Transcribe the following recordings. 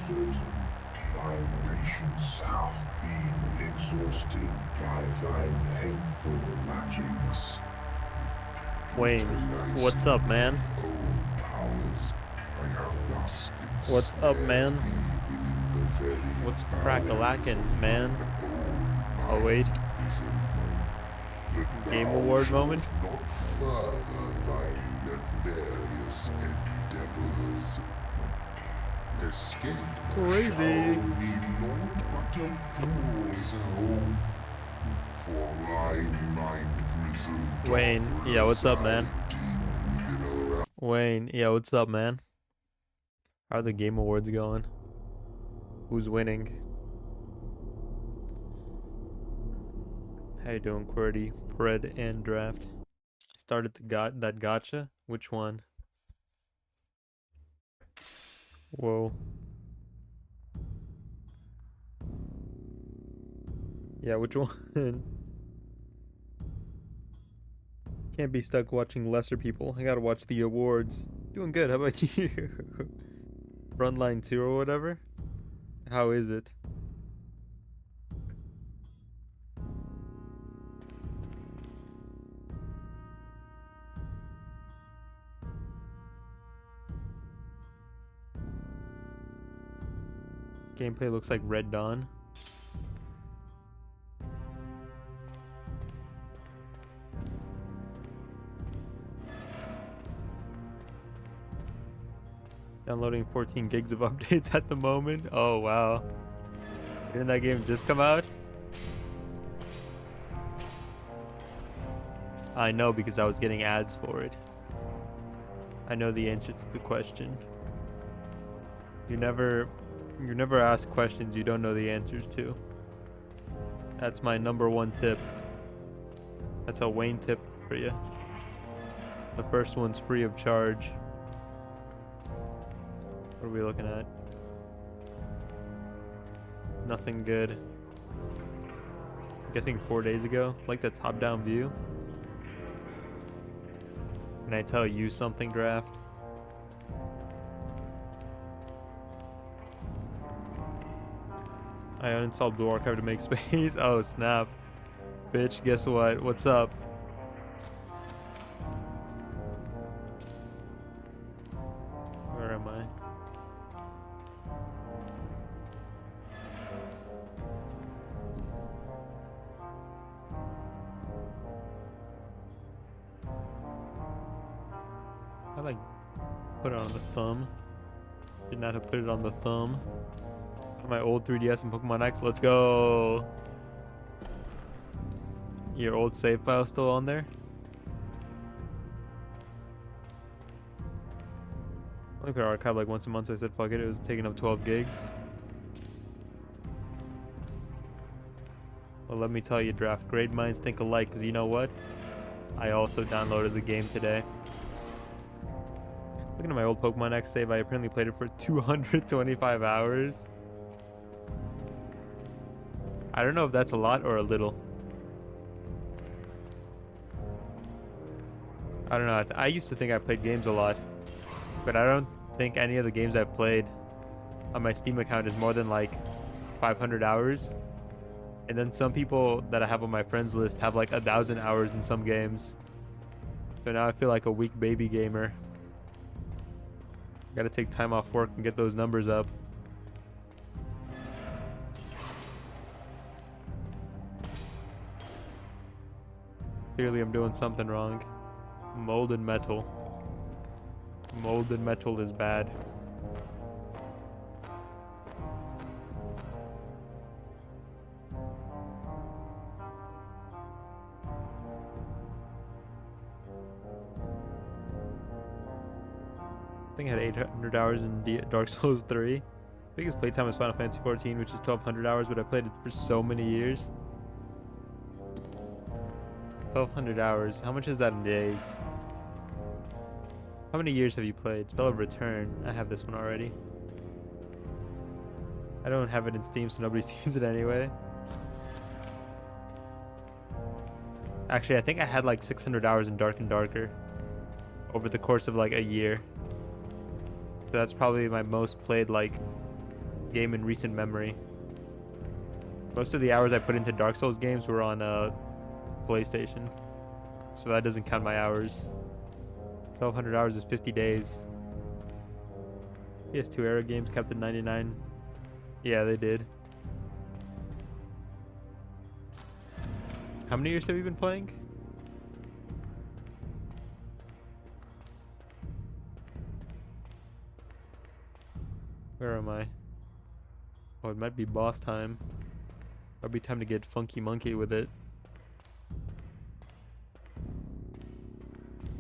Comfort. Thy patience hath been exhausted by thine hateful magics. Wayne, what's up, man? Own powers, I have thus What's up, man? ensnared thee within the very What's bowels crack-a-lackin', of man? thine own Oh, wait. mind prison. That Game thou award shalt moment? not further thy nefarious endeavors. Escape Crazy. shall be naught but a fool's hope. For thy mind prison doth Wayne, yeah, what's up, man? reside deep within a Wayne, yeah, what's up, man? How are the game awards going? Who's winning? How you doing, QWERTY, Pred, and Draft? Started that gotcha? Which one? Whoa. Yeah, which one? Can't be stuck watching lesser people. I gotta watch the awards. Doing good. How about you? Frontline 2 or whatever? How is it? Gameplay looks like Red Dawn. Downloading 14 gigs of updates at the moment. Oh, wow. Didn't that game just come out? I know because I was getting ads for it. I know the answer to the question. You never ask questions you don't know the answers to. That's my #1 tip. That's a Wayne tip for you. The first one's free of charge. What are we looking at? Nothing good. I'm guessing 4 days ago. Like the top-down view. Can I tell you something, Draft? I uninstalled Blue Archive to make space. Oh, snap. Bitch, guess what? What's up? Where am I? I like put it on the thumb. Did not have put it on the thumb. On my old 3DS and Pokemon X. Let's go. Your old save file still on there? I only put archive like once a month, so I said fuck it. It was taking up 12 gigs. Well, let me tell you, Draft. Great minds think alike, because you know what? I also downloaded the game today. Looking at my old Pokemon X save, I apparently played it for 225 hours. I don't know if that's a lot or a little. I don't know. I used to think I played games a lot, but I don't think any of the games I've played on my Steam account is more than like 500 hours. And then some people that I have on my friends list have like 1,000 hours in some games. So now I feel like a weak baby gamer. Gotta take time off work and get those numbers up. Clearly I'm doing something wrong. Molded metal. Molded metal is bad. I think I had 800 hours in Dark Souls 3. Biggest playtime is Final Fantasy 14, which is 1,200 hours, but I played it for so many years. 1,200 hours. How much is that in days? How many years have you played? Spell of Return. I have this one already. I don't have it in Steam, so nobody sees it anyway. Actually, I think I had like 600 hours in Dark and Darker over the course of like a year. So that's probably my most played like game in recent memory. Most of the hours I put into Dark Souls games were on PlayStation, so that doesn't count my hours. 1,200 hours is 50 days. PS2 era games kept at 99. Yeah, they did. How many years have you been playing? Where am I? Oh, it might be boss time. Might be time to get funky monkey with it.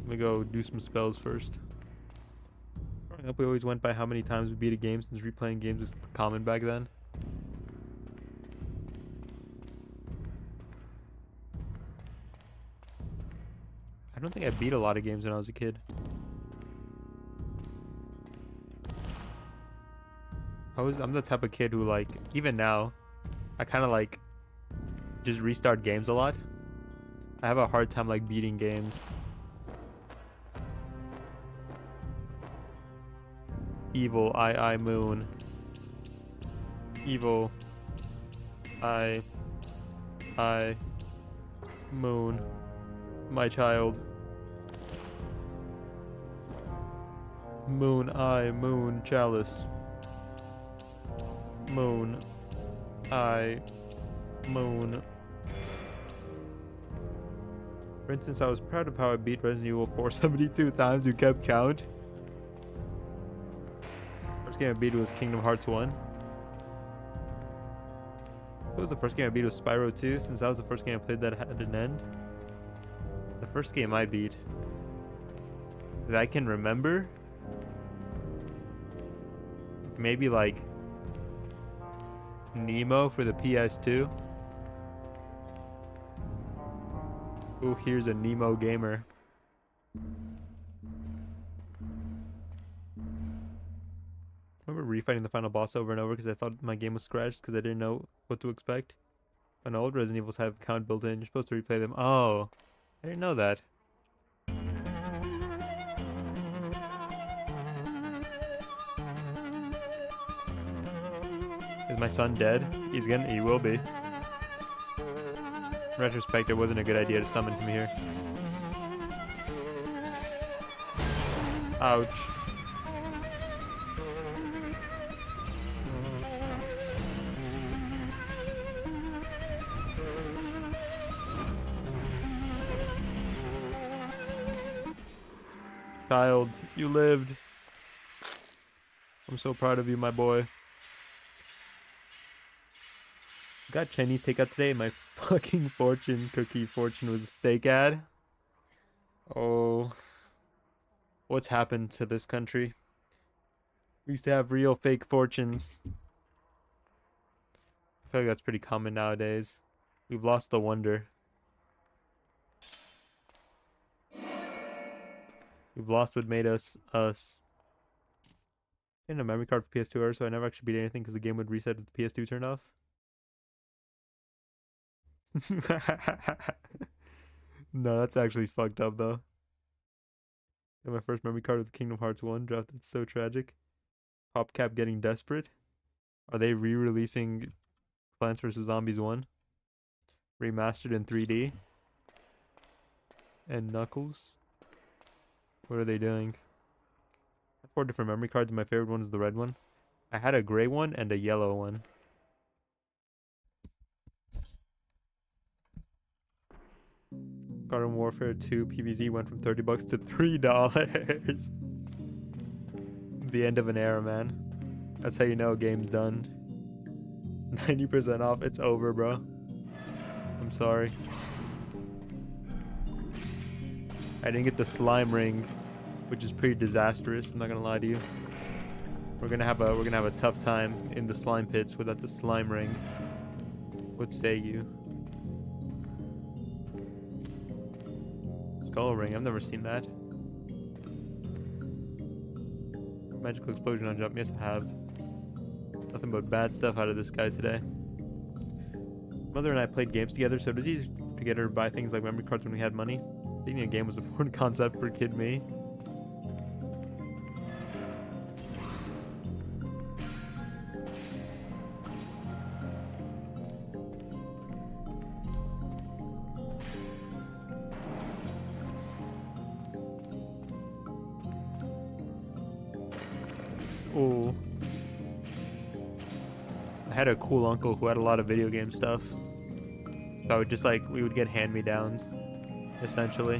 Let me go do some spells first. Growing up, we always went by how many times we beat a game, since replaying games was common back then. I don't think I beat a lot of games when I was a kid. I'm the type of kid who, like, even now, I kind of like just restart games a lot. I have a hard time like beating games. Evil I moon. Evil I moon. My child. Moon I moon chalice. Moon I moon. For instance, I was proud of how I beat Resident Evil 4 72 times. You kept count. First game I beat was Kingdom Hearts 1. What was the first game I beat? Was Spyro 2, since that was the first game I played that had an end. The first game I beat that I can remember, maybe like Nemo for the PS2. Ooh, here's a Nemo gamer. I remember refighting the final boss over and over because I thought my game was scratched because I didn't know what to expect. And old Resident Evils have count built in. You're supposed to replay them. Oh, I didn't know that. Is my son dead? He will be. In retrospect, it wasn't a good idea to summon him here. Ouch. Child, you lived. I'm so proud of you, my boy. Got Chinese takeout today. My fucking fortune was a steak ad. Oh, what's happened to this country? We used to have real fake fortunes. I feel like that's pretty common nowadays. We've lost the wonder. We've lost what made us us. I didn't have a memory card for PS2 era, so I never actually beat anything because the game would reset with the PS2 turned off. No, that's actually fucked up though. Got my first memory card with Kingdom Hearts 1 draft. That's so tragic. PopCap getting desperate. Are they re-releasing Plants vs. Zombies 1? Remastered in 3D? And Knuckles? What are they doing? I have 4 different memory cards. My favorite one is the red one. I had a gray one and a yellow one. Garden Warfare 2 PvZ went from $30 to $3. The end of an era, man. That's how you know a game's done. 90% off. It's over, bro. I'm sorry. I didn't get the slime ring, which is pretty disastrous. I'm not gonna lie to you. We're gonna have a tough time in the slime pits without the slime ring. What say you? Skull ring. I've never seen that. Magical explosion on jump. Yes, I have. Nothing but bad stuff out of this guy today. Mother and I played games together, so it was easy to get her to buy things like memory cards when we had money. Beating a game was a foreign concept for kid me. Oh. I had a cool uncle who had a lot of video game stuff. So I would just like, we would get hand-me-downs, essentially.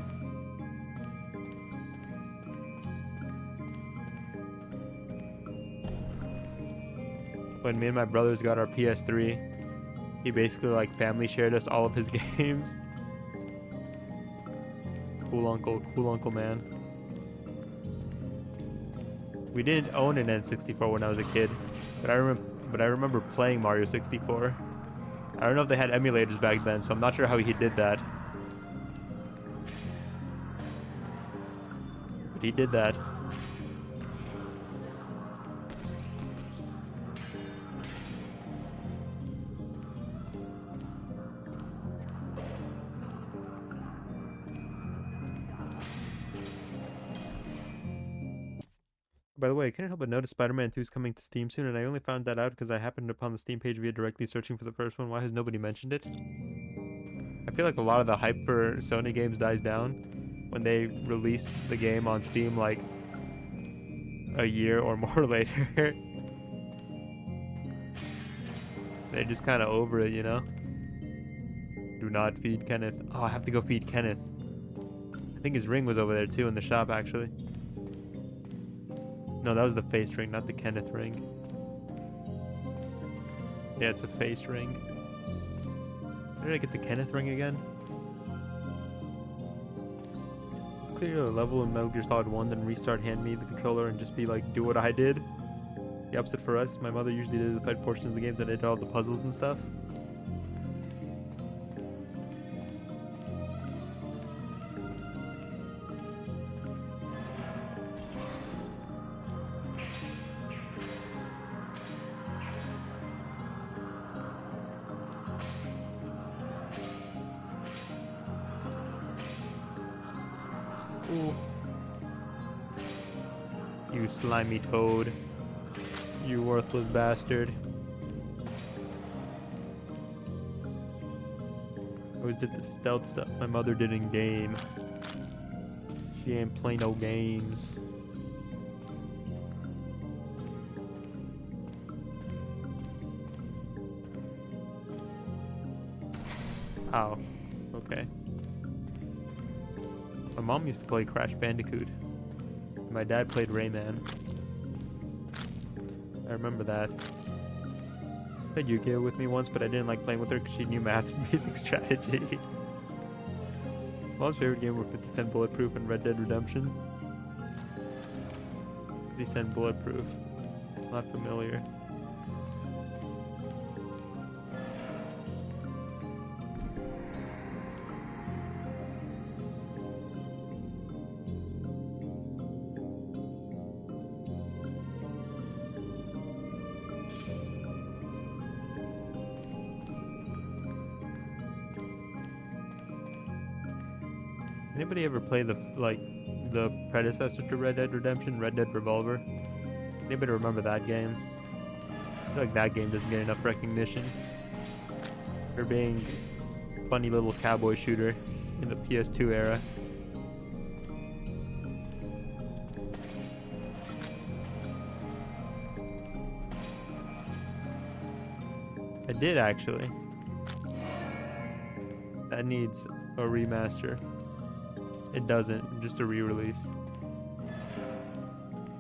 When me and my brothers got our PS3, he basically like family shared us all of his games. Cool uncle man. We didn't own an N64 when I was a kid, but I remember playing Mario 64. I don't know if they had emulators back then, so I'm not sure how he did that. But he did that. By the way, I couldn't help but notice Spider-Man 2 is coming to Steam soon, and I only found that out because I happened upon the Steam page via directly searching for the first one. Why has nobody mentioned it? I feel like a lot of the hype for Sony games dies down when they release the game on Steam like a year or more later. They're just kind of over it, you know? Do not feed Kenneth. Oh, I have to go feed Kenneth. I think his ring was over there too in the shop, actually. No, that was the face ring, not the Kenneth ring. Yeah, it's a face ring. Where did I get the Kenneth ring again? Clear a level in Metal Gear Solid 1, then restart, hand me the controller, and just be like, do what I did. The opposite for us. My mother usually did the fight portions of the games and I did all the puzzles and stuff. Ooh. You slimy toad. You worthless bastard. I always did the stealth stuff my mother did in game. She ain't play no games. Ow. Okay. My mom used to play Crash Bandicoot. My dad played Rayman. I remember that. She played Yu-Gi-Oh with me once, but I didn't like playing with her because she knew math and basic strategy. Mom's favorite game were 50 Cent Bulletproof and Red Dead Redemption. 50 Cent Bulletproof. Not familiar. Anybody ever play the predecessor to Red Dead Redemption, Red Dead Revolver? Anybody remember that game? I feel like that game doesn't get enough recognition for being a funny little cowboy shooter in the PS2 era. I did actually. That needs a remaster. It doesn't, just a re-release.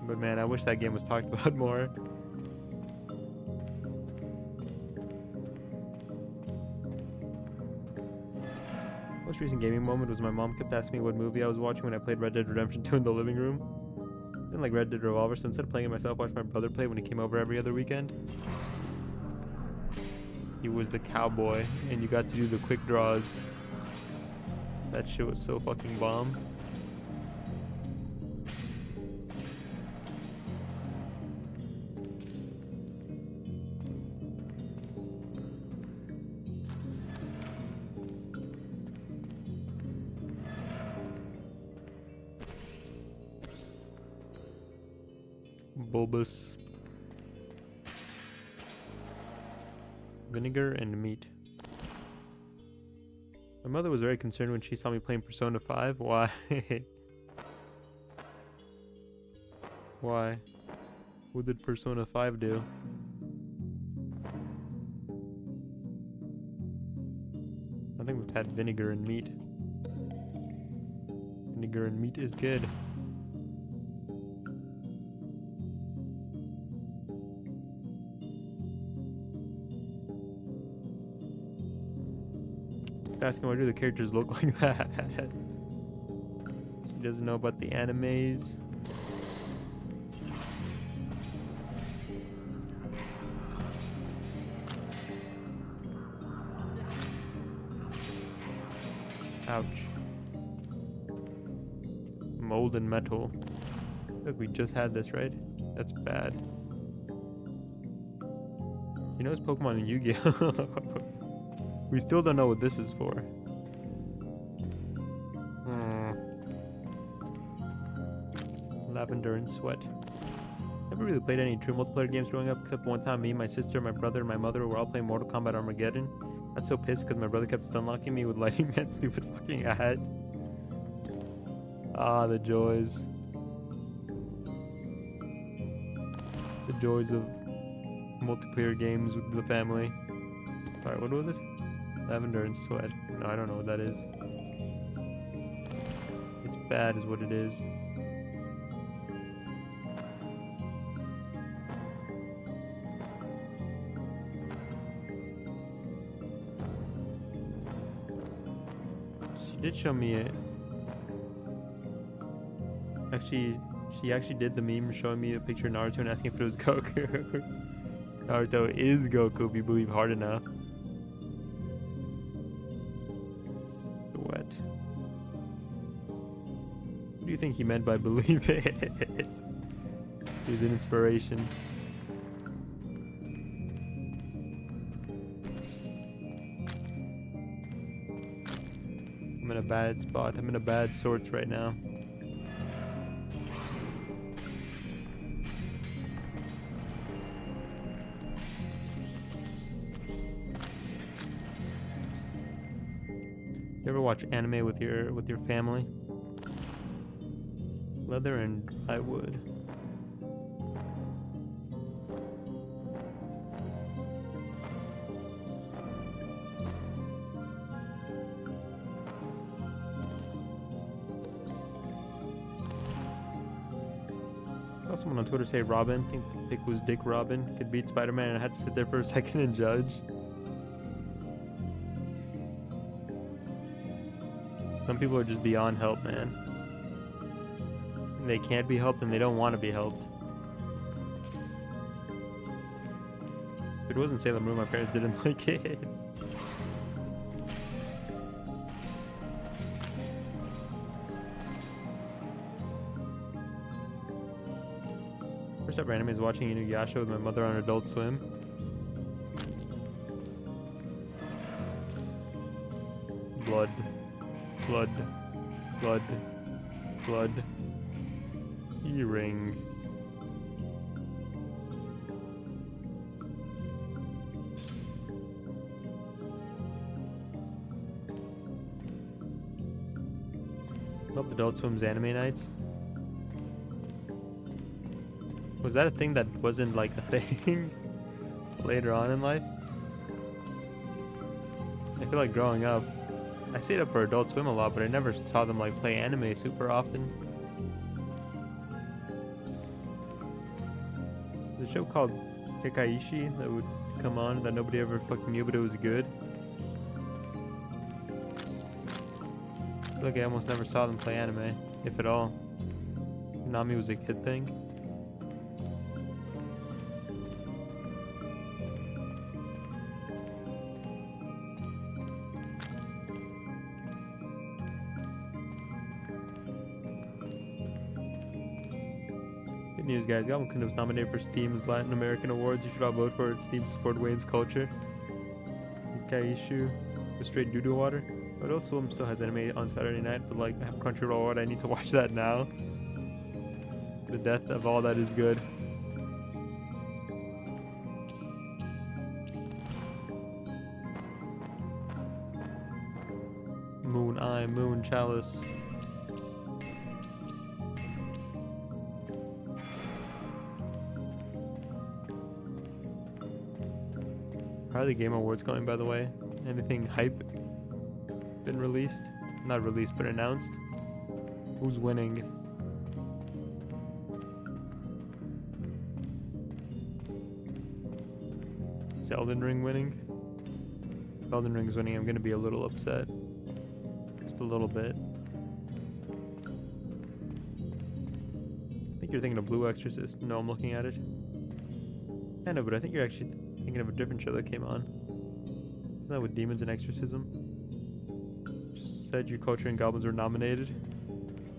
But man, I wish that game was talked about more. Most recent gaming moment was my mom kept asking me what movie I was watching when I played Red Dead Redemption 2 in the living room. I didn't like Red Dead Revolver, so instead of playing it myself, I watched my brother play when he came over every other weekend. He was the cowboy, and you got to do the quick draws. That shit was so fucking bomb. Bulbous. Vinegar and meat. My mother was very concerned when she saw me playing Persona 5. Why? Why? What did Persona 5 do? I think we've had vinegar and meat. Vinegar and meat is good. Asking why do the characters look like that? She doesn't know about the animes. Ouch. Mold and metal. Look, we just had this, right? That's bad. You know it's Pokemon and Yu-Gi-Oh! We still don't know what this is for. Lavender and Sweat. Never really played any true multiplayer games growing up, except one time me, my sister, my brother, and my mother were all playing Mortal Kombat Armageddon. I got so pissed because my brother kept stunlocking me with lighting that stupid fucking ad. Ah, the joys. The joys of multiplayer games with the family. Alright, what was it? Lavender and Sweat. No, I don't know what that is. It's bad is what it is. She did show me it. Actually, she actually did the meme showing me a picture of Naruto and asking if it was Goku. Naruto is Goku if you believe hard enough. Sweat. What do you think he meant by believe it? He's an inspiration. I'm in a bad spot. I'm in a bad sorts right now. You ever watch anime with your family? Leather and plywood. I saw someone on Twitter say Robin, I think the pick was Dick Robin, could beat Spider-Man, and I had to sit there for a second and judge. Some people are just beyond help, man. They can't be helped and they don't want to be helped. If it wasn't Sailor Moon, my parents didn't like it. First ever anime is watching Inuyasha with my mother on Adult Swim. Blood. Blood. Blood. Blood. Earring. Love Adult Swim's anime nights. Was that a thing that wasn't like a thing later on in life? I feel like growing up, I stayed up for Adult Swim a lot, but I never saw them like play anime super often. There's a show called Tekaishi that would come on that nobody ever fucking knew, but it was good. I feel like I almost never saw them play anime, if at all. Nami was a kid thing. News, guys. Goblin was nominated for Steam's Latin American Awards. You should all vote for it. Steam to support Wayne's culture. Kaishu, the straight doo-doo water. Adult Swim still has anime on Saturday night, but like I have Crunchyroll on. I need to watch that now. The death of all that is good. Moon Eye, Moon Chalice. How are the Game Awards going, by the way? Anything hype been released? Not released, but announced? Who's winning? Is Elden Ring winning? If Elden Ring's winning, I'm gonna be a little upset. Just a little bit. I think you're thinking of Blue Exorcist. No, I'm looking at it. I know, but I think you're actually thinking of a different show that came on. Isn't that with Demons and Exorcism? Just said your Culture and Goblins were nominated.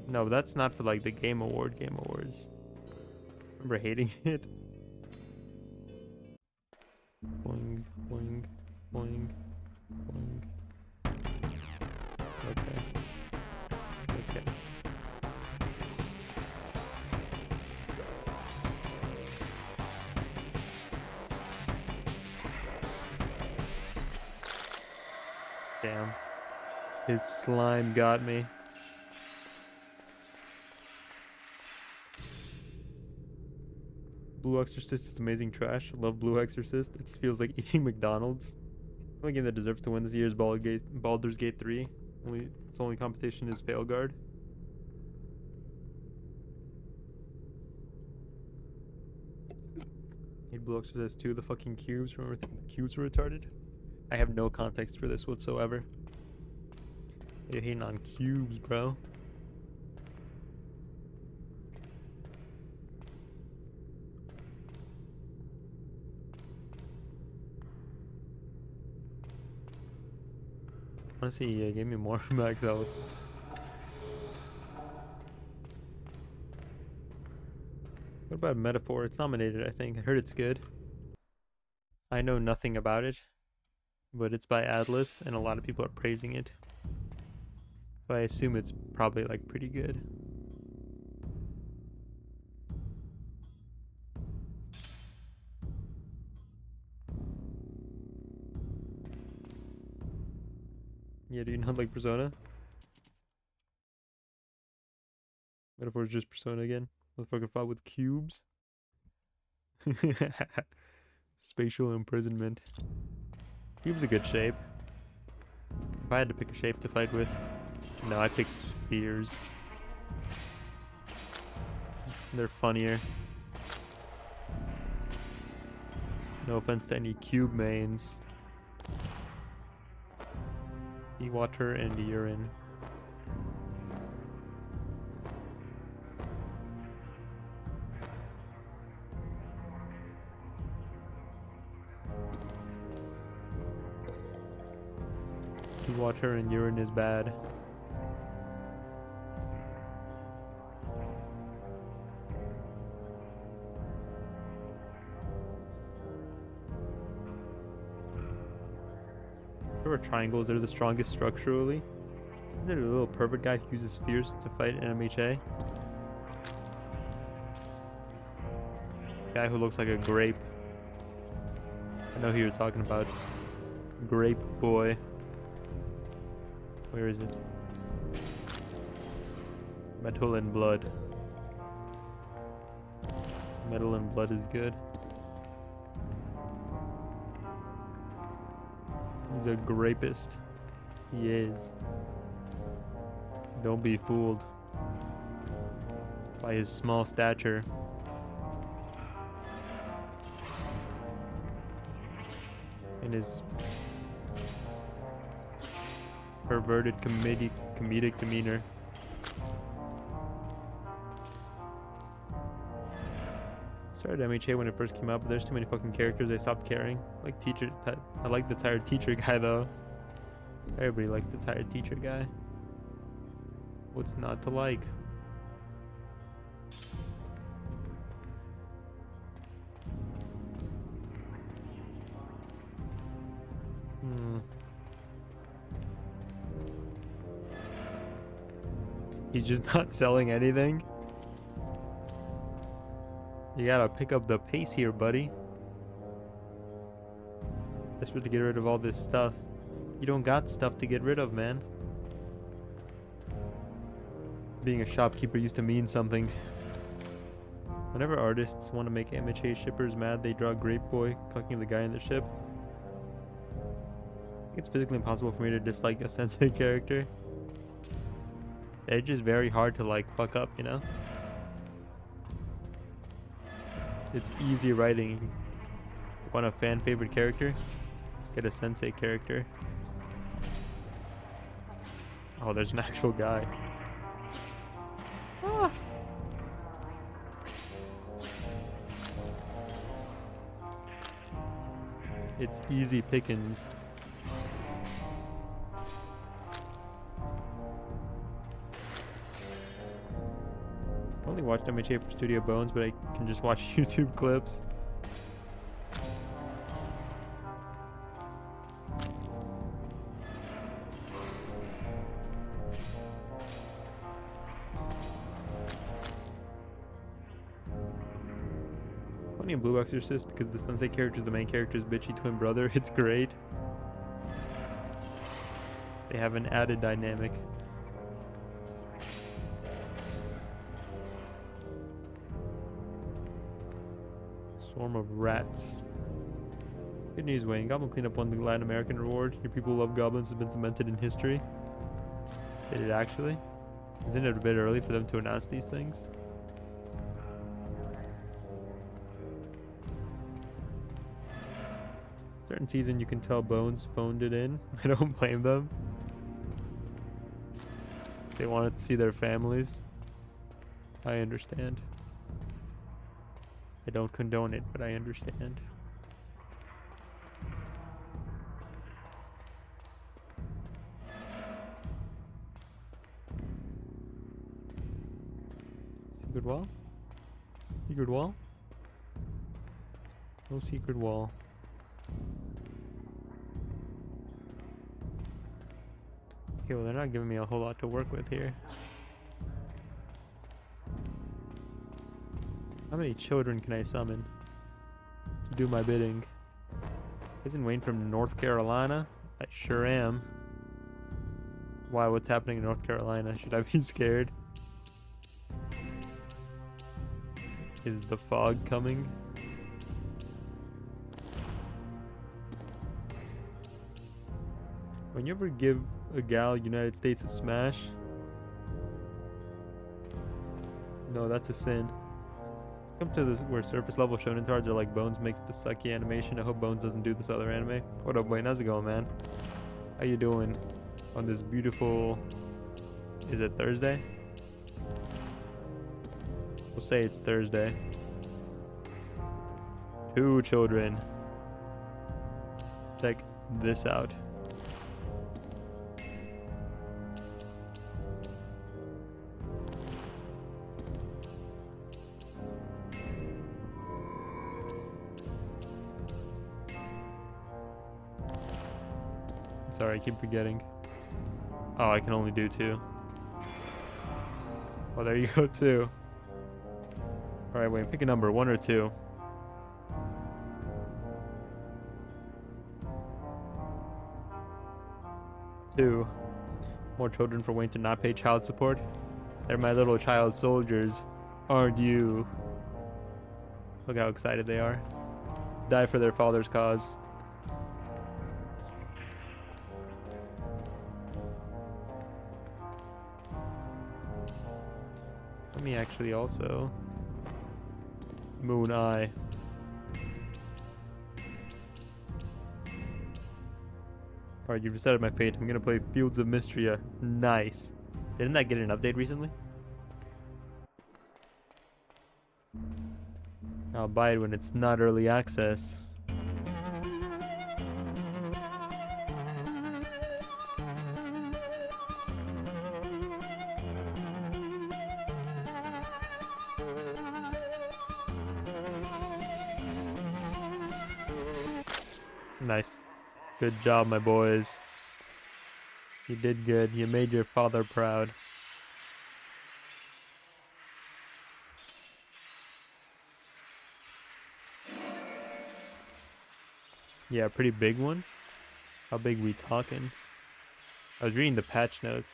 No, but that's not for like the Game Awards. I remember hating it. Boing, boing, boing, boing. Okay. Okay. Damn. His slime got me. Blue Exorcist is amazing trash. I love Blue Exorcist. It feels like eating McDonald's. The only game that deserves to win this year is Baldur's Gate 3. Its only competition is Failguard. Hate Blue Exorcist 2, the fucking cubes. Remember the cubes were retarded? I have no context for this whatsoever. You're hating on cubes, bro. Honestly, gave me more max health. What about Metaphor? It's nominated, I think. I heard it's good. I know nothing about it, but it's by Atlas, and a lot of people are praising it. So I assume it's probably like pretty good. Yeah, do you not like Persona? Metaphor is just Persona again. Motherfucker fought with cubes. Spatial imprisonment. Cube's a good shape. If I had to pick a shape to fight with, no, I pick spheres. They're funnier. No offense to any cube mains. Seawater and urine. Seawater and urine is bad. Triangles are the strongest structurally. Isn't there a little pervert guy who uses spheres to fight NMHA? Guy who looks like a grape. I know who you're talking about. Grape boy. Where is it? Metal and Blood. Metal and Blood is good. He's a grapist. He is. Don't be fooled by his small stature. And his perverted comedic demeanor. Started MHA when it first came out, but there's too many fucking characters I stopped caring. Like teacher, I like the tired teacher guy though. Everybody likes the tired teacher guy. What's not to like? He's just not selling anything. You gotta pick up the pace here, buddy. Desperate to get rid of all this stuff. You don't got stuff to get rid of, man. Being a shopkeeper used to mean something. Whenever artists want to make MHA shippers mad, they draw Grape Boy collecting the guy in the ship. It's physically impossible for me to dislike a sensei character. They're just very hard to like fuck up, you know? It's easy writing. Want a fan favorite character? Get a sensei character. Oh, there's an actual guy. Ah. It's easy pickings. I only watched MHA for Studio Bones, but I can just watch YouTube clips. Funny in Blue Exorcist because the sensei character is the main character's bitchy twin brother. It's great. They have an added dynamic. Swarm of rats. Good news, Wayne. Goblin Cleanup won the Latin American reward. Your people who love goblins has been cemented in history. Did it actually? Isn't it a bit early for them to announce these things? Certain season you can tell Bones phoned it in. I don't blame them. They wanted to see their families. I understand. I don't condone it, but I understand. Secret wall? Secret wall? No secret wall. Okay, well they're not giving me a whole lot to work with here. How many children can I summon to do my bidding? Isn't Wayne from North Carolina? I sure am. Why? What's happening in North Carolina? Should I be scared? Is the fog coming? When you ever give a gal United States a smash? No, that's a sin. Come to this where surface level shonen cards are like Bones makes the sucky animation. I hope Bones doesn't do this other anime. What up, Wayne? How's it going, man? How you doing on this beautiful... Is it Thursday? We'll say it's Thursday. 2 children. Check this out. Sorry, I keep forgetting. Oh, I can only do 2. Well, there you go, 2. Alright, wait, pick a number, 1 or 2. 2. More children for Wayne to not pay child support. They're my little child soldiers, aren't you? Look how excited they are. Die for their father's cause. Let me actually also... Moon Eye. Alright, you've decided my fate. I'm gonna play Fields of Mystria. Nice. Didn't that get an update recently? I'll buy it when it's not early access. Nice. Good job, my boys. You did good. You made your father proud. Yeah, pretty big one. How big we talking? I was reading the patch notes.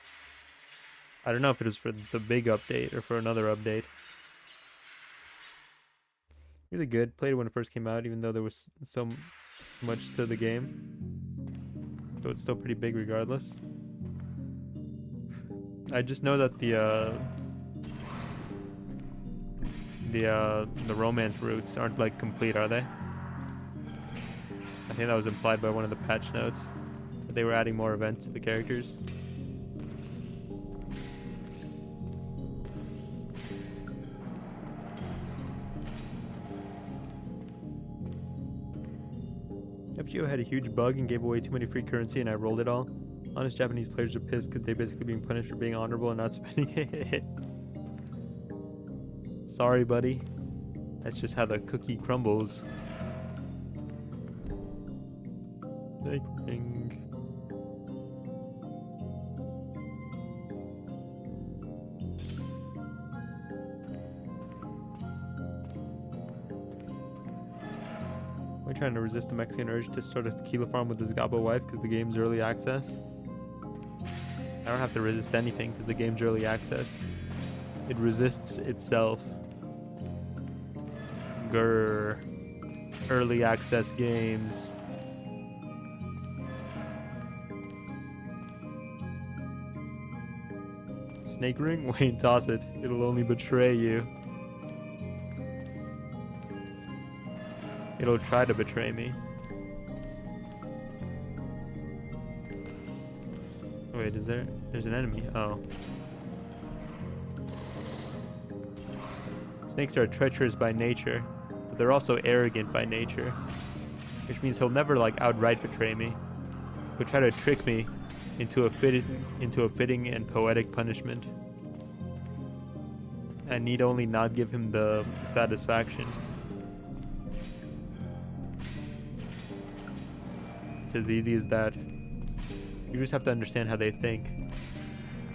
I don't know if it was for the big update or for another update. Really good. Played it when it first came out, even though there was so much to the game. So it's still pretty big regardless. I just know that the romance routes aren't like complete, are they? I think that was implied by one of the patch notes. That they were adding more events to the characters. FGO had a huge bug and gave away too many free currency and I rolled it all. Honest Japanese players are pissed because they're basically being punished for being honorable and not spending it. Sorry, buddy. That's just how the cookie crumbles. Snake ring. Am I trying to resist the Mexican urge to start a tequila farm with his Gabo wife because the game's early access? I don't have to resist anything because the game's early access. It resists itself. Grr. Early access games. Snake ring? Wayne, toss it. It'll only betray you. It'll try to betray me. Wait, there's an enemy. Oh. Snakes are treacherous by nature, but they're also arrogant by nature. Which means he'll never like outright betray me. He'll try to trick me into a fitting and poetic punishment. I need only not give him the satisfaction. It's as easy as that. You just have to understand how they think.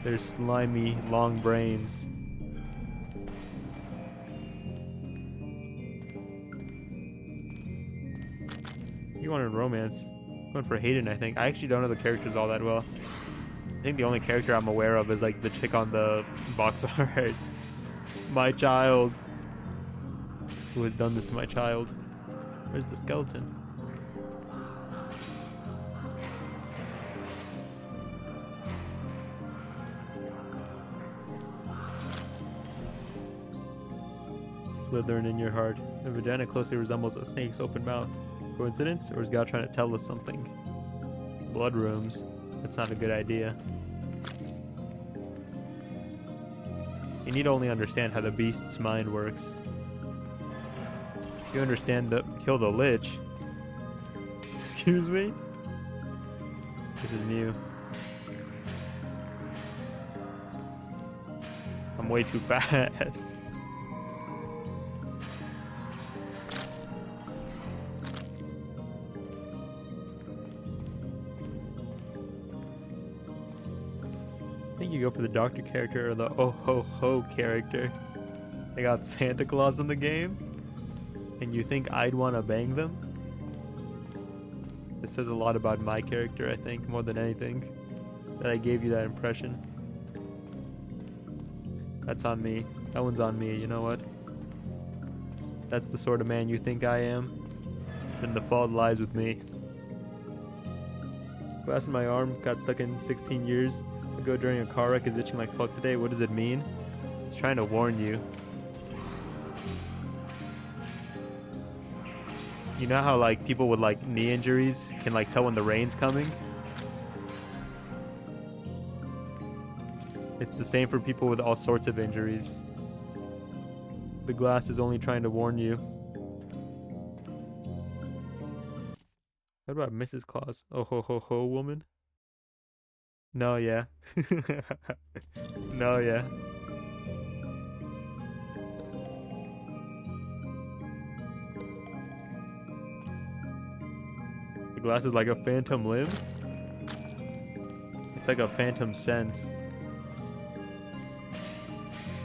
They're slimy, long brains. You wanted romance. Going for Hayden, I think. I actually don't know the characters all that well. I think the only character I'm aware of is like the chick on the box art. My child. Who has done this to my child? Where's the skeleton? Slithering in your heart. The vagina closely resembles a snake's open mouth. Coincidence, or is God trying to tell us something? Blood rooms. That's not a good idea. You need to only understand how the beast's mind works. If you understand the kill the lich. Excuse me? This is new. I'm way too fast. I think you go for the doctor character or the oh ho ho character. They got Santa Claus in the game, and you think I'd want to bang them? This says a lot about my character, I think, more than anything. That I gave you that impression. That's on me. That one's on me, you know what? That's the sort of man you think I am, then the fault lies with me. Glass in my arm got stuck in 16 years ago during a car wreck is itching like fuck today. What does it mean? It's trying to warn you. You know how like people with like knee injuries can like tell when the rain's coming? It's the same for people with all sorts of injuries. The glass is only trying to warn you. What about Mrs. Claus? Oh ho ho ho woman? No, yeah. No, yeah. The glass is like a phantom limb? It's like a phantom sense.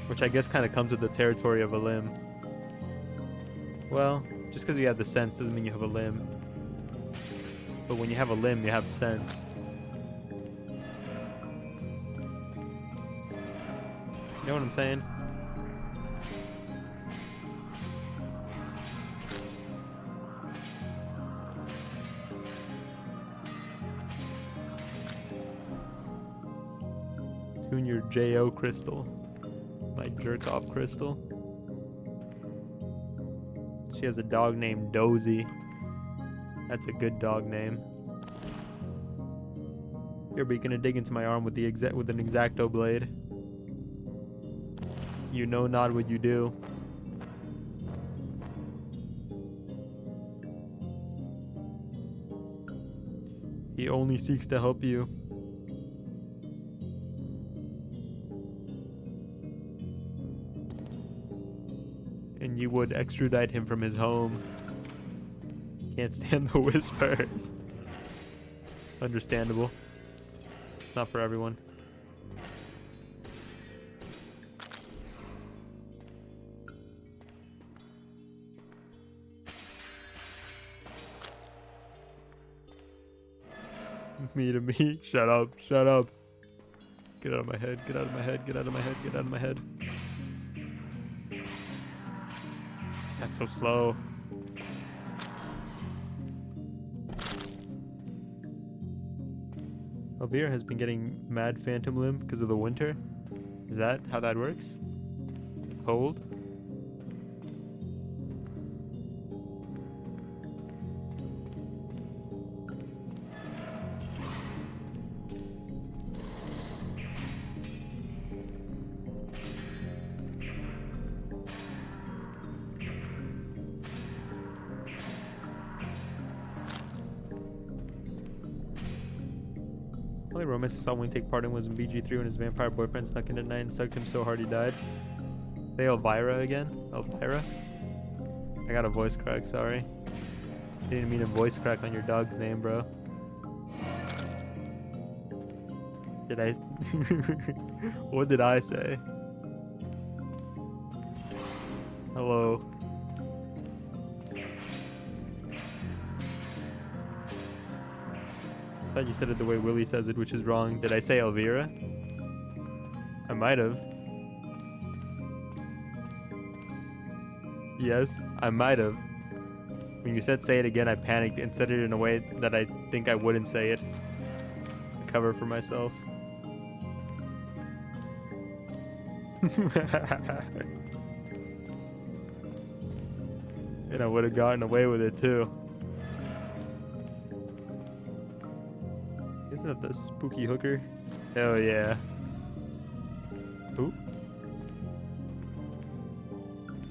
Which I guess kind of comes with the territory of a limb. Well, just because you have the sense doesn't mean you have a limb. But when you have a limb, you have sense. You know what I'm saying? Junior J.O. Crystal. My jerk off crystal. She has a dog named Dozy. That's a good dog name. Here, but you're gonna dig into my arm with an X-Acto blade. You know not what you do. He only seeks to help you. And you would extradite him from his home. Can't stand the whispers. Understandable. Not for everyone. Me to me. Shut up. Shut up. Get out of my head. Get out of my head. Get out of my head. Get out of my head. Attack so slow. Elvira has been getting mad phantom limb because of the winter. Is that how that works? Cold? Only romance I saw Wing take part in was in BG3 when his vampire boyfriend snuck in at night and sucked him so hard he died. Say Elvira again? Elvira? I got a voice crack, sorry. Didn't mean a voice crack on your dog's name, bro. Did I... What did I say? Hello. I thought you said it the way Willie says it, which is wrong. Did I say Elvira? I might have. Yes, I might have. When you said say it again, I panicked and said it in a way that I think I wouldn't say it. To cover for myself. And I would have gotten away with it too. Isn't that the spooky hooker? Hell yeah. Ooh.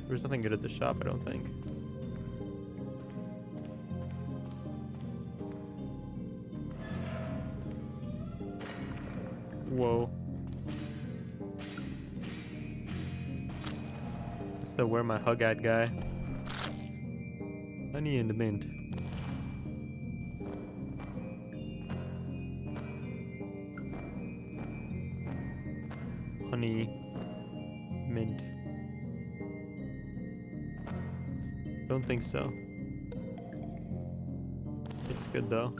There's nothing good at the shop, I don't think. Whoa. That's the where my hug at guy. Honey in the mint. Honey mint. Don't think so. It's good though.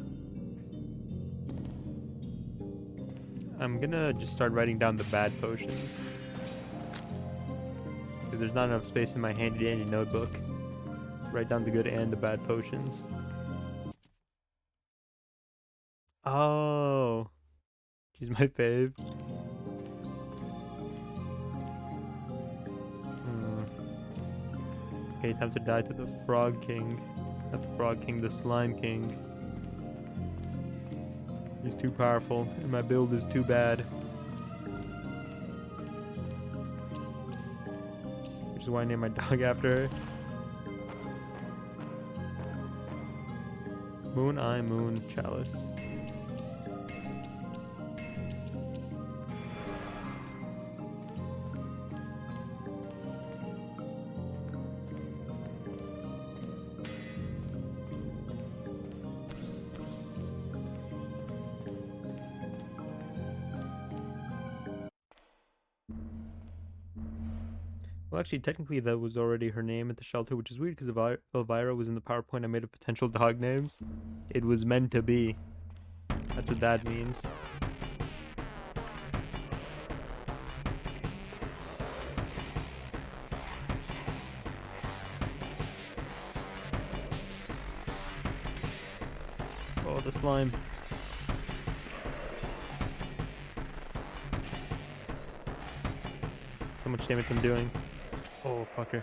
I'm gonna just start writing down the bad potions. Because there's not enough space in my handy dandy notebook. Write down the good and the bad potions. Oh. She's my fave. Okay, time to die to the Frog King. Not the Frog King, the Slime King. He's too powerful, and my build is too bad. Which is why I named my dog after her. Moon Eye Moon Chalice. Well, actually, technically that was already her name at the shelter, which is weird because Elvira was in the PowerPoint I made of potential dog names. It was meant to be. That's what that means. Oh, the slime. how much damage I'm doing. Oh, fucker.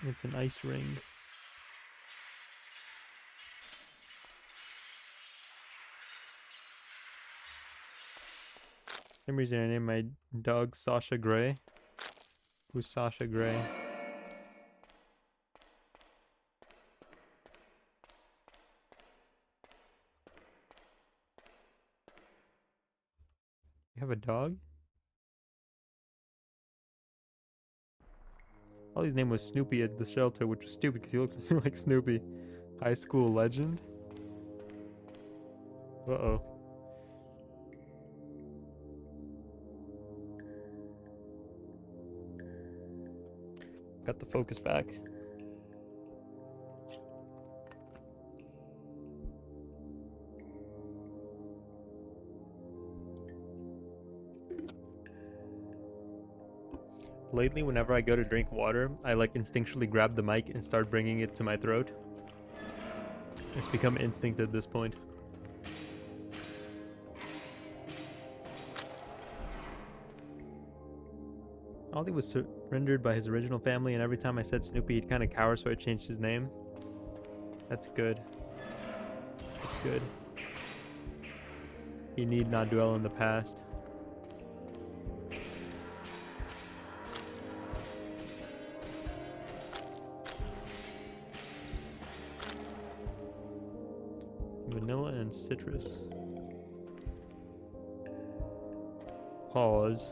It's an ice ring. For some reason I named my dog Sasha Grey. Who's Sasha Grey? You have a dog? Ollie's name was Snoopy at the shelter, which was stupid because he looks something like Snoopy. High school legend? Uh-oh. Got the focus back. Lately, whenever I go to drink water, I like instinctually grab the mic and start bringing it to my throat. It's become instinct at this point. Ollie was surrendered by his original family, and every time I said Snoopy, he'd kind of cower, so I changed his name. That's good. That's good. He need not dwell in the past. Vanilla and citrus. Pause.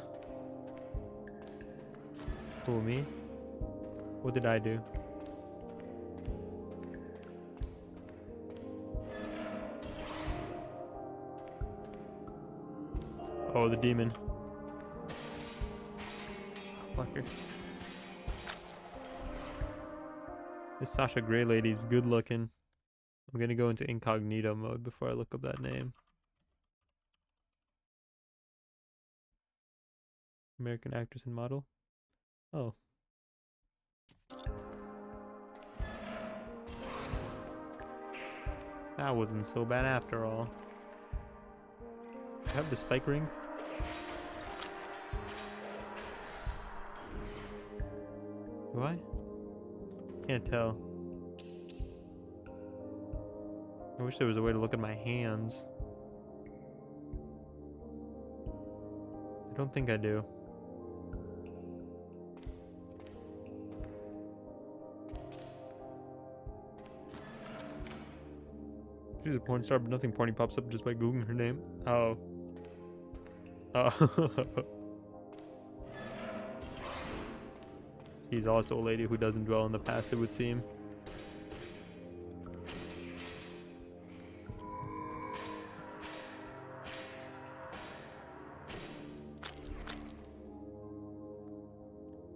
Who, me? What did I do? Oh, the demon. Fucker. This Sasha Grey lady's good looking. I'm gonna go into incognito mode before I look up that name. American actress and model. Oh. That wasn't so bad after all. I have the spike ring. Do I? Can't tell. I wish there was a way to look at my hands. I don't think I do. She's a porn star, but nothing porny pops up just by googling her name. Oh. Oh. She's also a lady who doesn't dwell in the past, it would seem.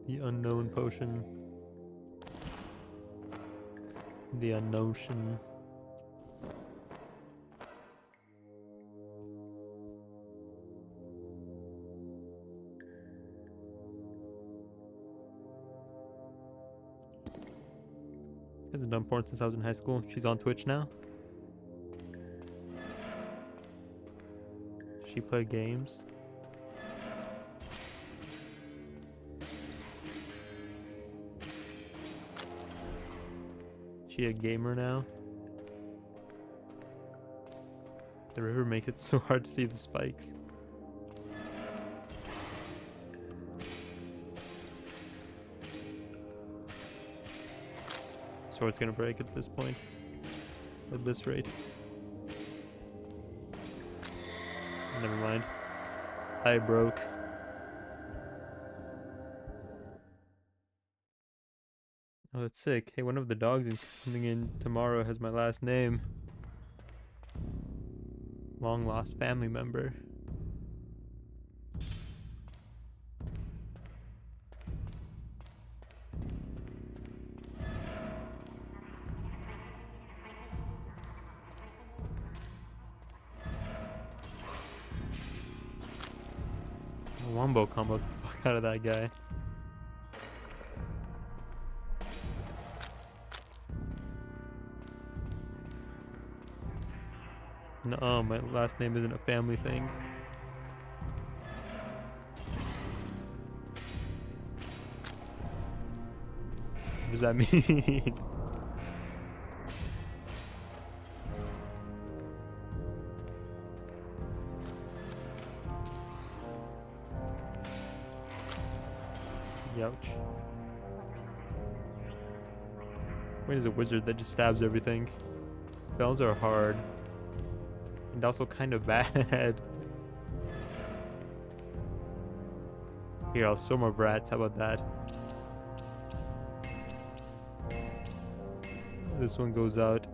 The unknown potion. The unknown. Hasn't done porn since I was in high school. She's on Twitch now. She play games. She a gamer now. The river makes it so hard to see the spikes. Sword's gonna break at this point. At this rate. Never mind. I broke. Oh, that's sick. Hey, one of the dogs coming in tomorrow has my last name. Long lost family member. Wombo combo the fuck out of that guy. No, my last name isn't a family thing. What does that mean? Youch. Wait, is a wizard that just stabs everything. Spells are hard. And also kind of bad. Here, I'll storm of rats. How about that? This one goes out.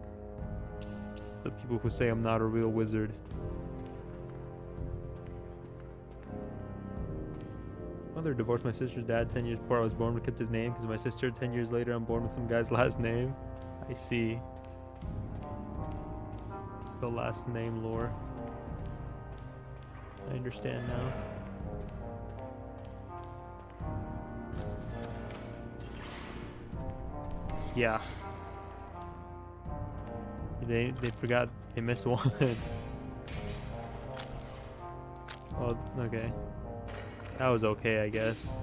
The people who say I'm not a real wizard. Mother divorced my sister's dad 10 years before I was born, but kept his name because my sister 10 years later I'm born with some guy's last name. I see. The last name lore. I understand now. Yeah. They forgot they missed one. Oh, okay. That was okay, I guess.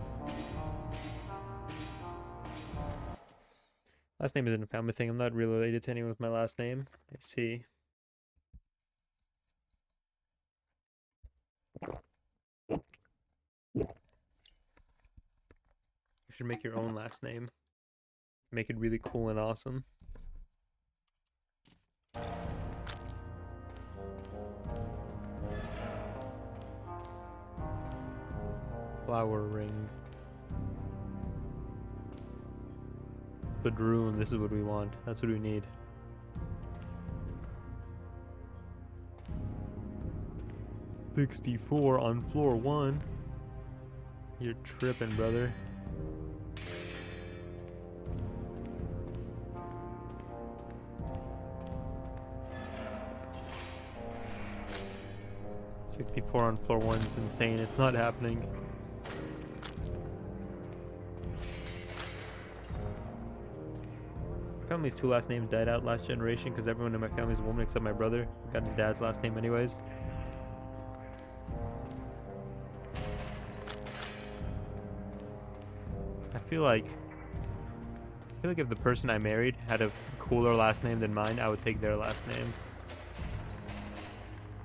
Last name isn't a family thing. I'm not really related to anyone with my last name. I see. You should make your own last name. Make it really cool and awesome. Flower ring. Bedroom, this is what we want. That's what we need. $64 on floor 1. You're tripping, brother. $64 on floor 1 is insane. It's not happening. Family's 2 last names died out last generation because everyone in my family is a woman except my brother. Got his dad's last name anyways. I feel like if the person I married had a cooler last name than mine, I would take their last name.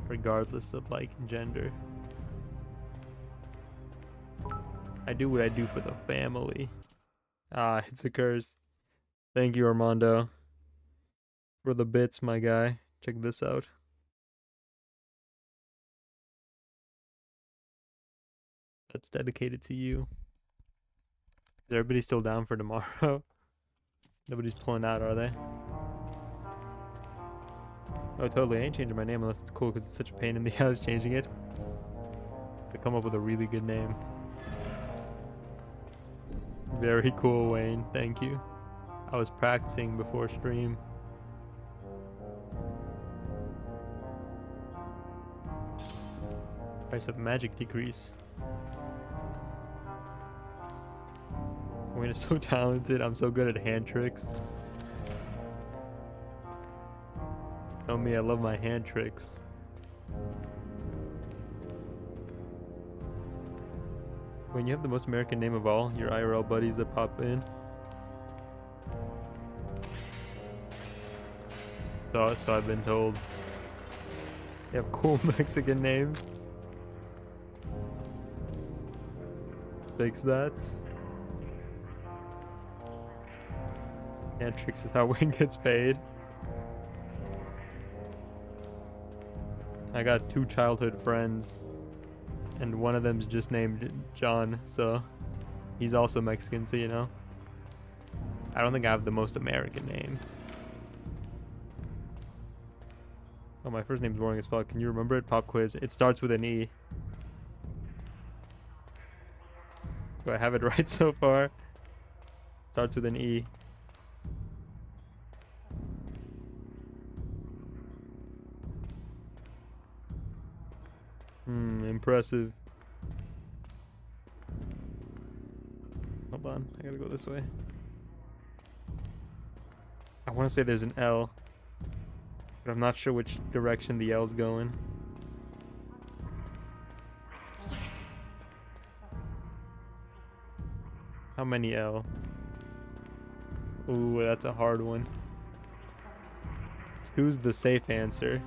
Regardless of like gender. I do what I do for the family. Ah, it's a curse. Thank you, Armando, for the bits, my guy. Check this out. That's dedicated to you. Is everybody still down for tomorrow? Nobody's pulling out, are they? Oh, totally. I ain't changing my name unless it's cool because it's such a pain in the ass changing it. To come up with a really good name. Very cool, Wayne. Thank you. I was practicing before stream. Price of magic decrease. Wayne is so talented. I'm so good at hand tricks. Know me, I love my hand tricks. When you have the most American name of all, your IRL buddies that pop in. So I've been told. You have cool Mexican names. Fix that. Hand tricks is how Wayne gets paid. I got 2 childhood friends, and one of them's just named John, so he's also Mexican, so you know. I don't think I have the most American name. Oh, my first name's boring as fuck. Can you remember it? Pop quiz. It starts with an E. Do I have it right so far? Starts with an E. Impressive. Hold on, I gotta go this way. I want to say there's an L, but I'm not sure which direction the L's going. How many L? Ooh, that's a hard one. Who's the safe answer?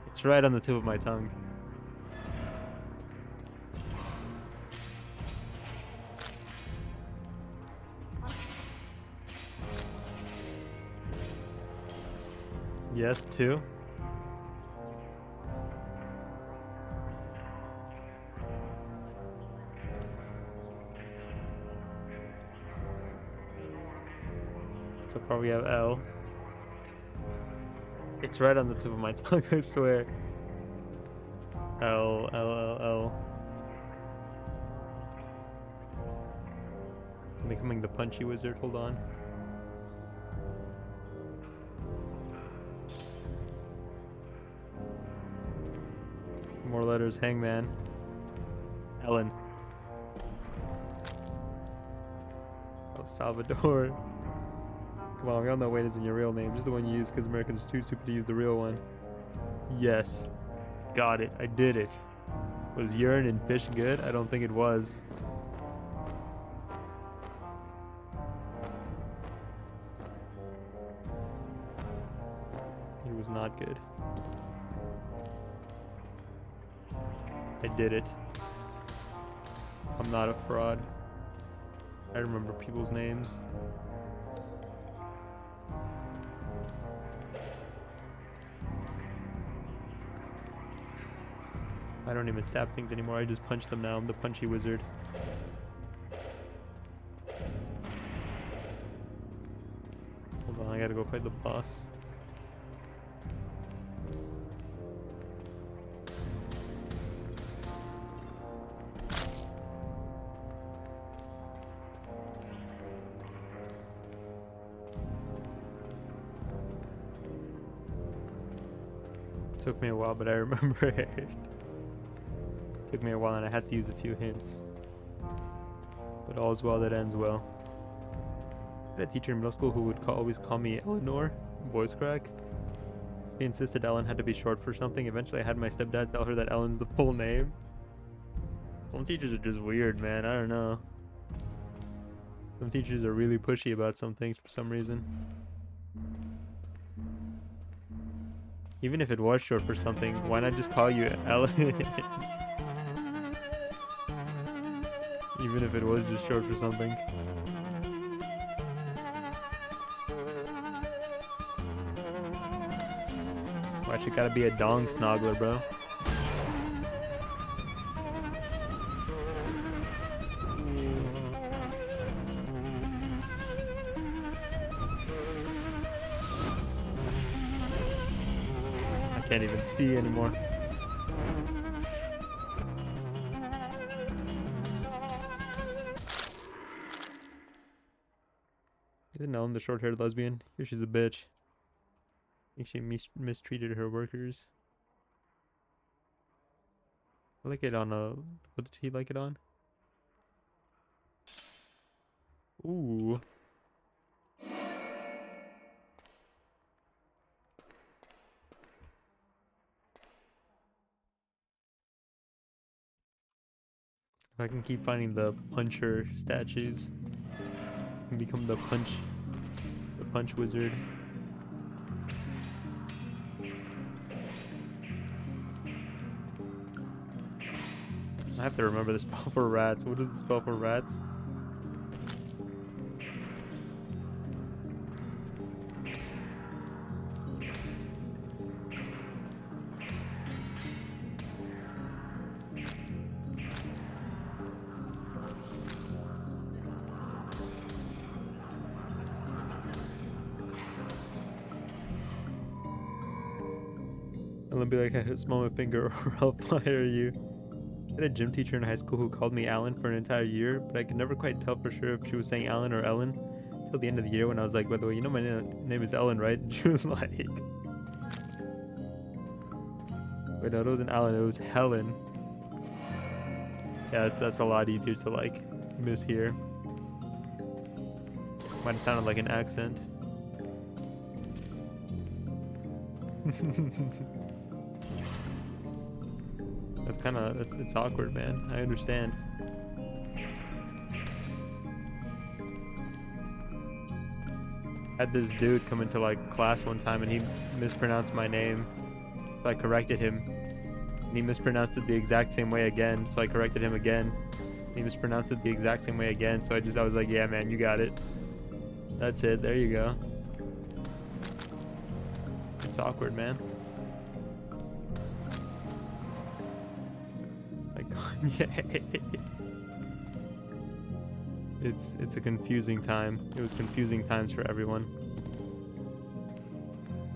It's right on the tip of my tongue. Yes, two. So far we have L. It's right on the tip of my tongue, I swear. L, L, L, L. I'm becoming the punchy wizard, hold on. More letters, Hangman. Ellen. El Salvador. Come on, we all know Wayne isn't your real name. Just the one you use because Americans are too stupid to use the real one. Yes. Got it. I did it. Was urine and fish good? I don't think it was. It was not good. I did it. I'm not a fraud. I remember people's names. I don't even stab things anymore. I just punch them now. I'm the punchy wizard. Hold on, I gotta go fight the boss. Took me a while, but I remember it. Took me a while and I had to use a few hints. But all's well that ends well. I had a teacher in middle school who would always call me Eleanor, voice crack. He insisted Ellen had to be short for something. Eventually I had my stepdad tell her that Ellen's the full name. Some teachers are just weird, man. I don't know. Some teachers are really pushy about some things for some reason. Even if it was short for something, why not just call you Ellen? Even if it was just short for something. Why should gotta be a dong snoggler, bro? I can't even see anymore. Isn't Ellen the short-haired lesbian? Here she's a bitch. I think she mistreated her workers. I like it on a... What did he like it on? Ooh. If I can keep finding the puncher statues, I can become the punch wizard. I have to remember the spell for rats. What is the spell for rats? And then be like, I smell my finger or I'll fire you. I had a gym teacher in high school who called me Alan for an entire year, but I could never quite tell for sure if she was saying Alan or Ellen till the end of the year when I was like, by the way, you know my name is Ellen, right? And she was like, wait, no, it wasn't Alan, it was Helen. Yeah, that's a lot easier to like mishear. Might have sounded like an accent. That's kind of, it's awkward, man. I understand. Had this dude come into like class one time and he mispronounced my name. So I corrected him. And he mispronounced it the exact same way again. So I corrected him again. He mispronounced it the exact same way again. So I was like, yeah, man, you got it. That's it. There you go. It's awkward, man. Like, yeah. It's a confusing time. It was confusing times for everyone.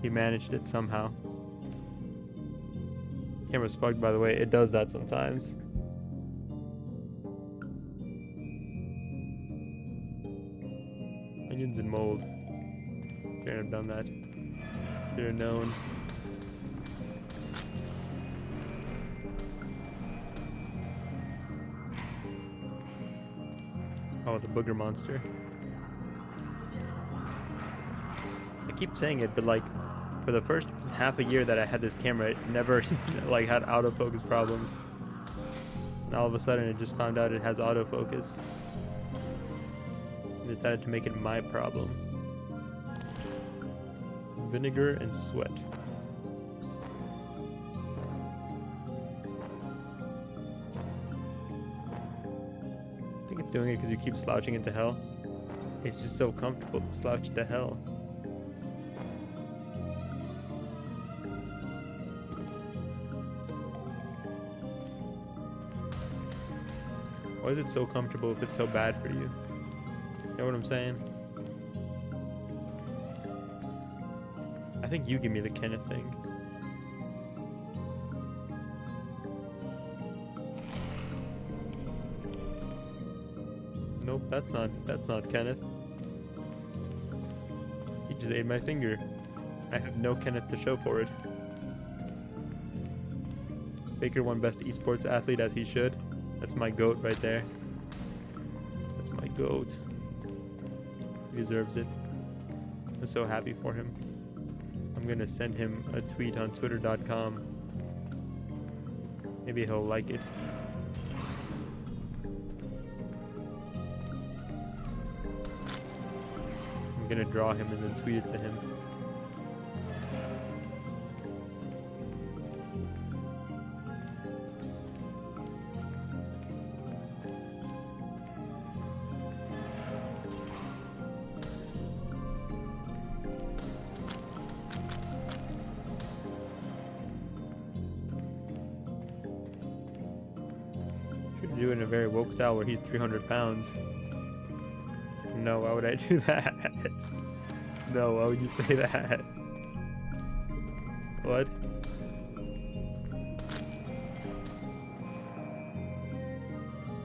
He managed it somehow. Camera's fucked, by the way. It does that sometimes. Onions and mold. Shouldn't have done that. Should have known. Oh, the booger monster. I keep saying it, but like, for the first half a year that I had this camera, it never like had autofocus problems. And all of a sudden, it just found out it has autofocus. I decided to make it my problem. Vinegar and sweat. I think it's doing it because you keep slouching into hell. It's just so comfortable to slouch into hell. Why is it so comfortable if it's so bad for you? You know what I'm saying? I think you give me the Kenneth thing. Nope, that's not Kenneth. He just ate my finger. I have no Kenneth to show for it. Baker won best esports athlete as he should. That's my goat right there. That's my goat. He deserves it. I'm so happy for him. I'm gonna send him a tweet on twitter.com. Maybe he'll like it. I'm gonna draw him and then tweet it to him. Do it in a very woke style where he's 300 pounds. No, why would I do that? No, why would you say that? What?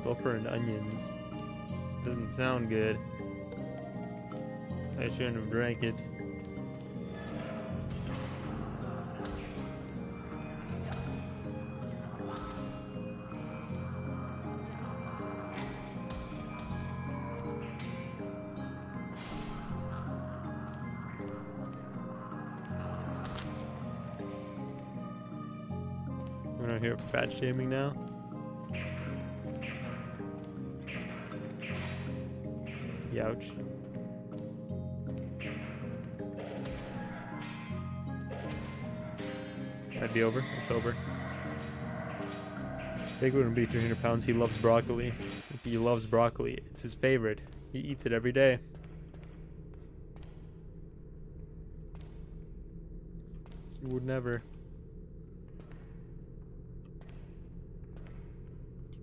Sulfur and onions. Doesn't sound good. I shouldn't have drank it. I'm not here fat shaming now. Youch. That'd be over. It's over. Big wouldn't be 300 pounds. He loves broccoli. He loves broccoli. It's his favorite. He eats it every day. He would never.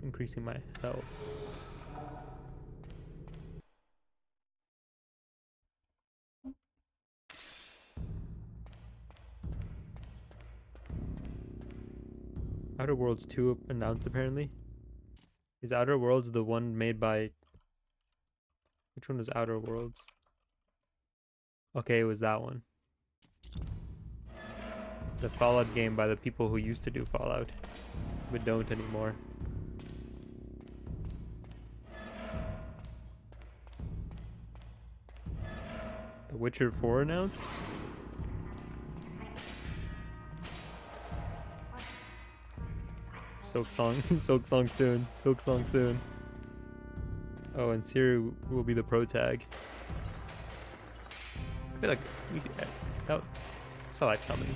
Keep increasing my health. Outer Worlds 2 announced apparently. Is Outer Worlds the one made by... Which one was Outer Worlds? Okay, it was that one. The Fallout game by the people who used to do Fallout, but don't anymore. The Witcher 4 announced? Silksong soon. Silksong soon. Oh, and Siri will be the pro tag. feel like we saw that coming.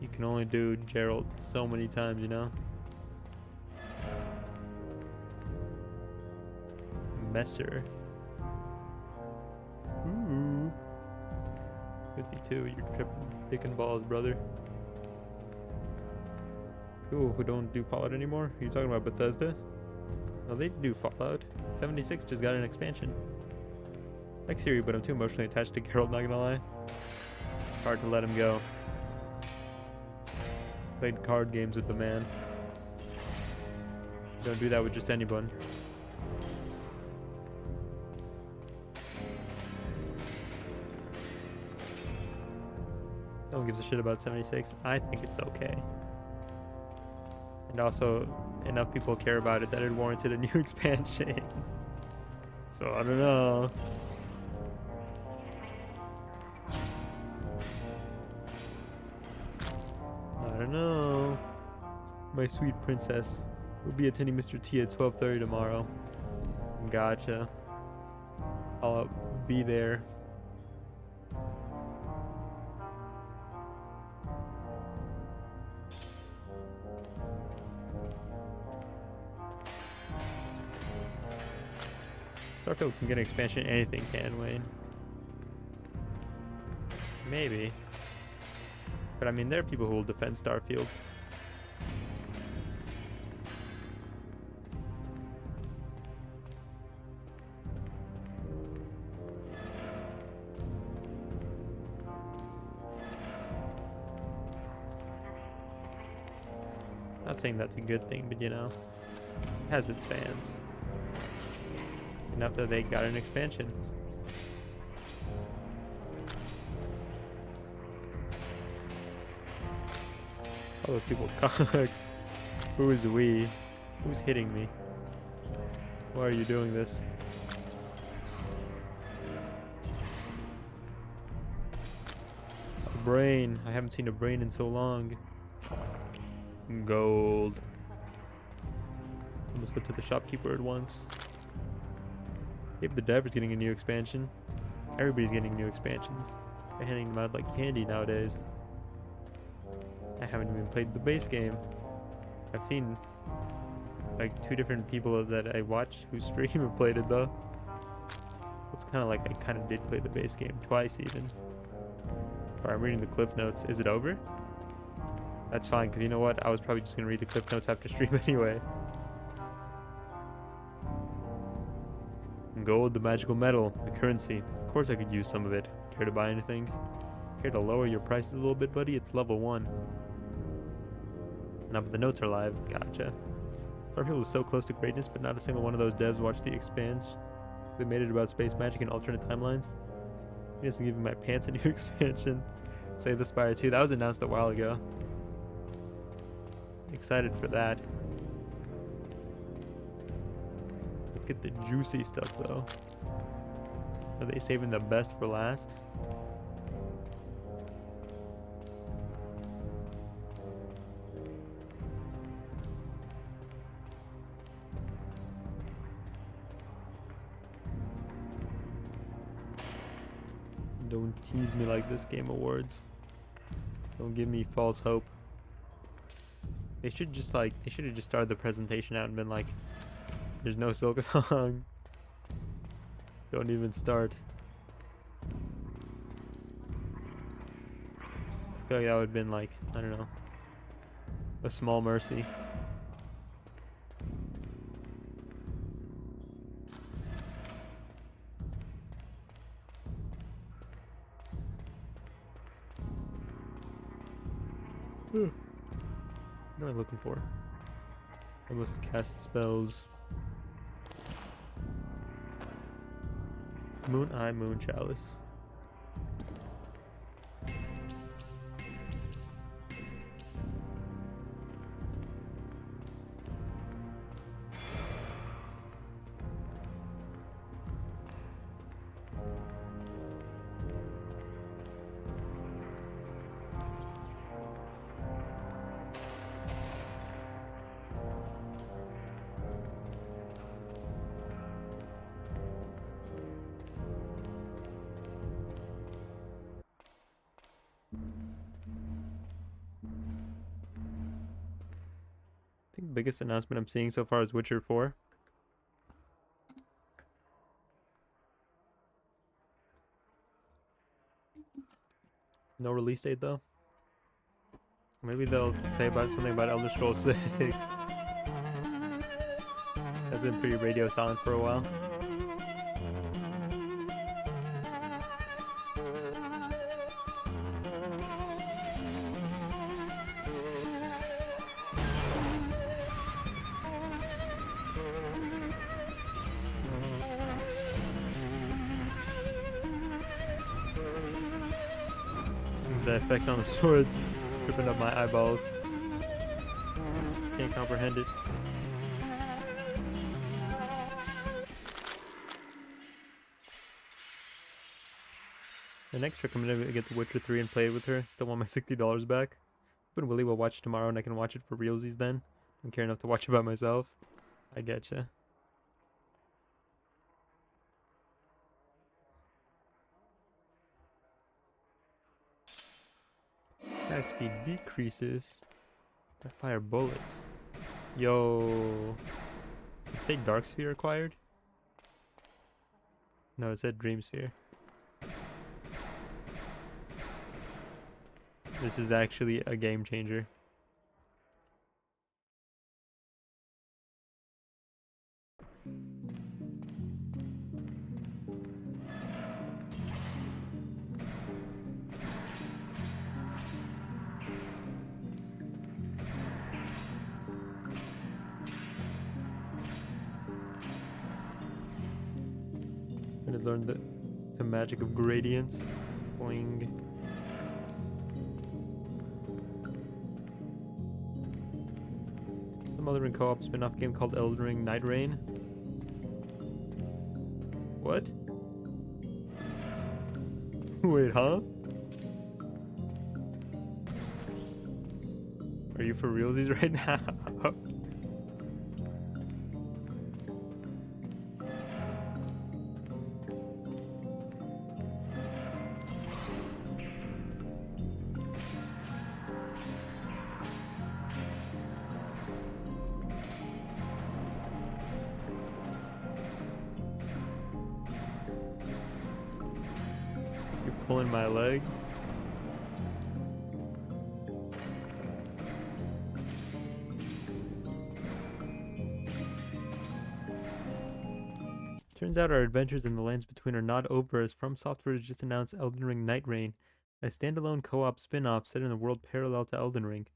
You can only do Gerald so many times, you know? Messer. Ooh. 52, you're tripping dick and balls, brother. People who don't do Fallout anymore? Are you talking about Bethesda? No, they do Fallout. 76 just got an expansion. Like Siri, but I'm too emotionally attached to Geralt, not gonna lie. Hard to let him go. Played card games with the man. Don't do that with just anyone. No one gives a shit about 76. I think it's okay. And also, enough people care about it that it warranted a new expansion. So, I don't know. I don't know. My sweet princess will be attending Mr. T at 12:30 tomorrow. Gotcha. I'll be there. Starfield can get an expansion, anything can, Wayne. Maybe. But I mean, there are people who will defend Starfield. Not saying that's a good thing, but you know, it has its fans. Enough that they got an expansion. All those people cocks. Who is we? Who's hitting me? Why are you doing this? A brain. I haven't seen a brain in so long. Gold. Let's go to the shopkeeper at once. If the dev is getting a new expansion, everybody's getting new expansions. They're handing them out like candy nowadays. I haven't even played the base game. I've seen like 2 different people that I watch who stream have played it though. It's kind of like I kind of did play the base game twice even. Alright, I'm reading the clip notes. Is it over? That's fine, because you know what? I was probably just going to read the clip notes after stream anyway. Gold, the magical metal, the currency. Of course I could use some of it. Care to buy anything? Care to lower your prices a little bit, buddy? It's level 1. Now, but the notes are live. Gotcha. Starfield was so close to greatness, but not a single one of those devs watched The Expanse. They made it about space magic and alternate timelines. He doesn't give my pants a new expansion. Save the Spire 2. That was announced a while ago. Excited for that. Let's get the juicy stuff though. Are they saving the best for last? Don't tease me like this, Game Awards. Don't give me false hope. They should have just started the presentation out and been like, there's no Silk Song. Don't even start. I feel like that would have been like, I don't know, a small mercy. What am I looking for? I must cast spells. Moon Eye, Moon Chalice. biggest announcement I'm seeing so far is Witcher 4. No release date though. Maybe they'll say about something about Elder Scrolls 6. That's been pretty radio silent for a while. The effect on the swords ripping up my eyeballs. Can't comprehend it. The next trick I'm gonna get The Witcher 3 and play it with her. Still want my $60 back. But Willie will watch it tomorrow and I can watch it for realsies then. Don't care enough to watch it by myself. I getcha. Attack speed decreases. I fire bullets. Yo. Did it say Dark Sphere acquired? No, it said Dream Sphere. This is actually a game changer. I just learned the magic of gradients. Boing. Some Elden Ring co-op spin-off game called Elden Ring Night Rain. What? Wait, huh? Are you for realsies right now? You're pulling my leg. Turns out our adventures in the lands between are not over, as From Software has just announced Elden Ring Night Rain, a standalone co-op spin-off set in a world parallel to Elden Ring.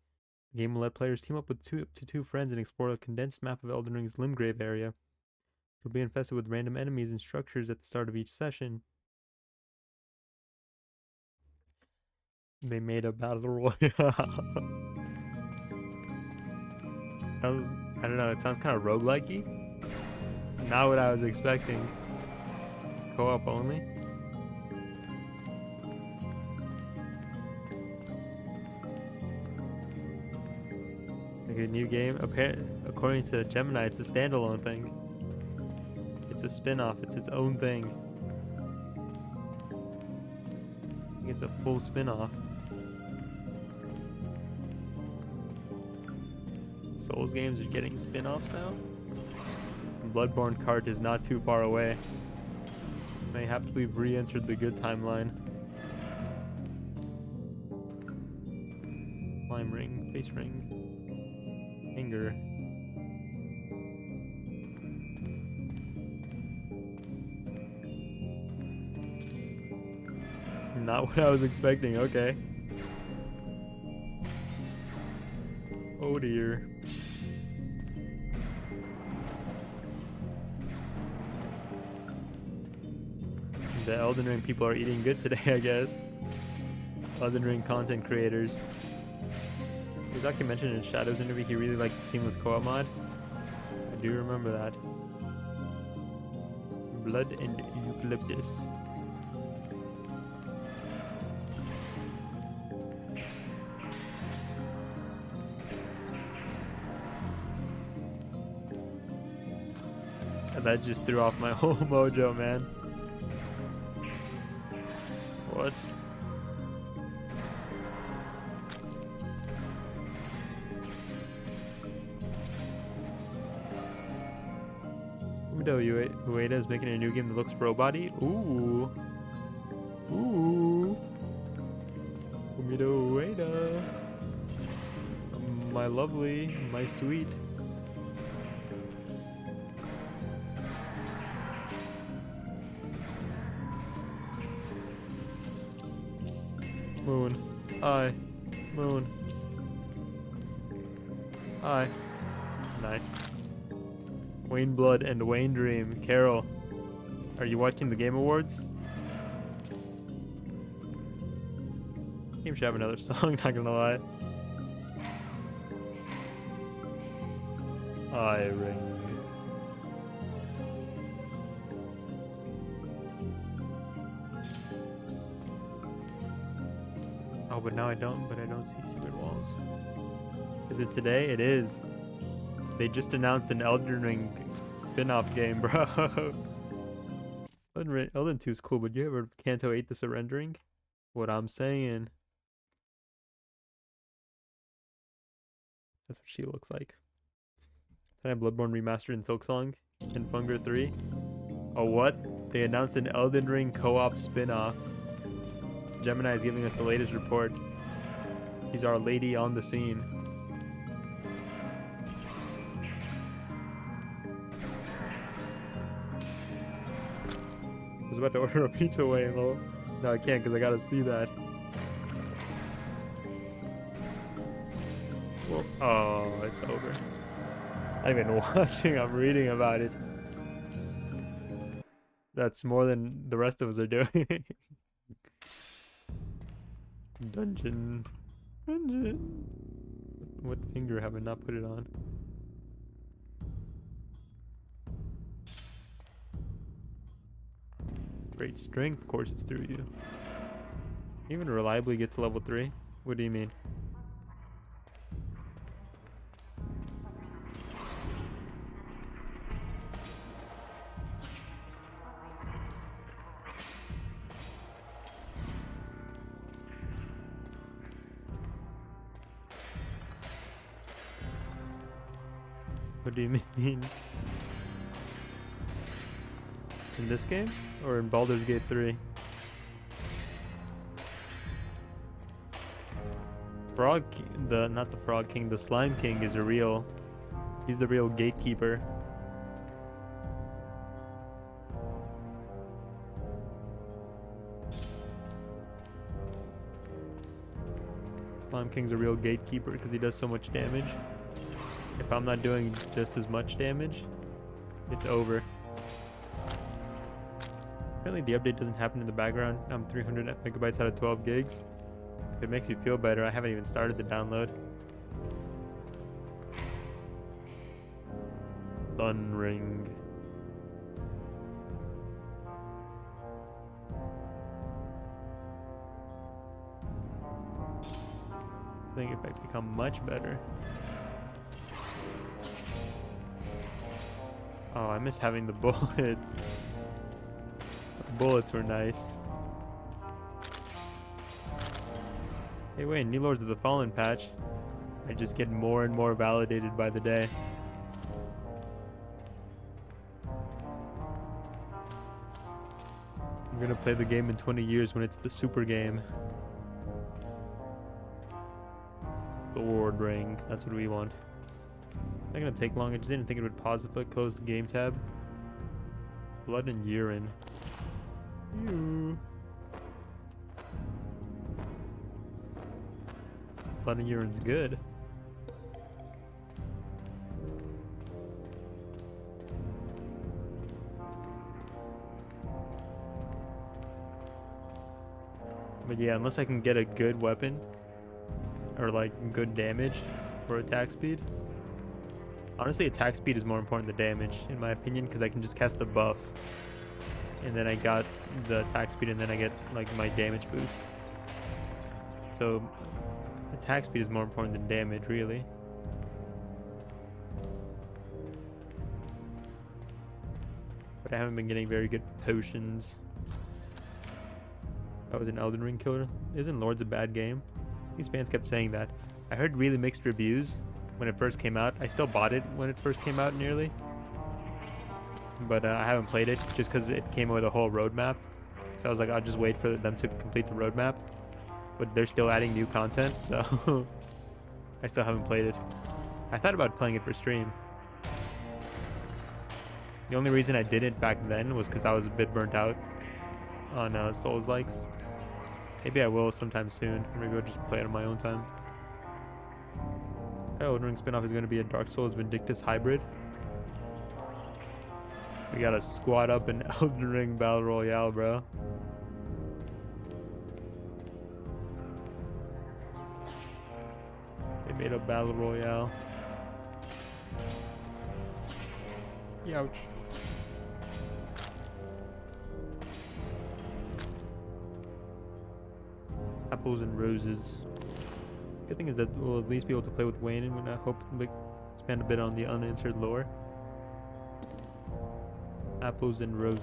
The game will let players team up with two friends and explore a condensed map of Elden Ring's Limgrave area. You'll be infested with random enemies and structures at the start of each session. They made a battle royale. I don't know, it sounds kind of roguelike-y. Not what I was expecting. Co-op only? Like a new game? According to Gemini, it's a standalone thing. It's a spin-off, it's its own thing. It's a full spin-off. Souls games are getting spin-offs now? Bloodborne cart is not too far away. Mayhaps we've re-entered the good timeline. Climb ring, face ring, anger. Not what I was expecting, okay. Oh dear. The Elden Ring people are eating good today, I guess. Elden Ring content creators. Yuzaki mentioned in Shadow's interview he really liked the seamless co-op mod. I do remember that. Blood and Eucalyptus. That just threw off my whole mojo, man. What? Fumito Ueda is making a new game that looks robot-y. Ooh. Ooh. Fumito Ueda. My lovely, my sweet. Moon. Aye. Moon. Aye. Nice. Wayne Blood and Wayne Dream. Carol, are you watching the Game Awards? Game should have another song, not gonna lie. I ring. Oh, but now I don't see secret walls. Is it today? It is. They just announced an Elden Ring spin-off game, bro. Elden 2 is cool, but you ever heard of Kanto 8 The Surrendering? What I'm saying. That's what she looks like. Then I have Bloodborne Remastered in Silksong and Funger 3. Oh, what? They announced an Elden Ring co-op spin-off. Gemini is giving us the latest report. He's our lady on the scene. I was about to order a pizza way low. No, I can't because I gotta see that. Whoa. Oh, it's over. I'm not even watching, I'm reading about it. That's more than the rest of us are doing. Dungeon. What finger have I not put it on? Great strength courses through you. Even reliably get to level 3? What do you mean? What do you mean? In this game? Or in Baldur's Gate 3? Not the Frog King, the Slime King is he's the real gatekeeper. Slime King's a real gatekeeper because he does so much damage. If I'm not doing just as much damage, it's over. Apparently the update doesn't happen in the background. I'm 300 megabytes out of 12 gigs. If it makes you feel better, I haven't even started the download. Sun Ring. Playing effects become much better. Oh, I miss having the bullets. The bullets were nice. Hey, wait, new Lords of the Fallen patch. I just get more and more validated by the day. I'm gonna play the game in 20 years when it's the super game. Sword Ring, that's what we want. Not gonna take long, I just didn't think it would pause if I close the game tab. Blood and urine. Ew. Blood and urine's good. But yeah, unless I can get a good weapon or like good damage for attack speed. Honestly, attack speed is more important than damage, in my opinion, because I can just cast the buff. And then I got the attack speed, and then I get, like, my damage boost. So, attack speed is more important than damage, really. But I haven't been getting very good potions. That was an Elden Ring killer. Isn't Lords a bad game? These fans kept saying that. I heard really mixed reviews when it first came out. I still bought it when it first came out nearly. but I haven't played it just because it came with a whole roadmap. So I was like, I'll just wait for them to complete the roadmap. But they're still adding new content, so I still haven't played it. I thought about playing it for stream. The only reason I didn't back then was because I was a bit burnt out on Souls-likes. Maybe I will sometime soon, or maybe I'll just play it on my own time. Elden Ring spinoff is going to be a Dark Souls Vindictus hybrid. We gotta squad up in Elden Ring Battle Royale, bro. They made a Battle Royale. Ouch. Apples and roses. Good thing is that we'll at least be able to play with Wayne, and I hope to expand a bit on the unanswered lore. Apples and roses.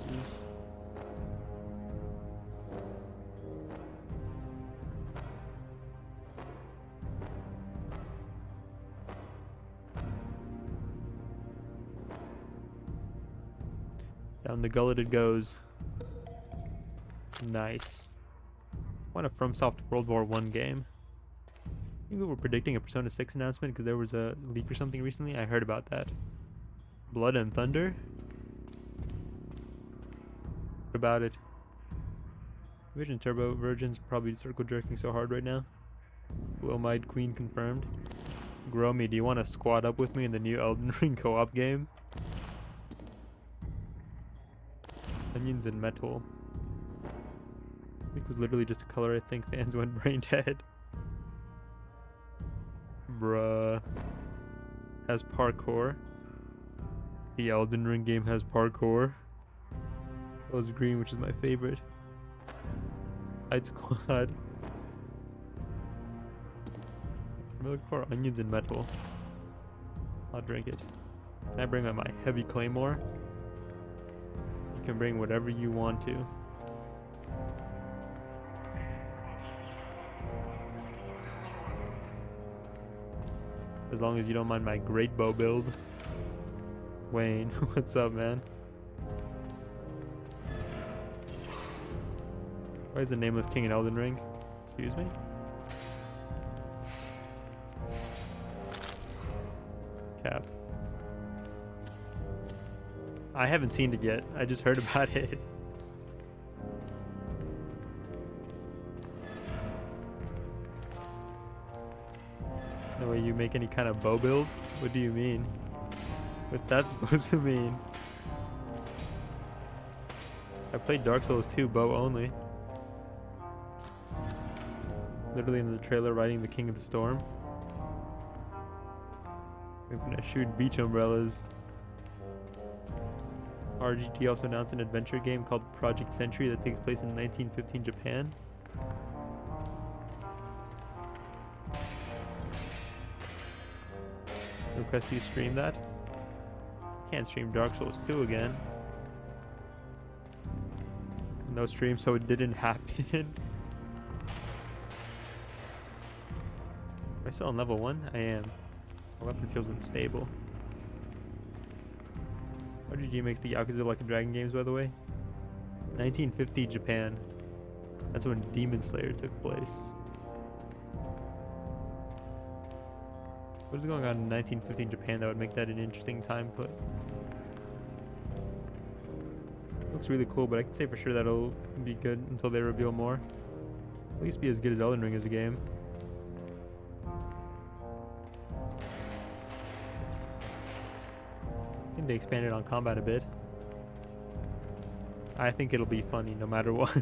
Down the gullet it goes. Nice. Want a FromSoft World War I game. People were predicting a Persona 6 announcement because there was a leak or something recently. I heard about that. Blood and Thunder? What about it? Vision Turbo Virgin's probably circle jerking so hard right now. Will-Eyed Queen confirmed. Gromy, do you want to squad up with me in the new Elden Ring co-op game? Onions and metal. It was literally just a color I think fans went brain dead. Bruh. Has parkour. The Elden Ring game has parkour. That was green, which is my favorite. Fight Squad. I'm looking for onions and metal. I'll drink it. Can I bring my heavy claymore? You can bring whatever you want to. As long as you don't mind my great bow build. Wayne, what's up, man? Why is the Nameless King in Elden Ring? Excuse me? Cap. I haven't seen it yet. I just heard about it. No way you make any kind of bow build? What do you mean? What's that supposed to mean? I played Dark Souls 2 bow only. Literally in the trailer riding the King of the Storm. We're gonna shoot beach umbrellas. RGT also announced an adventure game called Project Century that takes place in 1915 Japan. Request you stream that? Can't stream Dark Souls 2 again. No stream, so it didn't happen. Am I still on level 1? I am. My weapon feels unstable. RGG makes the Yakuza Like a Dragon games, by the way. 1950 Japan. That's when Demon Slayer took place. What is going on in 1915 Japan that would make that an interesting time put? Looks really cool, but I can say for sure that'll be good until they reveal more. At least be as good as Elden Ring as a game. I think they expanded on combat a bit. I think it'll be funny no matter what.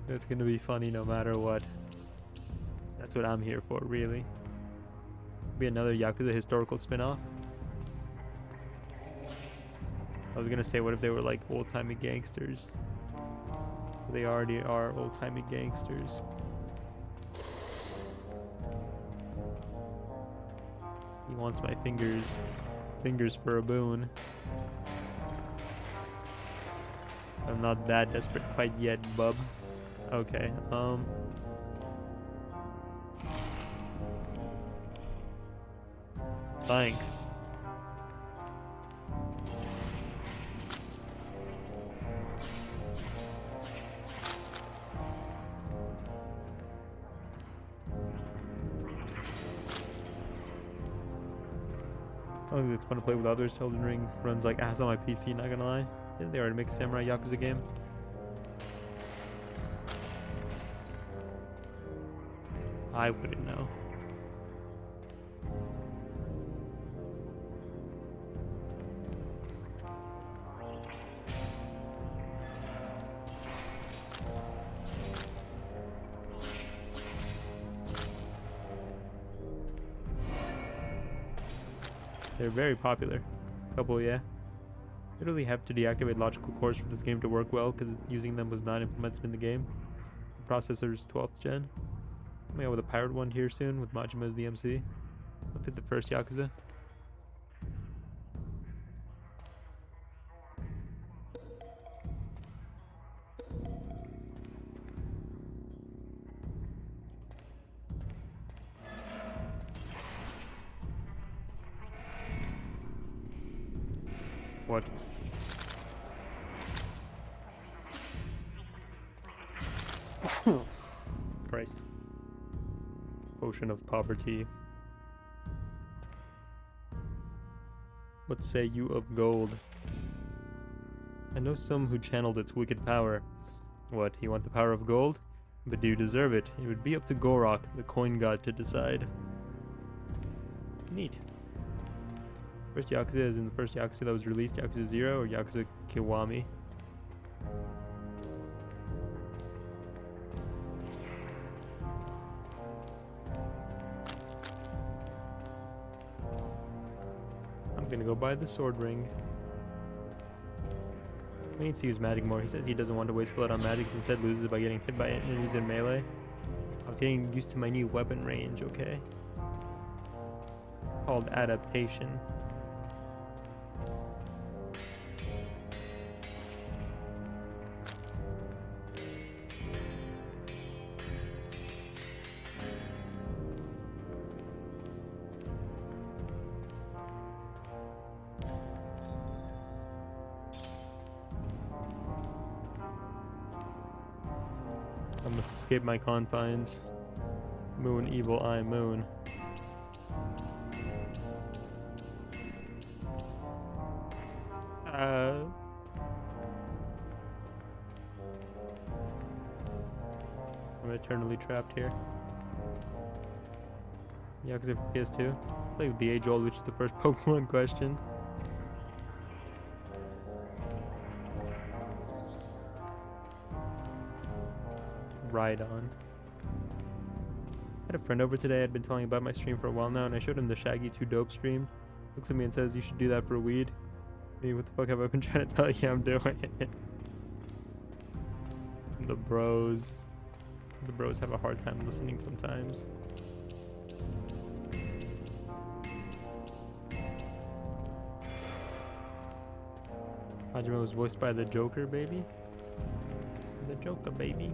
It's gonna be funny no matter what. That's what I'm here for, really. Be another Yakuza historical spin-off. I was gonna say, what if they were like old-timey gangsters? They already are old-timey gangsters. He wants my fingers. Fingers for a boon. I'm not that desperate quite yet, bub. Okay, thanks. Oh, it's fun to play with others. Elden Ring runs like ass on my PC, not gonna lie. Didn't they already make a Samurai Yakuza game? I wouldn't know. They're very popular. Couple, yeah. Literally have to deactivate logical cores for this game to work well because using them was not implemented in the game. The processor's 12th gen. Coming out with a pirate one here soon with Majima as the MC. Look at the first Yakuza. What? Christ. Potion of poverty. What say you of gold? I know some who channeled its wicked power. What, you want the power of gold? But do you deserve it? It would be up to Gorok, the coin god, to decide. Neat. First Yakuza is in the first Yakuza that was released, Yakuza 0 or Yakuza Kiwami. I'm gonna go buy the sword ring. We need to use magic more. He says he doesn't want to waste blood on magic, instead loses by getting hit by enemies in melee. I was getting used to my new weapon range, okay? Called adaptation. I must escape my confines. Moon, evil eye, moon. I'm eternally trapped here. Yakuza for PS2. Play with the age-old, which is the first Pokemon question. Ride on. I had a friend over today. I'd been telling him about my stream for a while now, and I showed him the Shaggy 2 Dope stream. Looks at me and says, "You should do that for weed." I mean, what the fuck have I been trying to tell you I'm doing? The bros. The bros have a hard time listening sometimes. Hajime was voiced by the Joker, baby. The Joker, baby.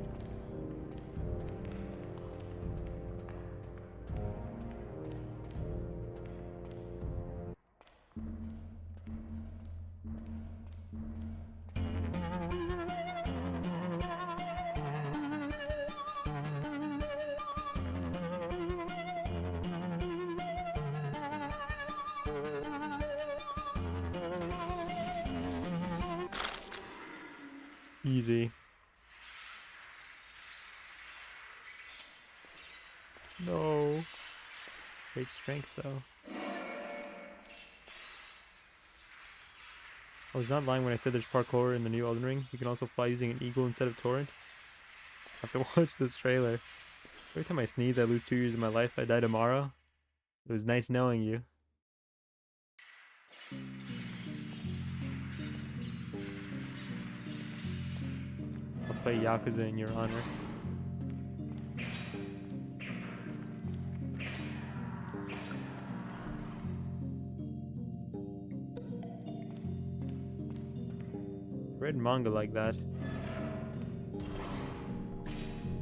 Easy. No. Great strength, though. I was not lying when I said there's parkour in the new Elden Ring. You can also fly using an eagle instead of torrent. I have to watch this trailer. Every time I sneeze, I lose 2 years of my life. I die tomorrow. It was nice knowing you. I'll play Yakuza in your honor. Read manga like that.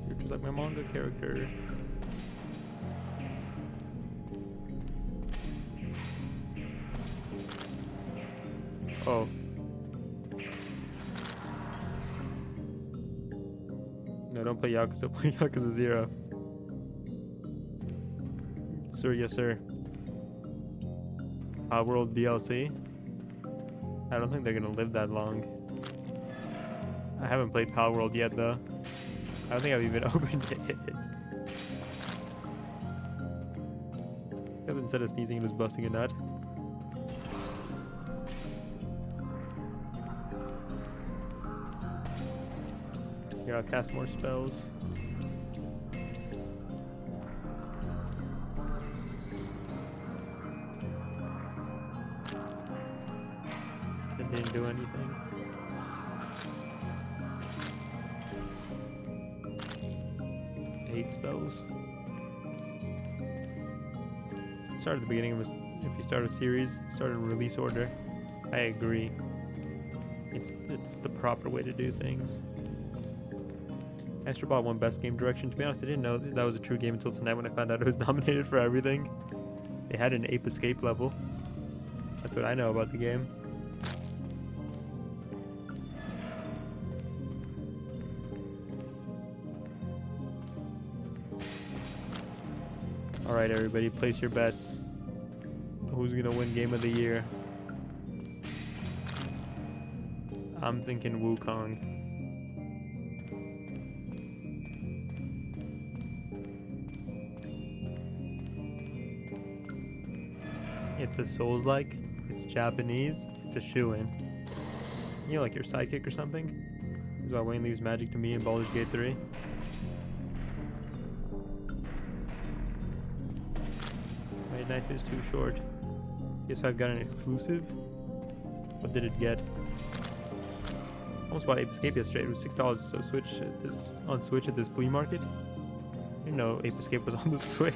You're just like my manga character. Oh. No, don't play Yakuza. Play Yakuza 0. Sir, yes, sir. Palworld DLC. I don't think they're gonna live that long. I haven't played Palworld yet though. I don't think I've even opened it. Because instead of sneezing, it was busting a nut. Here, I'll cast more spells. It didn't do anything. Eight spells. Start at the beginning of a, if you start a series, start in release order. I agree. It's the proper way to do things. Astrobot won Best Game Direction. To be honest, I didn't know that was a true game until tonight when I found out it was nominated for everything. They had an Ape Escape level. That's what I know about the game. Alright everybody, place your bets. Who's gonna win Game of the Year? I'm thinking Wukong. It's a Souls-like, it's Japanese, it's a shoo-in. You know, like your sidekick or something? This is why Wayne leaves magic to me in Baldur's Gate 3. My knife is too short. Guess I've got an exclusive. What did it get? Almost bought Ape Escape yesterday. It was $6 so Switch at this on Switch at this flea market. I didn't know Ape Escape was on the Switch.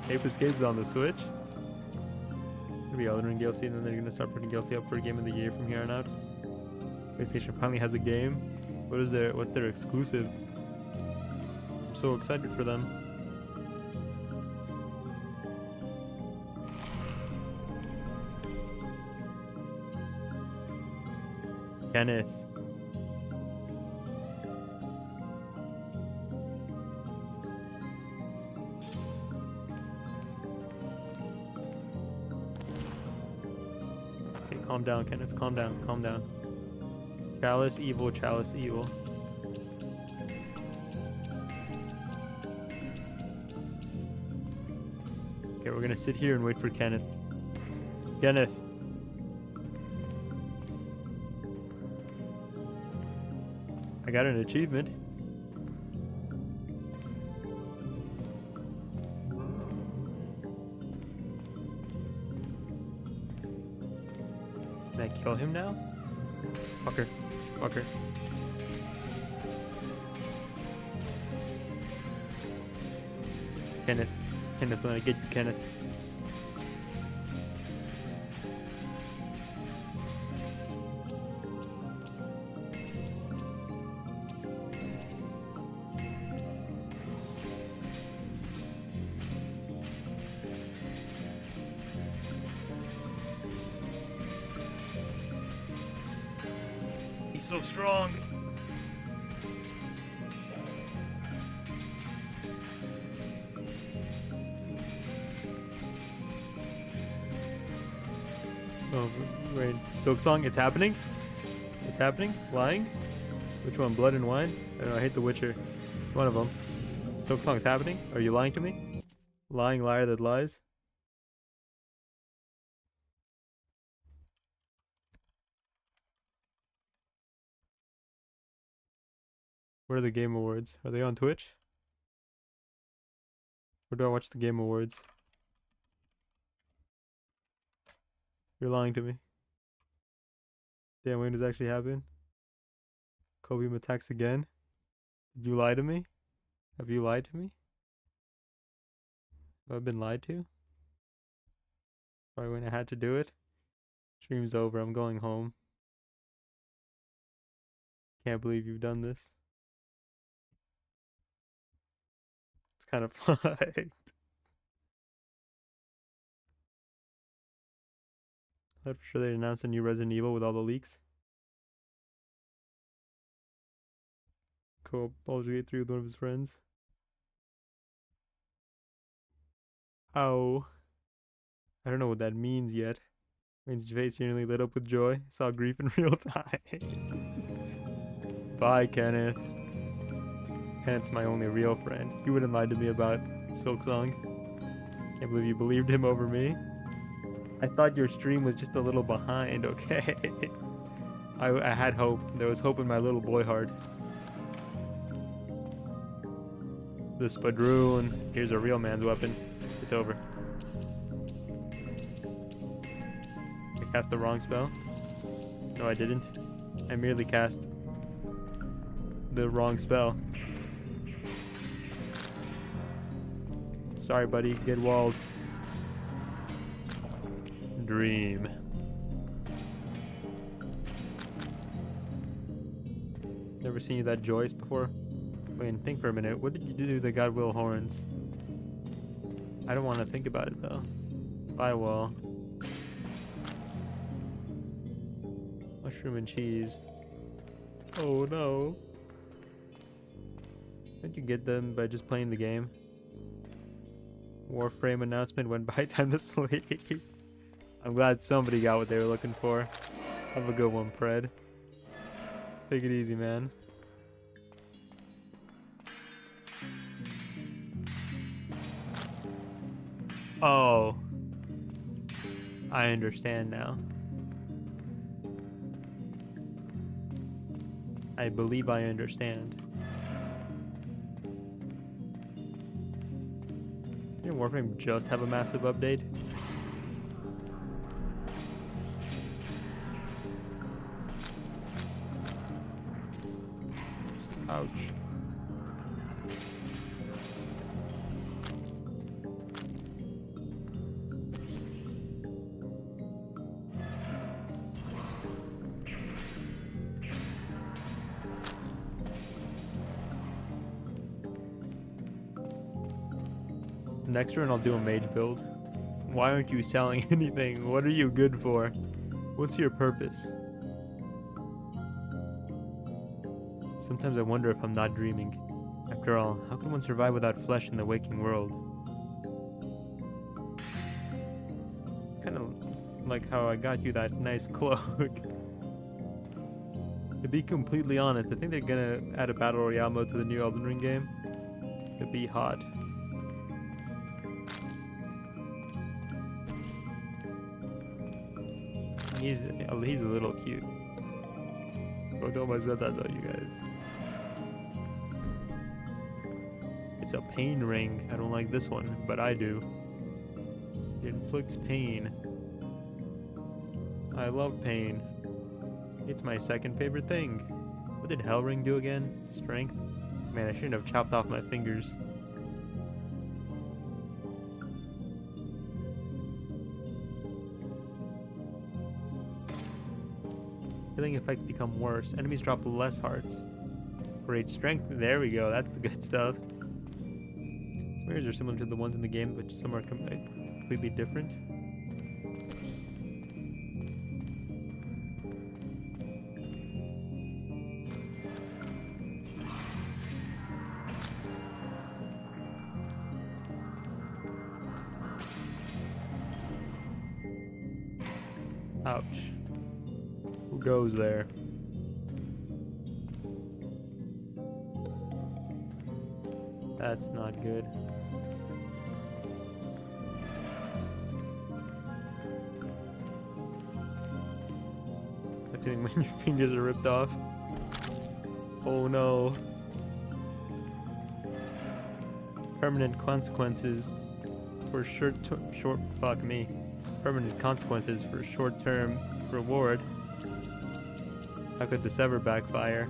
Ape Escape's on the Switch. It'll be Elden Ring DLC, and then they're gonna start putting DLC up for Game of the Year from here on out. PlayStation finally has a game. What's their exclusive? I'm so excited for them. Kenneth. Okay, calm down, Kenneth. Calm down, calm down. Chalice evil, chalice evil. Okay, we're gonna sit here and wait for Kenneth. Kenneth. I got an achievement. Can I kill him now? Fucker. Fucker. Kenneth. Kenneth, when I get you, Kenneth. He's so strong. Oh, wait. Silksong, it's happening? It's happening? Lying? Which one? Blood and Wine? I don't know, I hate The Witcher. One of them. Silksong's happening? Are you lying to me? Lying liar that lies? Where are the Game Awards? Are they on Twitch? Where do I watch the Game Awards? You're lying to me. Damn, when does it actually happen? Kobe attacks again? Did you lie to me? Have you lied to me? Have I been lied to? Probably when I had to do it. Stream's over, I'm going home. Can't believe you've done this. It's kind of fucked. I'm sure they announced a new Resident Evil with all the leaks. Cool. Baldur's Gate 3 with one of his friends. Ow. I don't know what that means yet. Means your face nearly lit up with joy. Saw grief in real time. Bye, Kenneth. Kenneth's my only real friend. You wouldn't lie to me about Silksong. Can't believe you believed him over me. I thought your stream was just a little behind, okay? I had hope. There was hope in my little boy heart. The Spadroon. Here's a real man's weapon. It's over. I cast the wrong spell? No, I didn't. I merely cast the wrong spell. Sorry, buddy. Get walled. Dream. Never seen you that joyous before? Wait, think for a minute. What did you do to the Godwill horns? I don't want to think about it though. Bye, wall. Mushroom and cheese. Oh no. Don't you get them by just playing the game? Warframe announcement went by. Time to sleep. I'm glad somebody got what they were looking for. Have a good one, Pred. Take it easy, man. Oh. I understand now. I believe I understand. Didn't Warframe just have a massive update? Ouch. Next turn I'll do a mage build. Why aren't you selling anything? What are you good for? What's your purpose? Sometimes I wonder if I'm not dreaming. After all, how can one survive without flesh in the waking world? Kind of like how I got you that nice cloak. To be completely honest, I think they're gonna add a battle royale mode to the new Elden Ring game. It'd be hot. He's a little cute. Don't tell myself that though, you guys. It's a pain ring. I don't like this one, but I do. It inflicts pain. I love pain. It's my second favorite thing. What did Hellring do again? Strength? Man, I shouldn't have chopped off my fingers. Healing effects become worse. Enemies drop less hearts. Great strength. There we go. That's the good stuff. Mirrors are similar to the ones in the game, but some are completely different. Ouch. Who goes there? That's not good. I feeling when your fingers are ripped off. Oh no. Permanent consequences for fuck me. Permanent consequences for short-term reward. How could this ever backfire?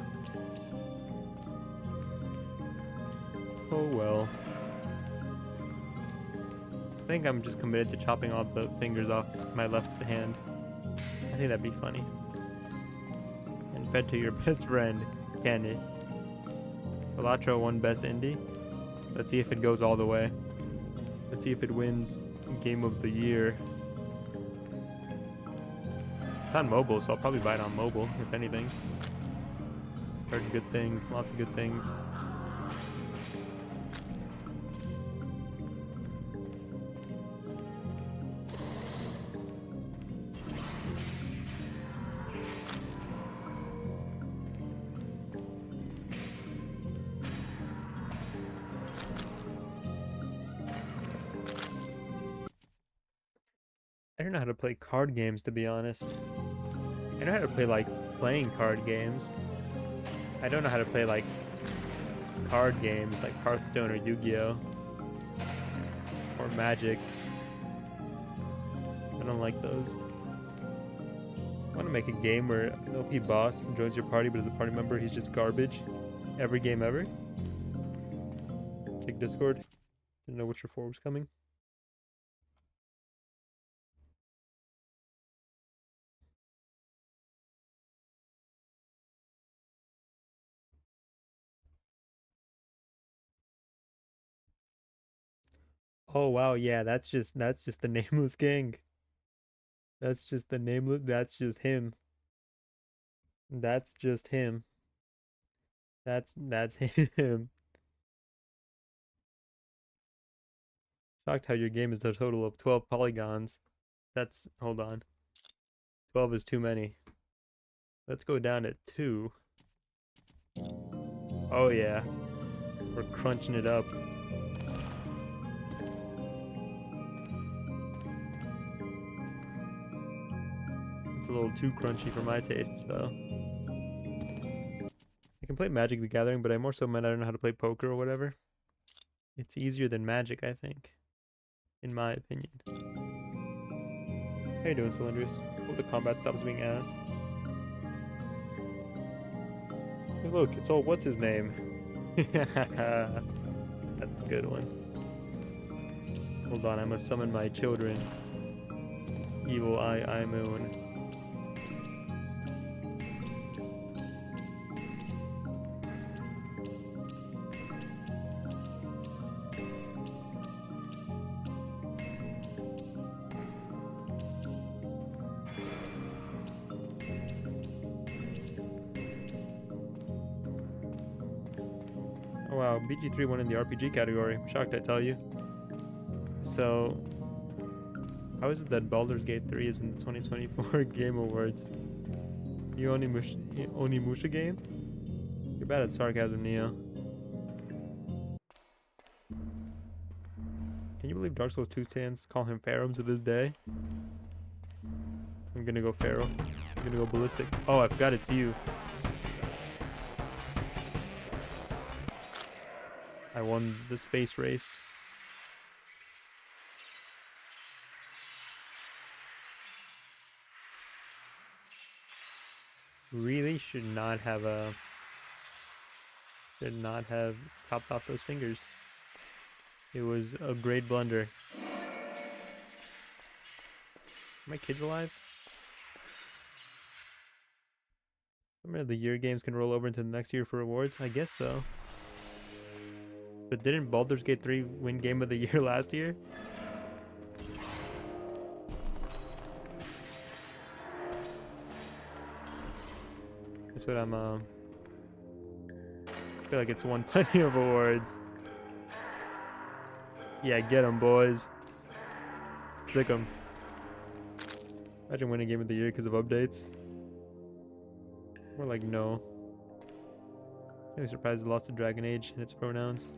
Oh well. I think I'm just committed to chopping all the fingers off my left hand. I think that'd be funny. And fed to your best friend, Candy. Elatro won Best Indie. Let's see if it goes all the way. Let's see if it wins Game of the Year. It's on mobile, so I'll probably buy it on mobile, if anything. Heard good things, lots of good things. don't know how to play card games, to be honest. I know how to play, like, playing card games. I don't know how to play, like, card games like Hearthstone or Yu-Gi-Oh! Or Magic. I don't like those. I want to make a game where an OP boss joins your party, but as a party member, he's just garbage. Every game ever. Check Discord. Didn't know Witcher 4 was coming. Oh wow, yeah, that's just the nameless gang. That's just the nameless. That's just him. That's just him. That's him. Shocked how your game is a total of 12 polygons. That's hold on. 12 is too many. Let's go down to 2. Oh yeah. We're crunching it up. It's a little too crunchy for my tastes though. I can play Magic the Gathering, but I more so meant I don't know how to play poker or whatever. It's easier than Magic, I think. In my opinion. How you doing, Cylindrus? Hope the combat stops being ass. Hey, look, it's all what's his name. That's a good one. Hold on, I must summon my children. Evil Eye Moon. Oh wow, BG3 won in the RPG category. I'm shocked, I tell you. So, how is it that Baldur's Gate 3 is in the 2024 Game Awards? You Onimusha game? You're bad at sarcasm, Neo. Can you believe Dark Souls 2 fans call him Pharaoh to this day? I'm gonna go Pharaoh. I'm gonna go ballistic. Oh, I forgot it's you. I won the space race. Really should not have chopped off those fingers. It was a great blunder. Are my kids alive? Some of the year games can roll over into the next year for rewards? I guess so. But didn't Baldur's Gate 3 win Game of the Year last year? That's what I'm, I feel like it's won plenty of awards. Yeah, get them, boys. Sick 'em. Imagine winning Game of the Year because of updates. More like no. I'm surprised it lost to Dragon Age in its pronouns.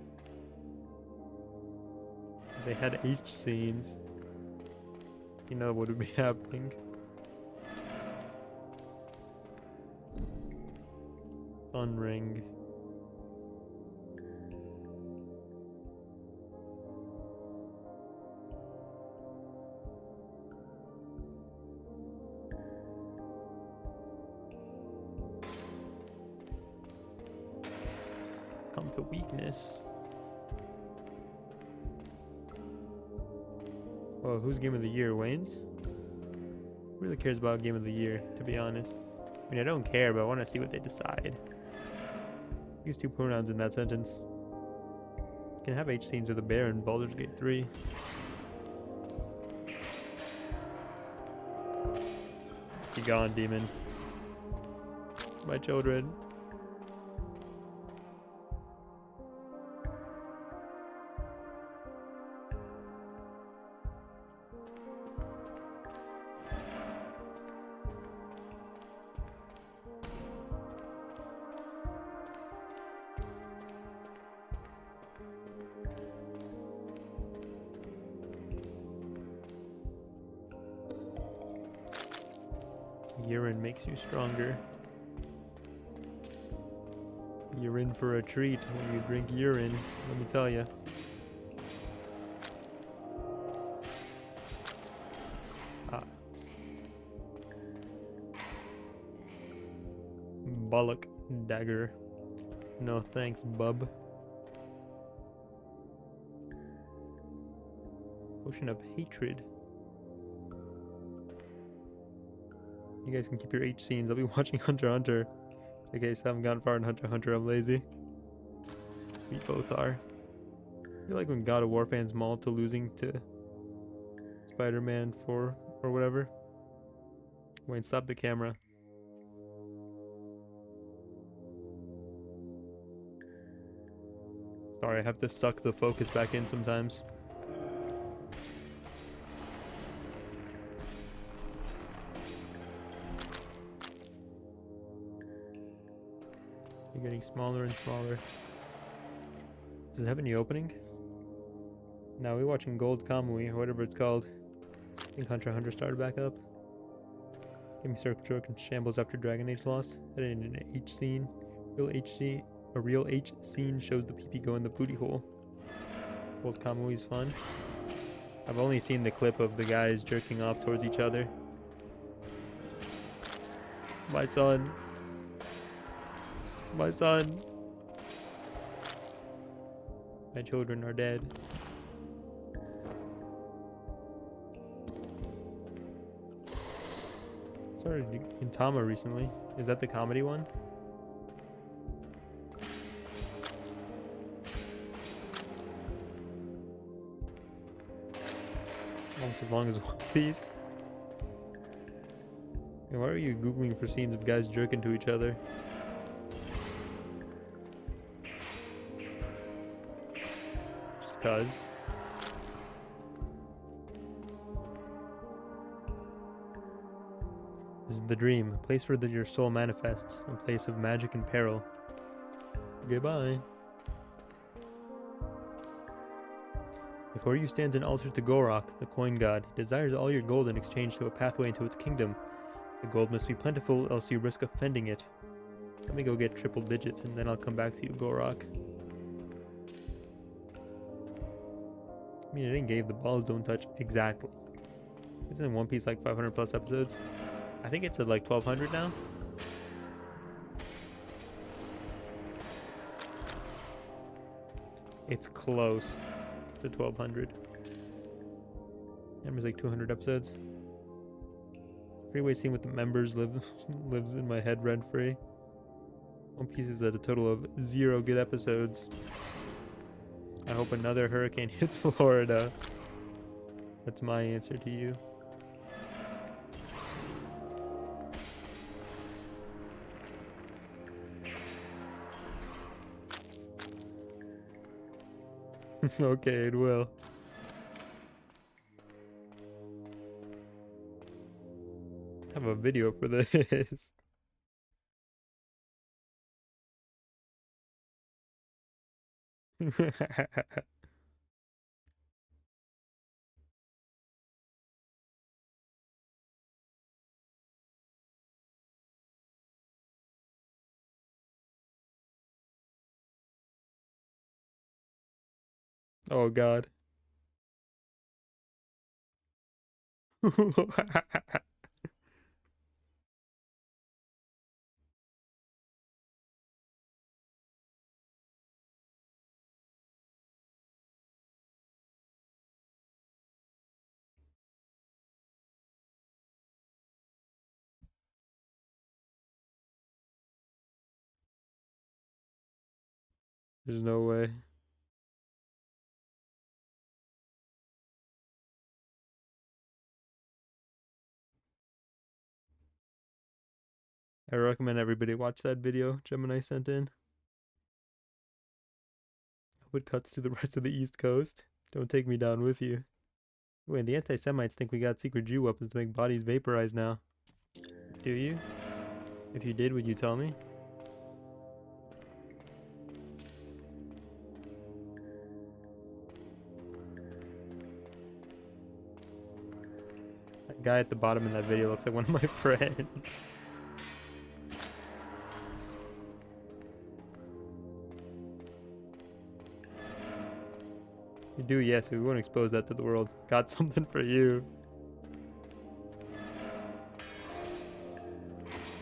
They had H scenes. You know what would be happening. Sun Ring. Come to weakness. Well, who's Game of the Year? Wayne's? Who really cares about Game of the Year, to be honest? I mean, I don't care, but I want to see what they decide. Use 2 pronouns in that sentence. You can have H scenes with a bear in Baldur's Gate 3. Be gone, demon. My children. Urine makes you stronger. You're in for a treat when you drink urine, let me tell you. Bollock dagger. No thanks, bub. Potion of hatred. You guys can keep your H scenes. I'll be watching Hunter x Hunter. In case I haven't gotten far in Hunter x Hunter, I'm lazy. We both are. I feel like when God of War fans maul to losing to Spider-Man 4 or whatever. Wayne, stop the camera. Sorry, I have to suck the focus back in sometimes. You're getting smaller and smaller. Does it have any opening? Now we're watching Gold Kamui, or whatever it's called. I think Hunter x Hunter started back up. Gaming Circle and shambles after Dragon Age lost. That ain't an H scene. A real H scene shows the PP go in the booty hole. Gold Kamui is fun. I've only seen the clip of the guys jerking off towards each other. My son. My son. My children are dead. Started Gintama recently. Is that the comedy one? Almost as long as One Piece. And why are you googling for scenes of guys jerking to each other? Just cause. This is the dream, a place where your soul manifests, a place of magic and peril. Goodbye. Before you stands an altar to Gorok, the coin god. He desires all your gold in exchange to a pathway into its kingdom. The gold must be plentiful, else you risk offending it. Let me go get triple digits, and then I'll come back to you, Gorok. I mean, it didn't give the balls don't touch exactly. Isn't One Piece like 500 plus episodes? I think it's at like 1200 now. It's close to 1200. There's like 200 episodes. Freeway scene with the members lives in my head rent free. One Piece is at a total of 0 good episodes. I hope another hurricane hits Florida. That's my answer to you. Okay, it will. I have a video for this. Oh God. There's no way. I recommend everybody watch that video Gemini sent in. Hope it cuts to the rest of the East Coast. Don't take me down with you. Wait, the anti-Semites think we got secret Jew weapons to make bodies vaporize now. Do you? If you did, would you tell me? guy at the bottom in that video looks like one of my friends. You do, yes, we won't expose that to the world. Got something for you.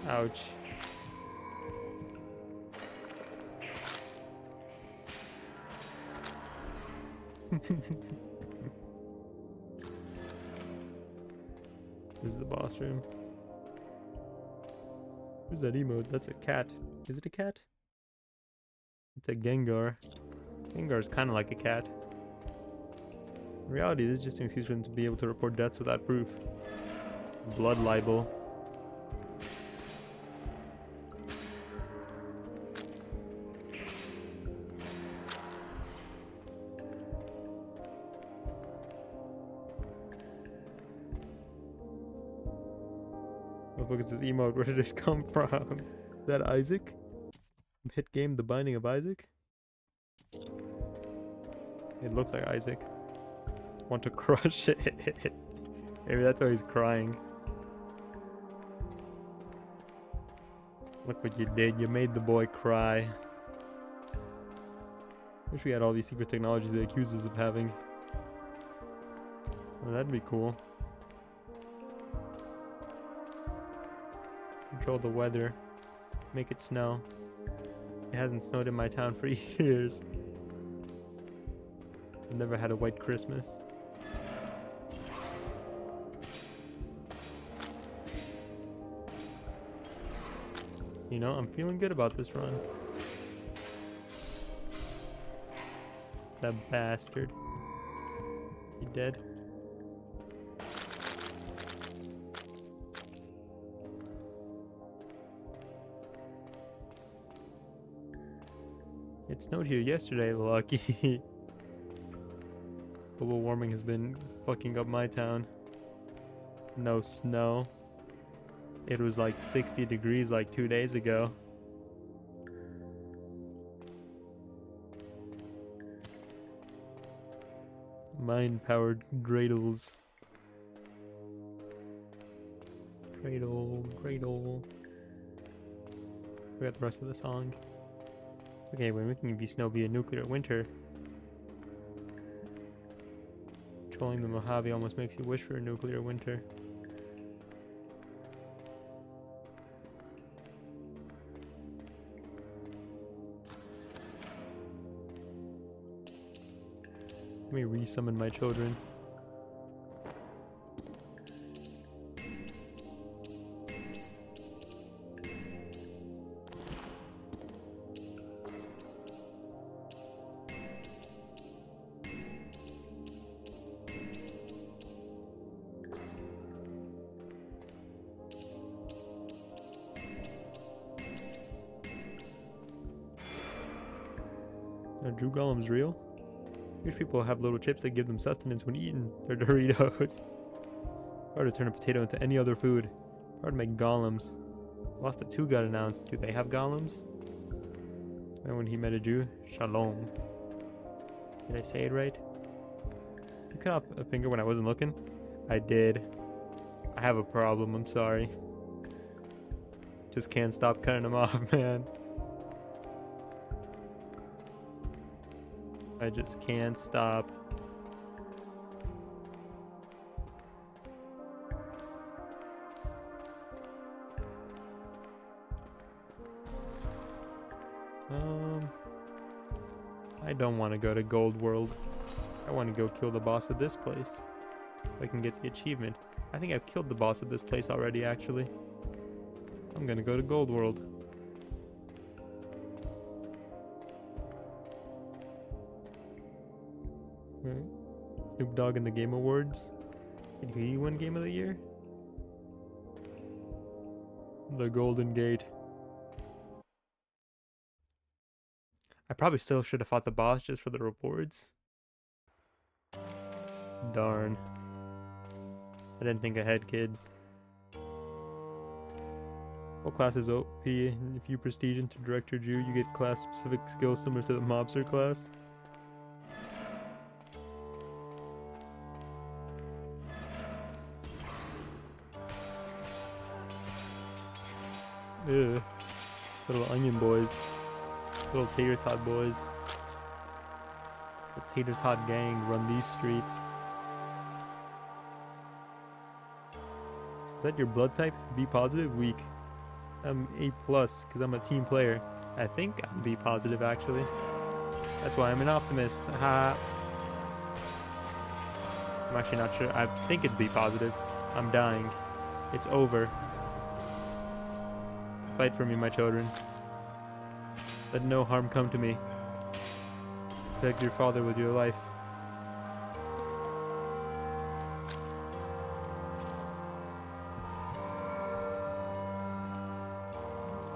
Ouch. This is the boss room. Who's that emote? That's a cat. Is it a cat? It's a Gengar. Gengar's kind of like a cat. In reality, this is just an excuse for them to be able to report deaths without proof. Blood libel. What the fuck is this emote? Where did it come from? Is that Isaac? Hit game The Binding of Isaac? It looks like Isaac. Want to crush it. Maybe that's why he's crying. Look what you did. You made the boy cry. Wish we had all these secret technologies they accuse us of having. Well, that'd be cool. Control the weather. Make it snow. It hasn't snowed in my town for years. I've never had a white Christmas. You know, I'm feeling good about this run. That bastard. You dead? It snowed here yesterday, lucky. Global warming has been fucking up my town. No snow. It was like 60 degrees like 2 days ago. Mind-powered dreidels. Cradle, cradle. Forgot the rest of the song. Okay, we're making the snow be a nuclear winter. Controlling the Mojave almost makes you wish for a nuclear winter. Let me re-summon my children. Drew Golem's real? Rich people have little chips that give them sustenance when eating their Doritos. Hard to turn a potato into any other food. Hard to make golems. Lost at 2 got announced. Do they have golems? And when he met a Jew, Shalom. Did I say it right? You cut off a finger when I wasn't looking? I did. I have a problem, I'm sorry. Just can't stop cutting them off, man. I just can't stop. I don't want to go to Gold World. I want to go kill the boss of this place. If I can get the achievement. I think I've killed the boss of this place already, actually. I'm gonna go to Gold World. Snoop Dogg in the Game Awards. Did he win Game of the Year? The Golden Gate. I probably still should have fought the boss just for the rewards. Darn. I didn't think ahead, kids. What class is OP? If you prestige into Director Jew, you get class-specific skills similar to the Mobster class. Ugh. Little onion boys. Little tater tot boys. The tater tot gang run these streets. Is that your blood type? B positive? Weak. I'm A plus because I'm a team player. I think I'm B positive actually. That's why I'm an optimist. Ha. I'm actually not sure. I think it's B positive. I'm dying. It's over. Fight for me, my children. Let no harm come to me. Protect your father with your life.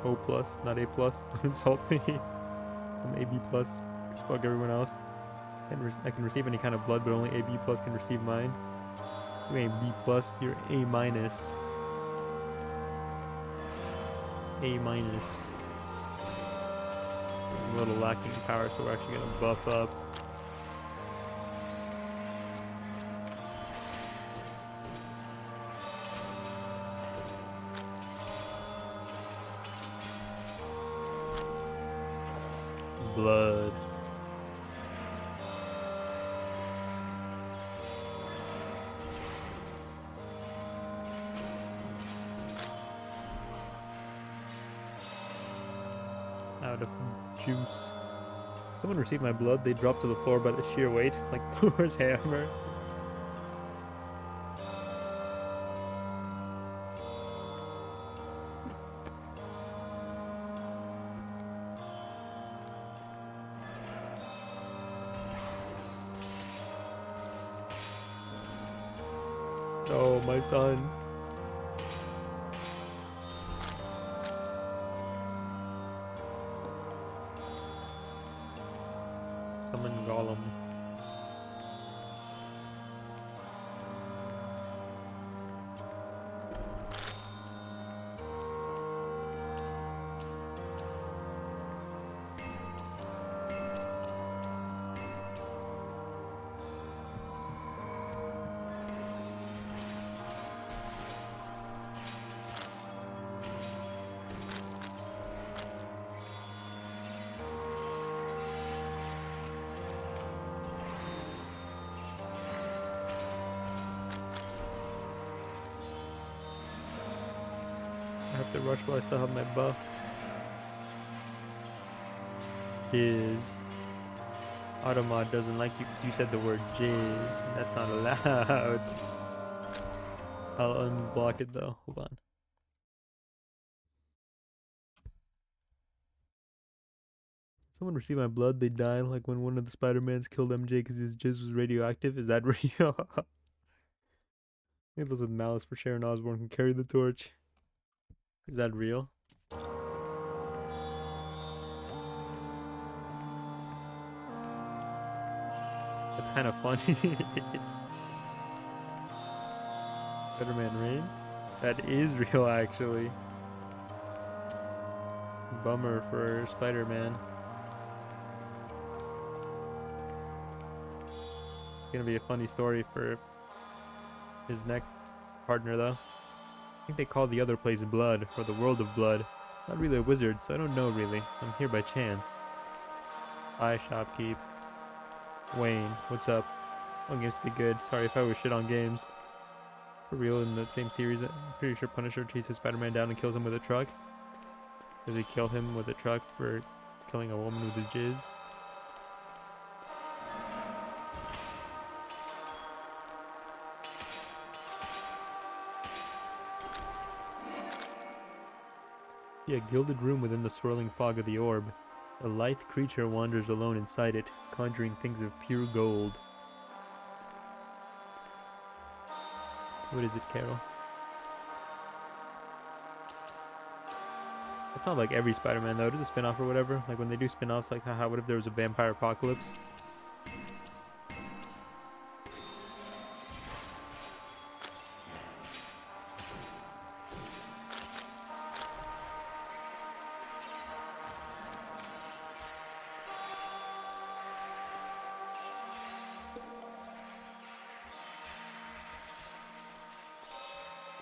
O plus, not A plus. Don't insult me. I'm AB plus. Because fuck everyone else. I can receive any kind of blood, but only AB plus can receive mine. You ain't B plus, you're A minus. A minus. I'm a little lacking in power, so we're actually gonna buff up. Blood. Out of juice. Someone received my blood, they dropped to the floor by the sheer weight, like Thor's hammer. Oh, my son. Summon Golem. I have to rush while I still have my buff. Jizz. Automod doesn't like you because you said the word jizz, and that's not allowed. I'll unblock it though. Hold on. Someone received my blood, they die, like when one of the Spider-Mans killed MJ because his jizz was radioactive. Is that real? Maybe those with malice for Sharon Osbourne can carry the torch. Is that real? That's kind of funny. Spider-Man Rain? That is real, actually. Bummer for Spider-Man. It's gonna be a funny story for his next partner, though. I think they call the other place Blood, or the World of Blood. Not really a wizard, so I don't know really. I'm here by chance. Bye, Shopkeep. Wayne, what's up? Want games to be good. Sorry if I was shit on games. For real, in that same series, I'm pretty sure Punisher chases Spider-Man down and kills him with a truck. Does he kill him with a truck for killing a woman with his jizz? A gilded room within the swirling fog of the orb. A lithe creature wanders alone inside it, conjuring things of pure gold. What is it, Carol? It's not like every Spider-Man though. It is a spin-off or whatever. Like when they do spin-offs, like haha, what if there was a vampire apocalypse?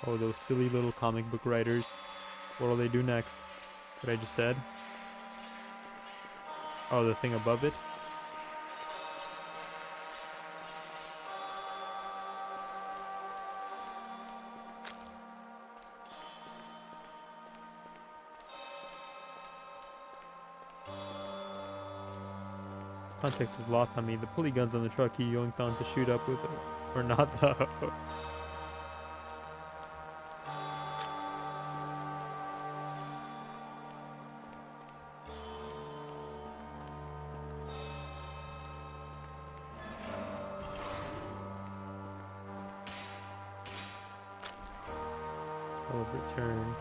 Oh, those silly little comic book writers. What'll they do next? What I just said? Oh, the thing above it? Context is lost on me. The pulley guns on the truck he yoinked on to shoot up with, or not though. Spell of return.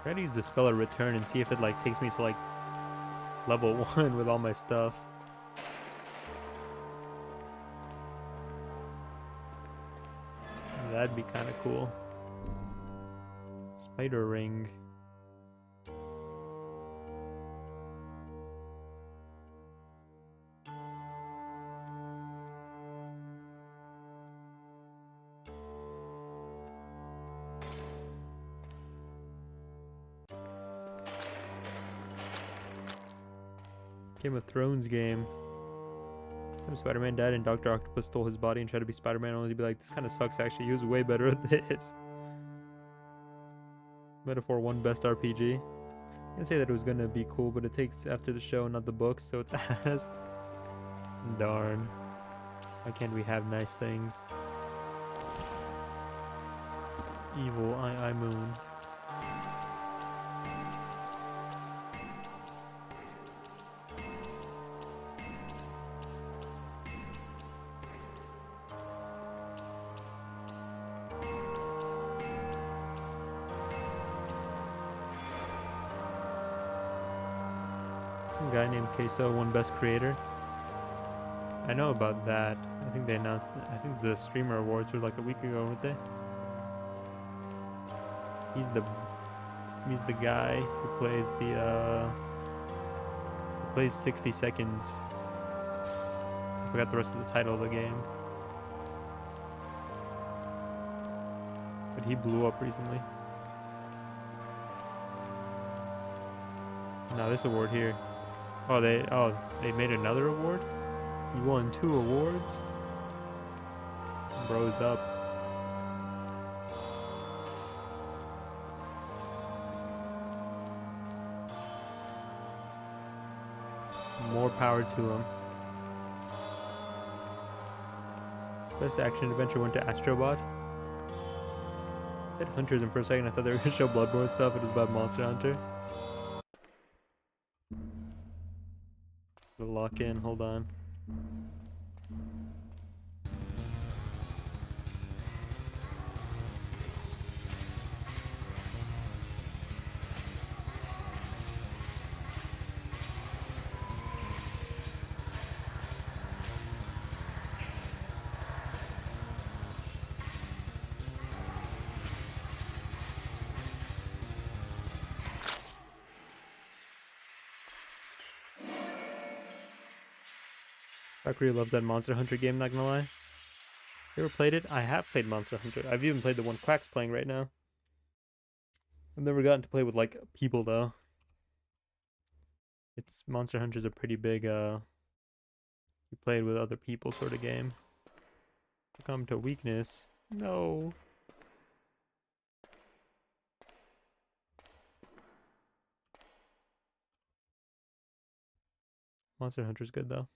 I gotta use the spell of return and see if it like takes me to like level 1 with all my stuff. That'd be kind of cool. Spider ring. Game of Thrones game. Spider-Man died and Dr. Octopus stole his body and tried to be Spider-Man, only to be like, this kind of sucks actually. He was way better at this. Metaphor 1 best RPG. I didn't say that it was gonna be cool, but it takes after the show, not the books, so it's ass. Darn. Why can't we have nice things? Evil I Moon. Some guy named Queso won Best Creator. I know about that. I think they announced it. I think the Streamer Awards were like a week ago, weren't they? He's the guy who plays the who plays 60 Seconds. I forgot the rest of the title of the game. But he blew up recently. Now this award here. Oh, they made another award? He won 2 awards? Bro's up. More power to him. Best action adventure went to Astrobot. I said Hunters, and for a second I thought they were gonna show Bloodborne stuff. It was about Monster Hunter. We'll lock in, hold on. Bakri loves that Monster Hunter game, not gonna lie. You ever played it? I have played Monster Hunter. I've even played the one Quack's playing right now. I've never gotten to play with like people though. It's Monster Hunter's a pretty big you play it with other people sort of game. Come to weakness. No. Monster Hunter's good though.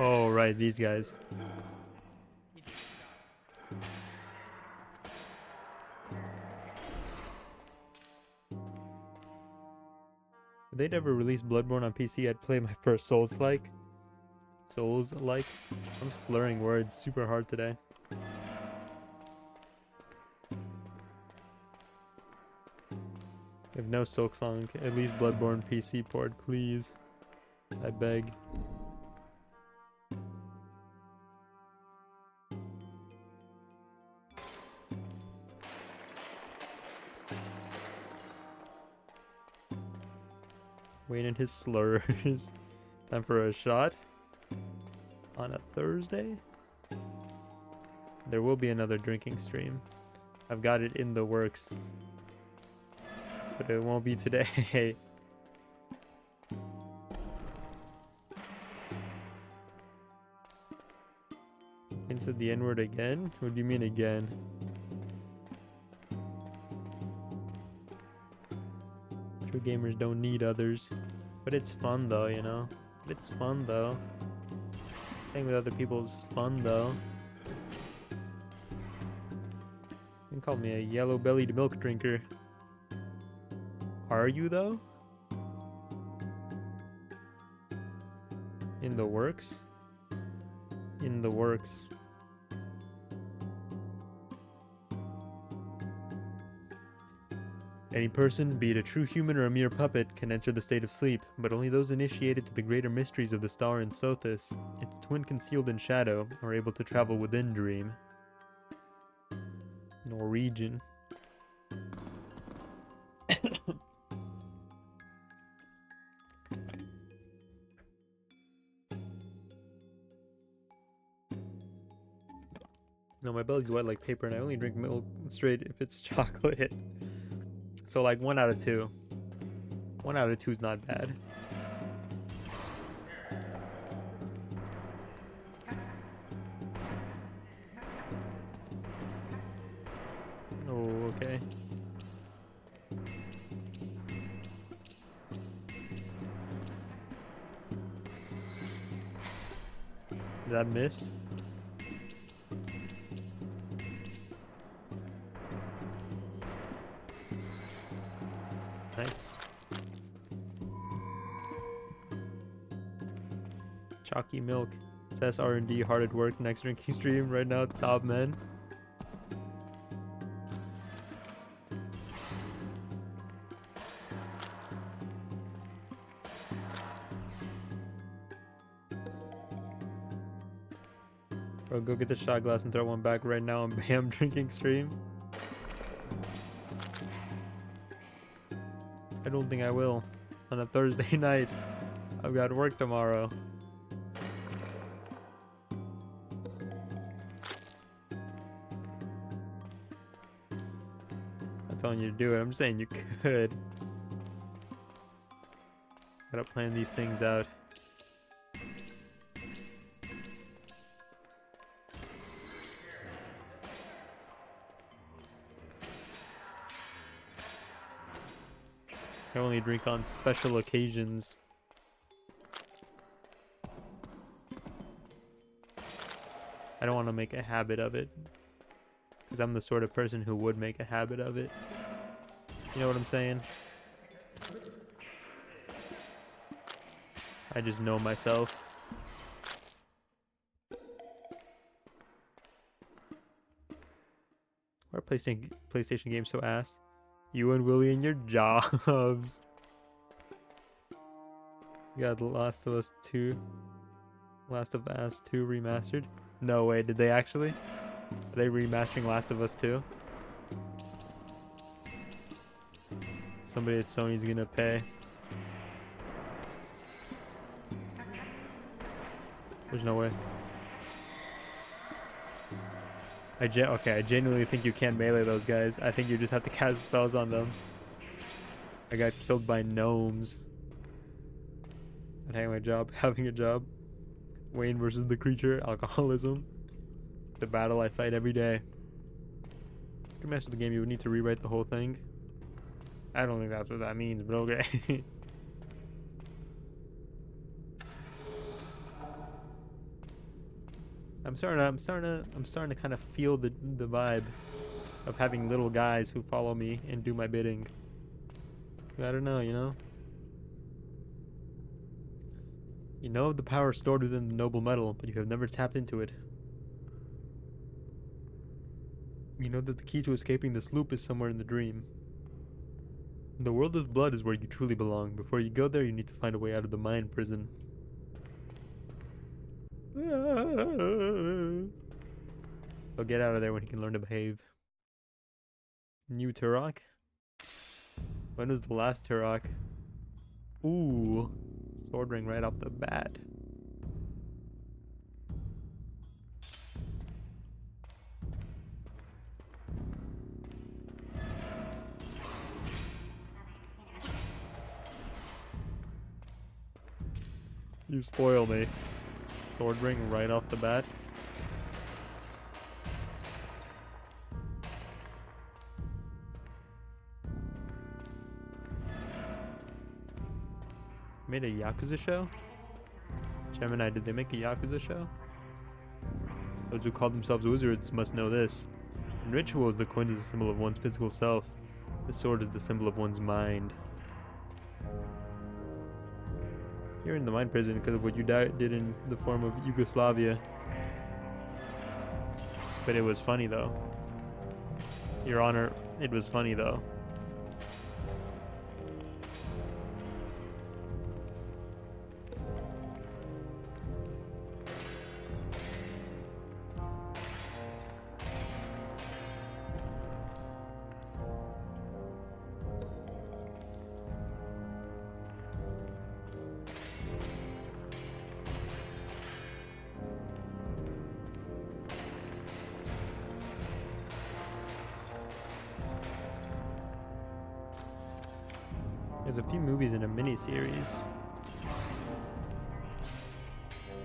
Oh, right, these guys. If they'd ever released Bloodborne on PC, I'd play my first Souls-like. Souls-like? I'm slurring words super hard today. If no Silksong, at least Bloodborne PC port, please. I beg. Wayne and his slurs. Time for a shot. on a Thursday. There will be another drinking stream. I've got it in the works, but it won't be today. And said the N-word again? What do you mean again? True gamers don't need others. But it's fun though, you know? It's fun though. Playing with other people is fun though. You can call me a yellow-bellied milk drinker. Are you though? In the works? In the works. Any person, be it a true human or a mere puppet, can enter the state of sleep, but only those initiated to the greater mysteries of the star in Sothis, its twin concealed in shadow, are able to travel within dream. Norwegian. No, my belly's wet like paper and I only drink milk straight if it's chocolate. So like 1 out of 2. 1 out of 2 is not bad. Oh, okay. Did that miss? Nice. Chalky milk. Says R&D hard at work. Next drinking stream right now. Top man. Bro, go get the shot glass and throw one back right now and bam, drinking stream. I don't think I will. On a Thursday night. I've got work tomorrow. I'm not telling you to do it, I'm saying you could. Gotta plan these things out. I only drink on special occasions. I don't want to make a habit of it. Because I'm the sort of person who would make a habit of it. You know what I'm saying? I just know myself. Why are PlayStation games so ass? You and Willie and your jobs. You got The Last of Us 2. Last of Us 2 remastered? No way, did they actually? Are they remastering Last of Us 2? Somebody at Sony's gonna pay. There's no way. I genuinely think you can't melee those guys. I think you just have to cast spells on them. I got killed by gnomes. And having a job. Wayne versus the creature, alcoholism. The battle I fight every day. To master the game, you would need to rewrite the whole thing. I don't think that's what that means, but okay. I'm starting to kind of feel the vibe of having little guys who follow me and do my bidding. I don't know, you know? You know the power stored within the noble metal, but you have never tapped into it. You know that the key to escaping this loop is somewhere in the dream. The world of blood is where you truly belong. Before you go there, you need to find a way out of the mind prison. He'll get out of there when he can learn to behave. New Turok? When was the last Turok? Ooh. Sword ring right off the bat. You spoil me. Sword ring right off the bat. Made a Yakuza show? Gemini, did they make a Yakuza show? Those who call themselves wizards must know this. In rituals, the coin is a symbol of one's physical self. The sword is the symbol of one's mind. You're in the mind prison because of what you did in the form of Yugoslavia. But it was funny though. Your Honor, it was funny though. There's a few movies in a mini-series.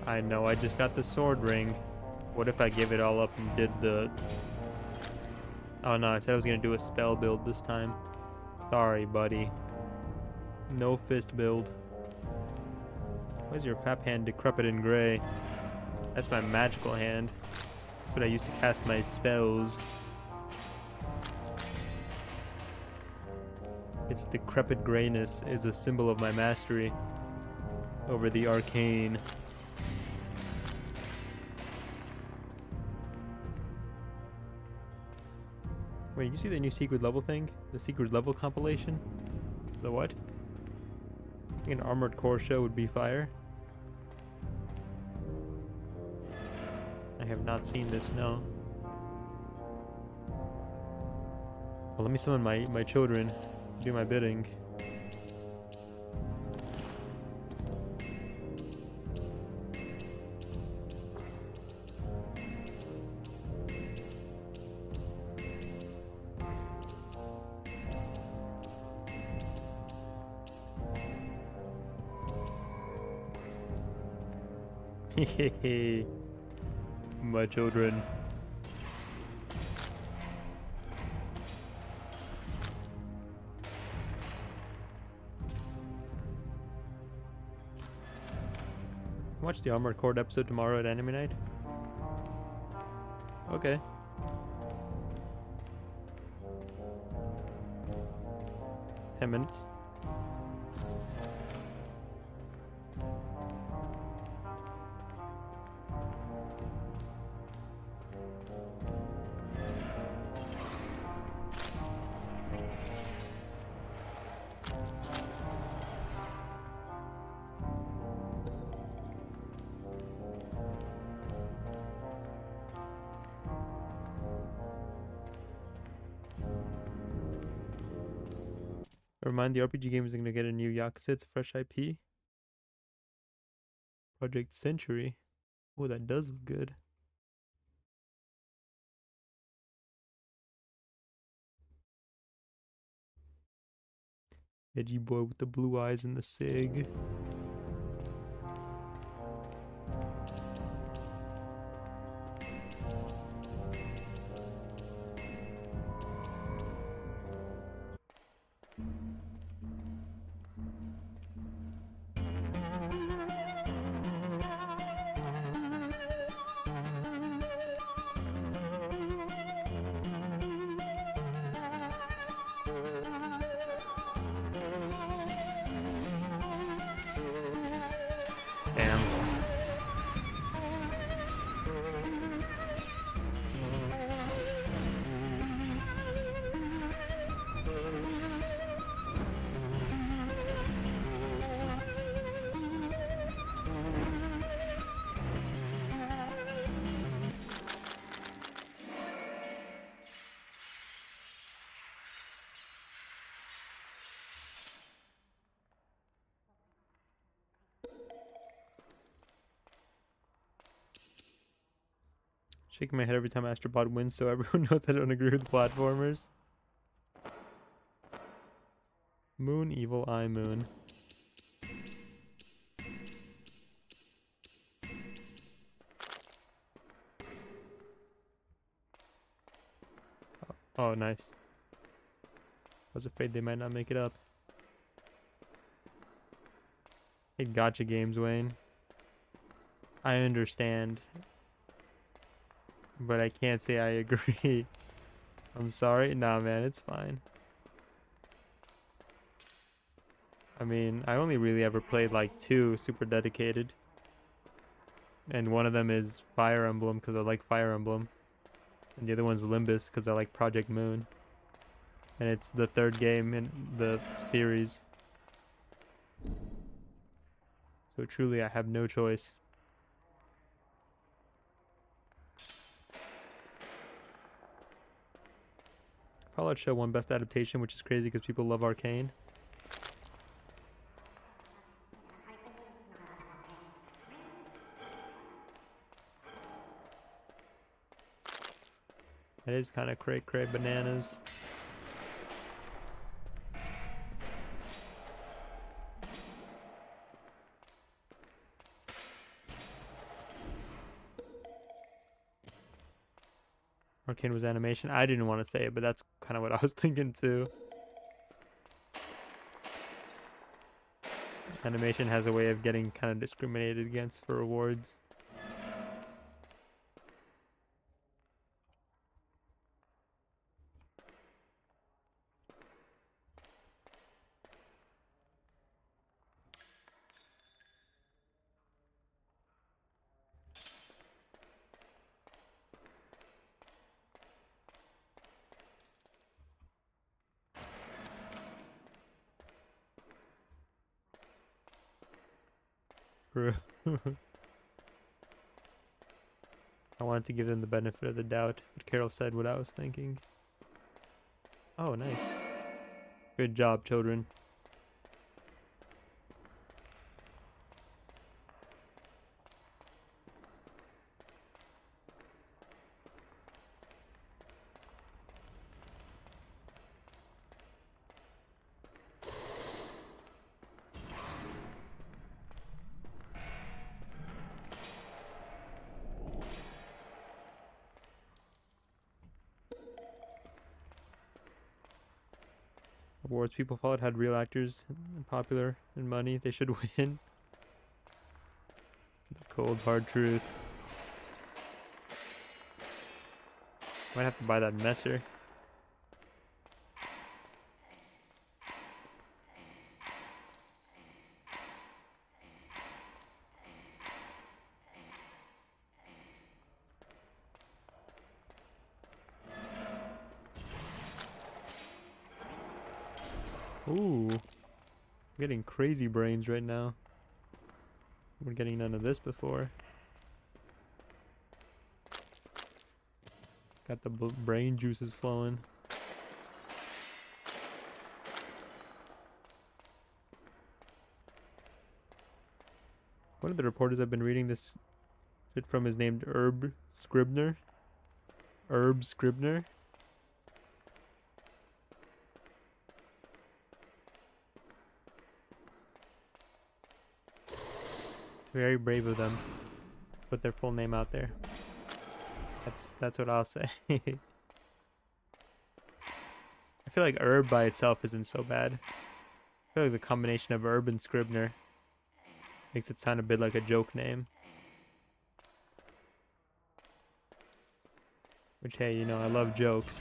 I know, I just got the sword ring. What if I gave it all up and did the... Oh no, I said I was gonna do a spell build this time. Sorry, buddy. No fist build. Why is your fap hand decrepit and gray? That's my magical hand. That's what I used to cast my spells. Its decrepit grayness is a symbol of my mastery over the arcane. Wait, you see the new secret level thing? The secret level compilation? The what? I think an Armored Core show would be fire. I have not seen this, no. Well, let me summon my children to do my bidding. Hehehe. My children. Watch the Armored Core episode tomorrow at Anime Night. Okay. Ten minutes. Remind the RPG game is going to get a new Yakuza. It's a fresh IP. Project Century. Oh, that does look good. Edgy boy with the blue eyes and the sig. Damn. Shaking my head every time Astrobot wins so everyone knows I don't agree with platformers. Moon, evil eye, moon. Oh, nice. I was afraid they might not make it up. Hey, gotcha games, Wayne. I understand. But I can't say I agree. I'm sorry. Nah, man, it's fine. I mean, I only really ever played like 2 super dedicated. And one of them is Fire Emblem because I like Fire Emblem. And the other one's Limbus because I like Project Moon. And it's the 3rd game in the series. So truly, I have no choice. Fallout Show won Best Adaptation, which is crazy because people love Arcane. It is kind of cray bananas. Arcane was animation. I didn't want to say it, but that's kind of what I was thinking too. Animation has a way of getting kind of discriminated against for awards. I wanted to give them the benefit of the doubt, but Carol said what I was thinking. Oh, nice. Good job, children. Awards people followed had real actors and popular and money. They should win. The cold hard truth. Might have to buy that Messer. Ooh. I'm getting crazy brains right now. We're getting none of this before. Got the brain juices flowing. One of the reporters I've been reading this shit from is named Herb Scribner. Herb Scribner. It's very brave of them. Put their full name out there. That's what I'll say. I feel like Herb by itself isn't so bad. I feel like the combination of Herb and Scribner makes it sound a bit like a joke name. Which, hey, you know, I love jokes.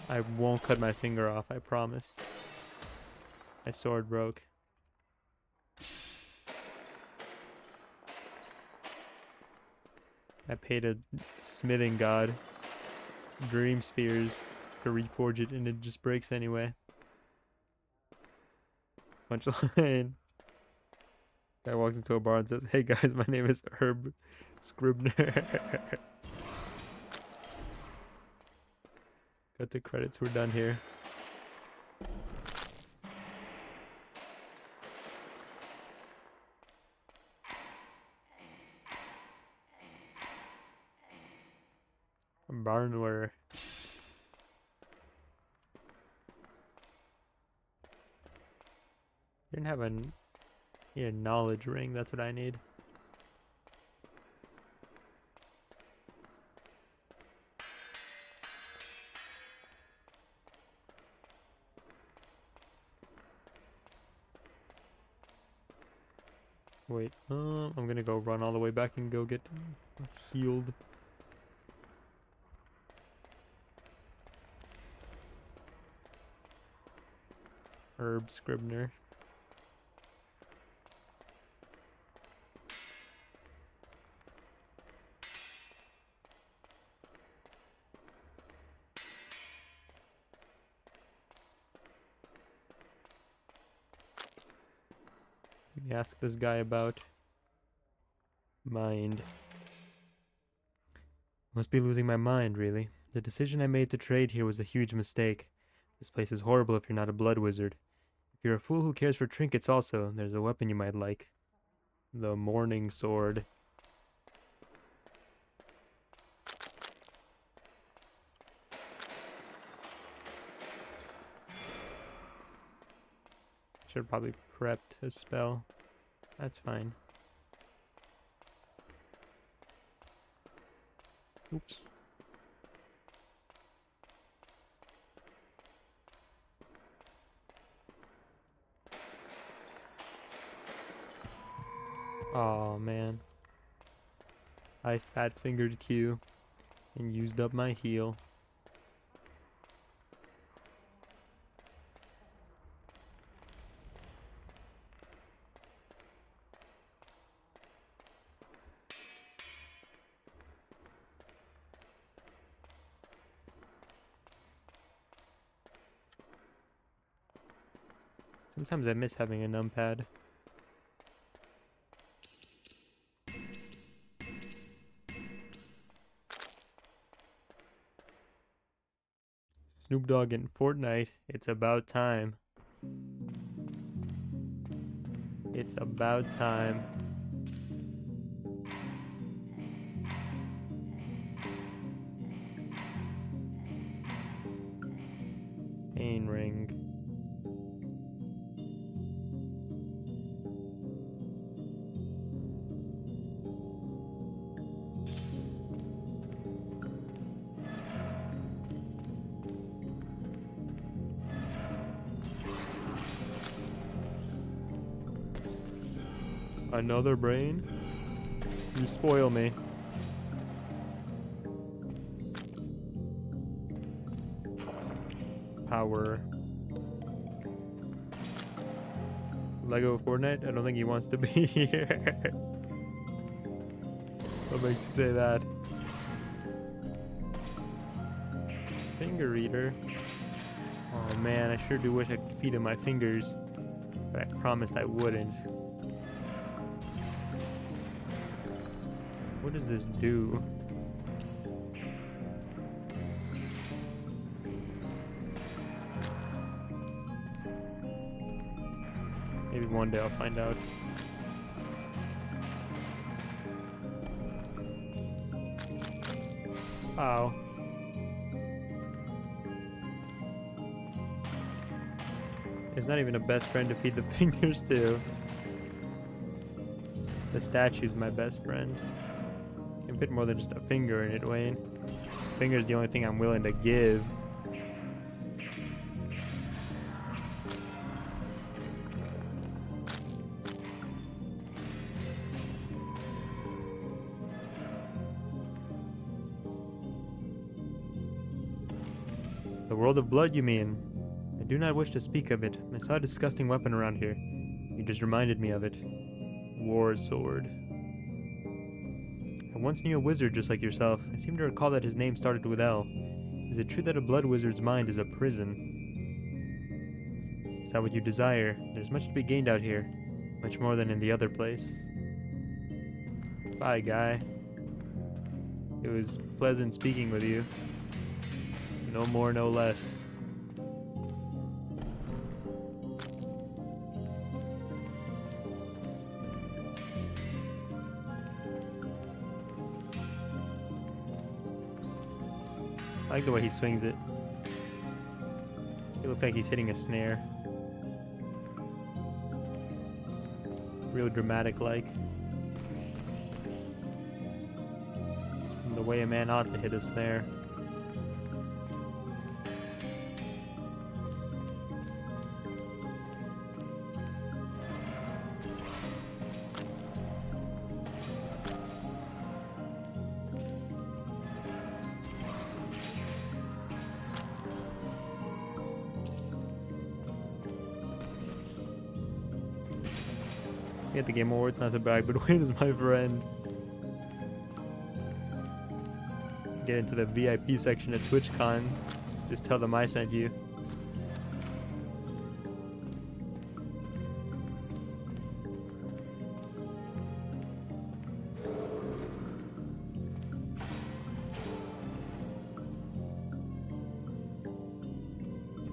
I won't cut my finger off, I promise. My sword broke. I paid a smithing god dream spheres to reforge it, and it just breaks anyway. Punchline. Guy walks into a bar and says, "Hey guys, my name is Herb Scribner." Got the credits, we're done here. Barnware. Didn't have need a knowledge ring, that's what I need. Wait, I'm gonna go run all the way back and go get healed. Herb Scribner. Let me ask this guy about mind. Must be losing my mind, really. The decision I made to trade here was a huge mistake. This place is horrible if you're not a blood wizard. If you're a fool who cares for trinkets also, there's a weapon you might like. The Morning Sword. Should probably prepped a spell. That's fine. Oops. Oh man. I fat fingered Q and used up my heal. Sometimes I miss having a numpad. Snoop Dogg in Fortnite. It's about time. It's about time. Pain ring. Another brain? You spoil me. Power. Lego Fortnite? I don't think he wants to be here. What makes you say that? Finger eater. Oh man, I sure do wish I could feed him my fingers. But I promised I wouldn't. What does this do? Maybe one day I'll find out. Wow. It's not even a best friend to feed the fingers to. The statue's my best friend. Can fit more than just a finger in it, Wayne. Finger's the only thing I'm willing to give. The world of blood, you mean? I do not wish to speak of it. I saw a disgusting weapon around here. You just reminded me of it. War sword. I once knew a wizard just like yourself. I seem to recall that his name started with L. Is it true that a blood wizard's mind is a prison? Is that what you desire? There's much to be gained out here. Much more than in the other place. Bye, guy. It was pleasant speaking with you. No more, no less. I like the way he swings it. It looks like he's hitting a snare. Real dramatic like. The way a man ought to hit a snare. Get the Game Awards, not to brag, but Wayne is my friend. Get into the VIP section at TwitchCon. Just tell them I sent you.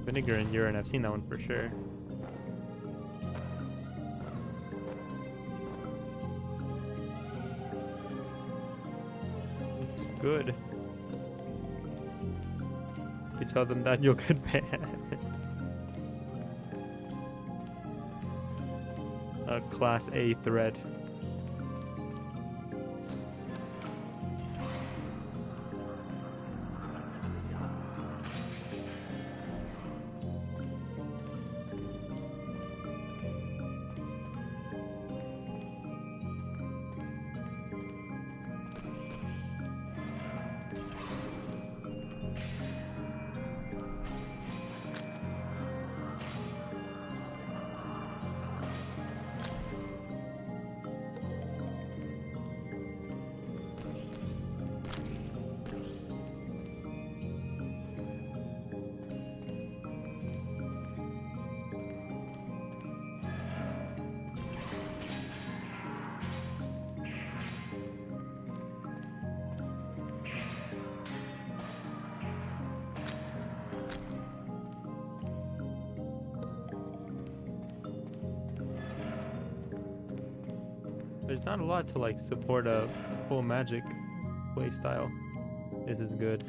Vinegar and urine, I've seen that one for sure. It's good. If you tell them that, you'll get banned. A Class A thread. There's not a lot to like support a full magic playstyle. This is good.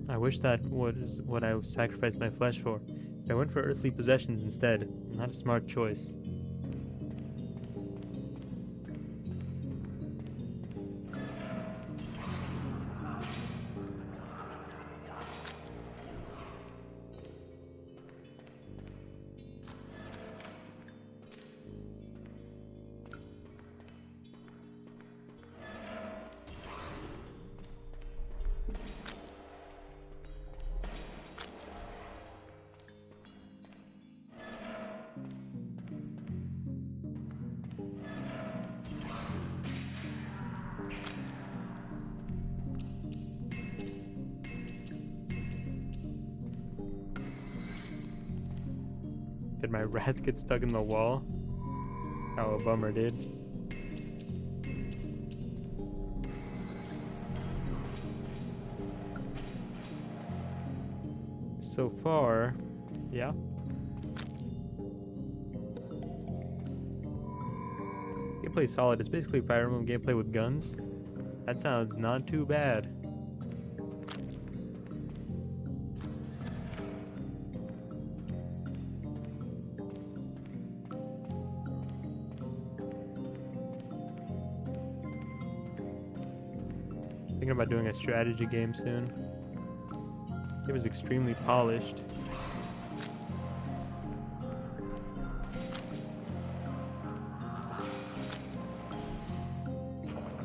I wish that was what I sacrificed my flesh for. I went for earthly possessions instead. Not a smart choice. Did my rats get stuck in the wall? Oh, a bummer, dude. So far, yeah. Gameplay's solid. It's basically Fire Emblem gameplay with guns. That sounds not too bad. Thinking about doing a strategy game soon. It was extremely polished.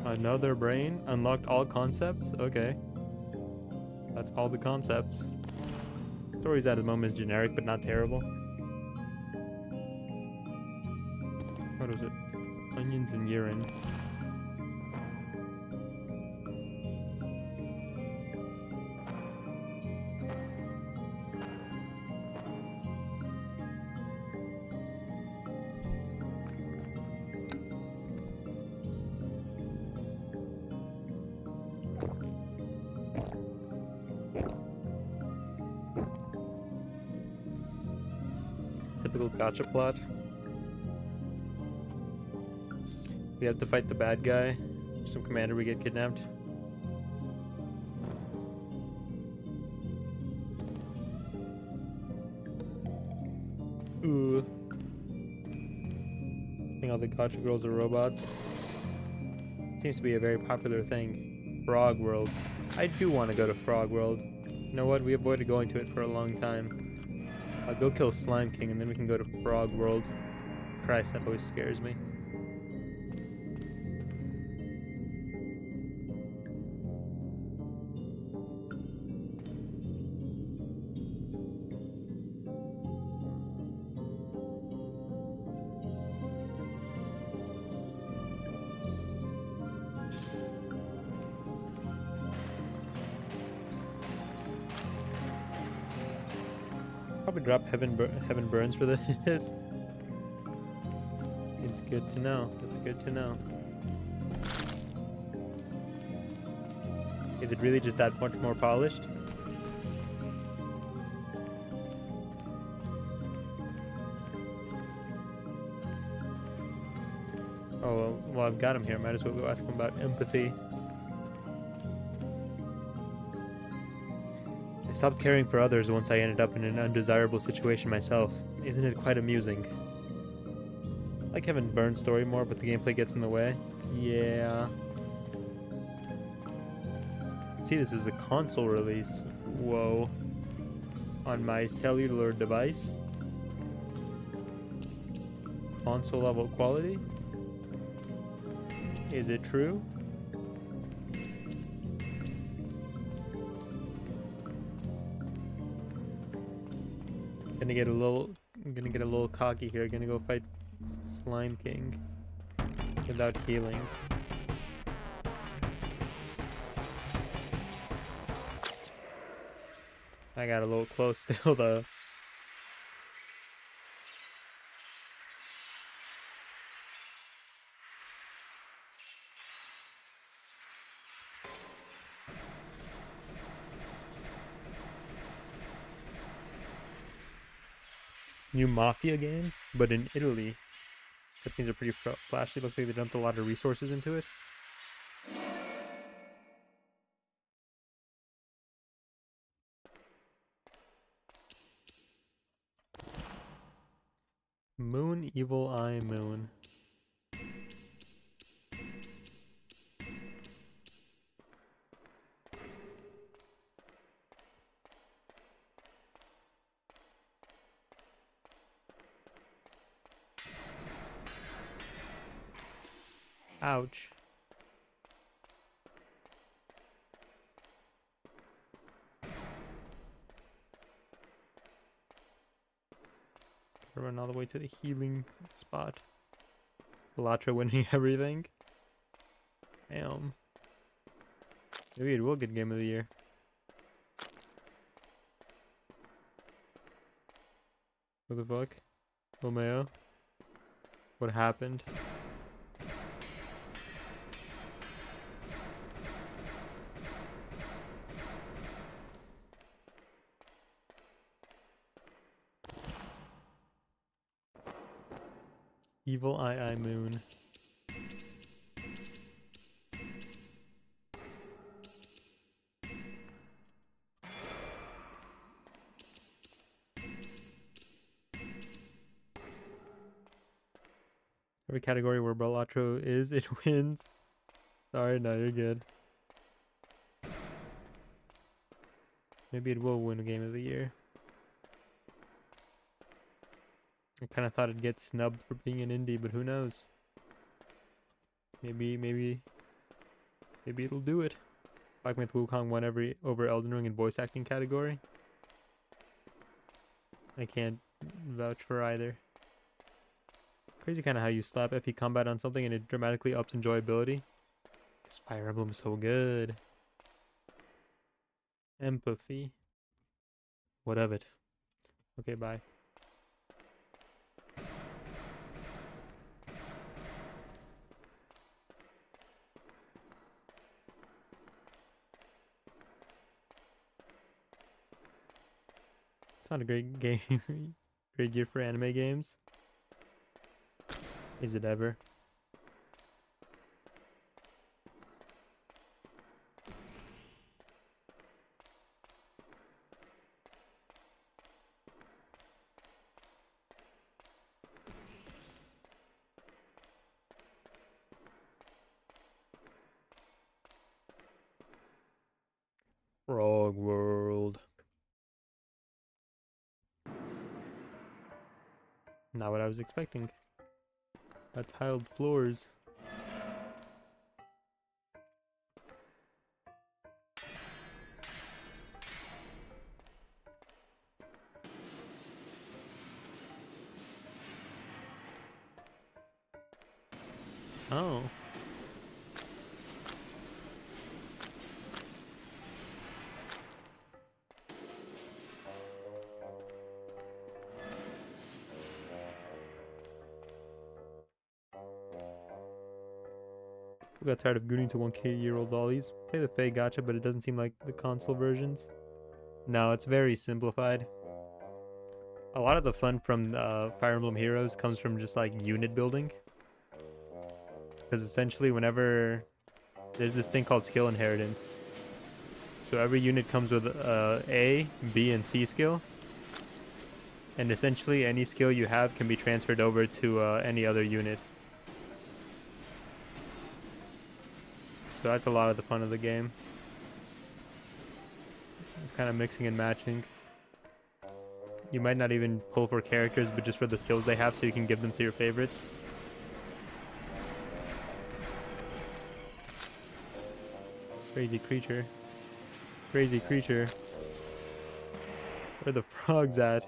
Another brain? Unlocked all concepts? Okay. That's all the concepts. Stories at the moment is generic, but not terrible. What was it? Onions and urine. Typical gacha plot. We have to fight the bad guy. Some commander, we get kidnapped. Ooh. I think all the gacha girls are robots. Seems to be a very popular thing. Frog World. I do want to go to Frog World. You know what? We avoided going to it for a long time. I'll go kill Slime King and then we can go to Frog World. Christ, that always scares me. would drop Heaven Burns for this. It's good to know. It's good to know. Is it really just that much more polished? Oh, well, I've got him here. Might as well go ask him about empathy. I stopped caring for others once I ended up in an undesirable situation myself. Isn't it quite amusing? I like Heaven Burns' story more, but the gameplay gets in the way. Yeah. See, this is a console release. Whoa. On my cellular device. Console level quality? Is it true? I'm gonna get a little cocky here. Gonna go fight Slime King without healing. I got a little close still though. New Mafia game, but in Italy. But things are pretty flashy. Looks like they dumped a lot of resources into it. Moon, Evil Eye Moon. Ouch. Run all the way to the healing spot. Elytra winning everything. Damn. Maybe it will get Game of the Year. What the fuck? Romeo? What happened? Evil Eye Moon. Every category where Balatro is, it wins. Sorry, no, you're good. Maybe it will win a Game of the Year. I kind of thought it'd get snubbed for being an indie, but who knows? Maybe it'll do it. Black Myth Wukong won over Elden Ring in voice acting category. I can't vouch for either. Crazy kind of how you slap FE combat on something and it dramatically ups enjoyability. This Fire Emblem is so good. Empathy. What of it? Okay, bye. It's not a great game. Great year for anime games. Is it ever? Frog World. Not what I was expecting. Tiled floors. Oh. We got tired of gooning to 1K-year-old dollies. Play the Fey gacha, but it doesn't seem like the console versions. No, it's very simplified. A lot of the fun from Fire Emblem Heroes comes from just like unit building. Because essentially whenever there's this thing called skill inheritance. So every unit comes with A, B, and C skill. And essentially any skill you have can be transferred over to any other unit. So that's a lot of the fun of the game. It's kind of mixing and matching. You might not even pull for characters, but just for the skills they have so you can give them to your favorites. Crazy creature. Crazy creature. Where are the frogs at?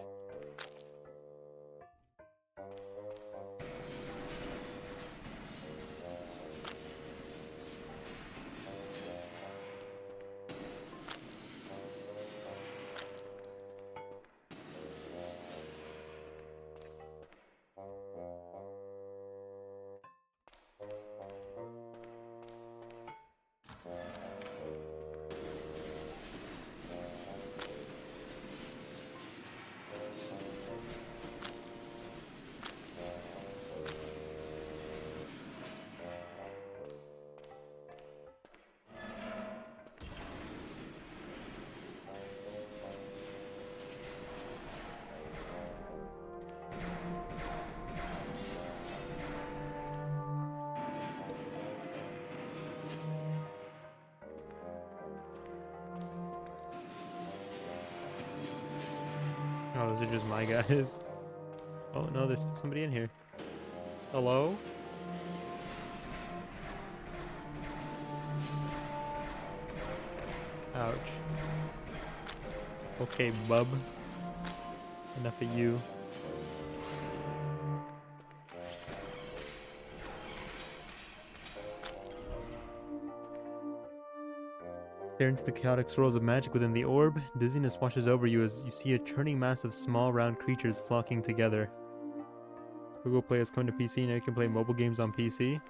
Oh, those are just my guys. Oh no, there's somebody in here. Hello? Ouch. Okay, bub. Enough of you. Stare into the chaotic swirls of magic within the orb. Dizziness washes over you as you see a churning mass of small round creatures flocking together. Google Play has come to PC. Now you can play mobile games on PC.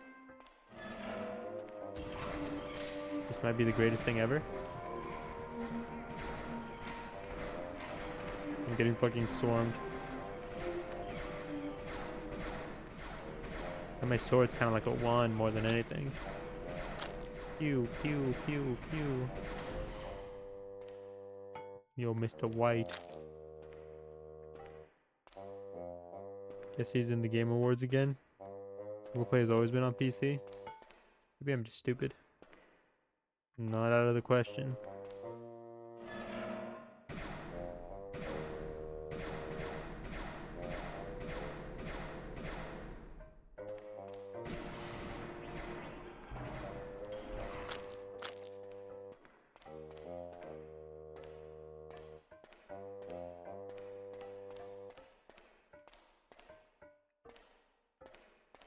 This might be the greatest thing ever. I'm getting fucking swarmed. And my sword's kind of like a wand more than anything. Pew, pew, pew, pew. Yo, Mr. White. Guess he's in the Game Awards again. Google Play has always been on PC. Maybe I'm just stupid. Not out of the question.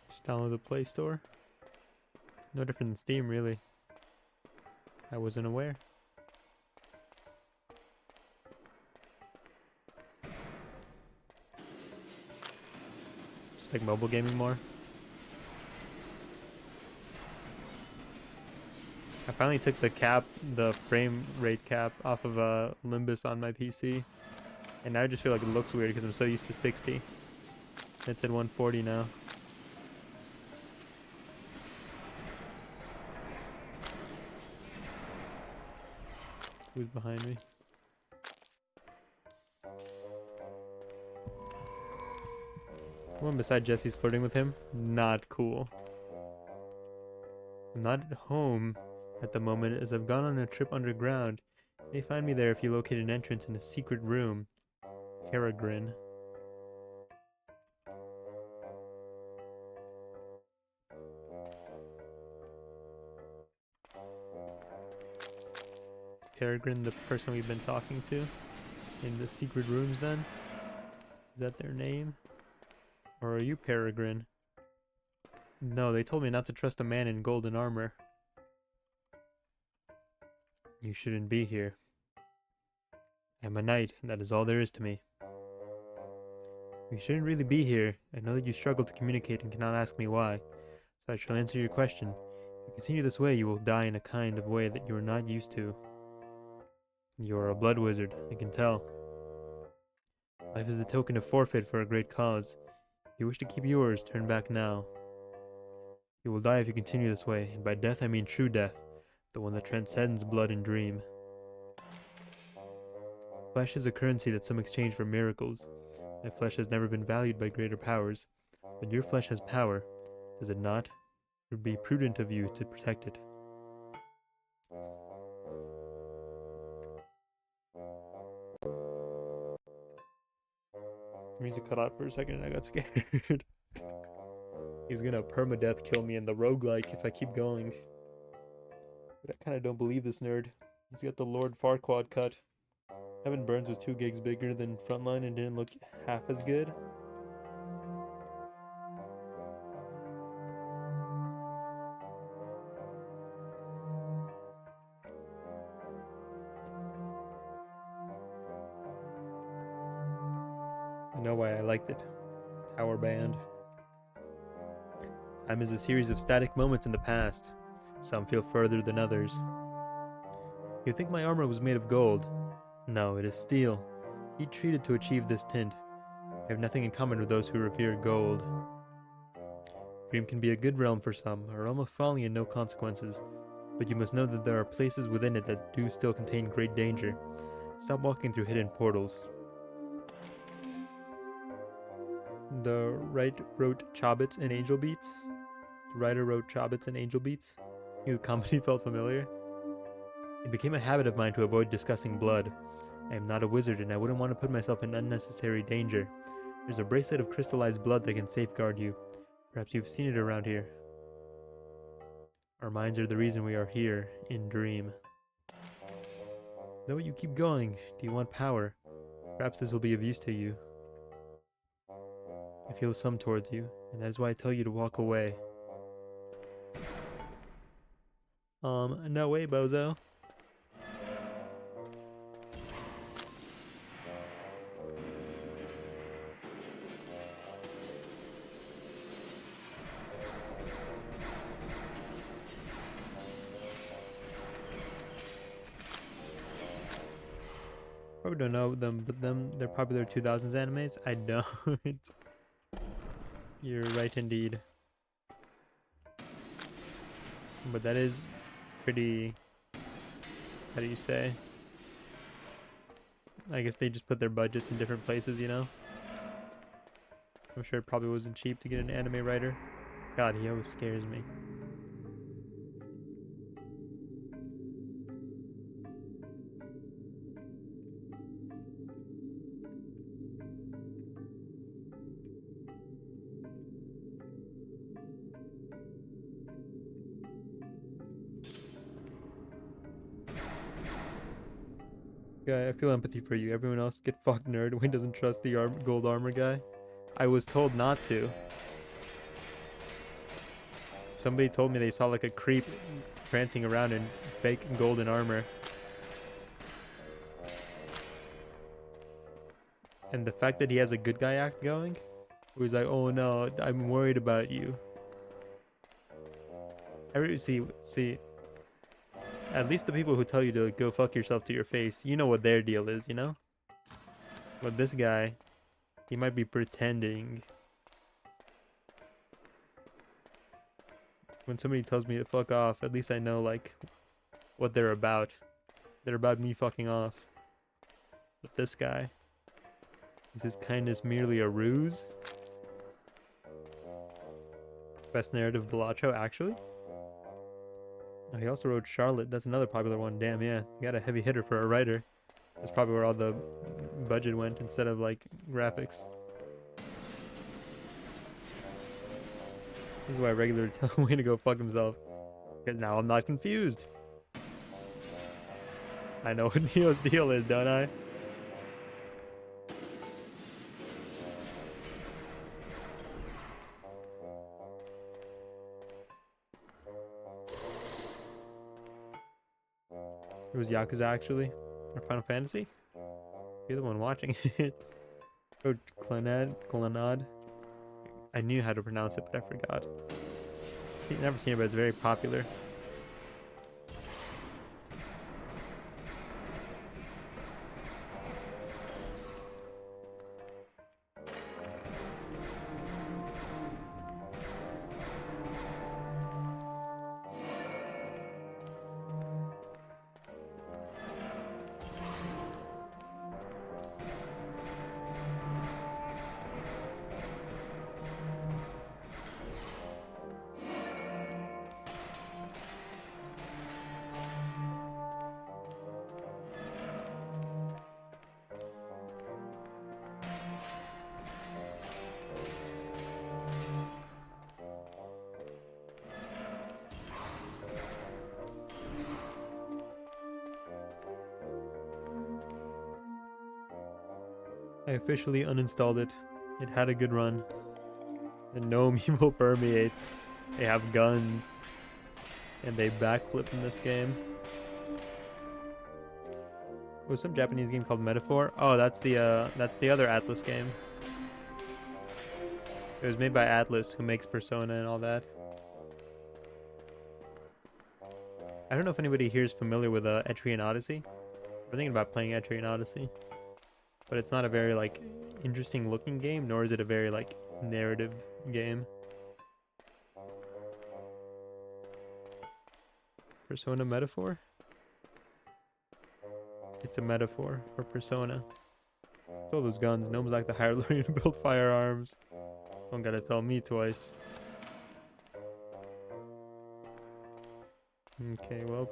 Just download the Play Store. No different than Steam, really. I wasn't aware. Just like mobile gaming more. I finally took the frame rate cap off of Limbus on my PC. And now I just feel like it looks weird because I'm so used to 60. It's at 140 now. Who's behind me? One beside Jesse's flirting with him. Not cool. I'm not at home at the moment as I've gone on a trip underground. You may find me there if you locate an entrance in a secret room. Peregrine. Peregrine, the person we've been talking to in the secret rooms then? Is that their name? Or are you Peregrine? No, they told me not to trust a man in golden armor. You shouldn't be here. I'm a knight, and that is all there is to me. You shouldn't really be here. I know that you struggle to communicate and cannot ask me why, so I shall answer your question. If you continue this way, you will die in a kind of way that you are not used to. You are a blood wizard, I can tell. Life is a token of forfeit for a great cause. If you wish to keep yours, turn back now. You will die if you continue this way, and by death I mean true death, the one that transcends blood and dream. Flesh is a currency that some exchange for miracles. My flesh has never been valued by greater powers, but your flesh has power, does it not? It would be prudent of you to protect it. The music cut out for a second and I got scared. He's gonna permadeath kill me in the roguelike if I keep going. But I kinda don't believe this nerd. He's got the Lord Farquaad cut. Heaven Burns was 2 gigs bigger than Frontline and didn't look half as good. I know why I liked it. Tower Band. Time is a series of static moments in the past. Some feel further than others. You think my armor was made of gold? No, it is steel. Heat treated to achieve this tint. I have nothing in common with those who revere gold. Dream can be a good realm for some, a realm of folly and no consequences. But you must know that there are places within it that do still contain great danger. Stop walking through hidden portals. The writer wrote Chobbits and Angel Beats. The writer wrote Chobbits and Angel Beats. The comedy felt familiar. It became a habit of mine to avoid discussing blood. I am not a wizard and I wouldn't want to put myself in unnecessary danger. There's a bracelet of crystallized blood that can safeguard you. Perhaps you've seen it around here. Our minds are the reason we are here, in Dream. Though you keep going, do you want power? Perhaps this will be of use to you. I feel some towards you, and that is why I tell you to walk away. No way, bozo. Probably don't know them, but they're popular 2000s animes. I don't. You're right indeed. But that is pretty, how do you say? I guess they just put their budgets in different places, you know? I'm sure it probably wasn't cheap to get an anime writer. God, he always scares me. Guy, I feel empathy for you. Everyone else get fucked, nerd. Wayne doesn't trust the gold armor guy. I was told not to. Somebody told me they saw like a creep prancing around in fake golden armor. And the fact that he has a good guy act going, he was like, oh no, I'm worried about you. See, at least the people who tell you to go fuck yourself to your face, you know what their deal is, you know? But this guy, he might be pretending. When somebody tells me to fuck off, at least I know, like, what they're about. They're about me fucking off. But this guy, is his kindness merely a ruse? Best narrative Bellaccio, actually? Oh, he also wrote Charlotte. That's another popular one. Damn, yeah. You got a heavy hitter for a writer. That's probably where all the budget went instead of, like, graphics. This is why I regularly tell Wayne to go fuck himself. Because now I'm not confused. I know what Neo's deal is, don't I? It was Yakuza, actually. Or Final Fantasy? You're the one watching it. Oh, Clannad. I knew how to pronounce it, but I forgot. never seen it, but it's very popular. I officially uninstalled it. It had a good run. The gnome evil permeates. They have guns. And they backflip in this game. It was some Japanese game called Metaphor. Oh, that's the other Atlas game. It was made by Atlas, who makes Persona and all that. I don't know if anybody here is familiar with Etrian Odyssey. We're thinking about playing Etrian Odyssey. But it's not a very, like, interesting looking game, nor is it a very, like, narrative game. Persona Metaphor? It's a metaphor for Persona. It's all those guns. Gnomes like the Hyrule build firearms. Don't gotta tell me twice. Okay, well.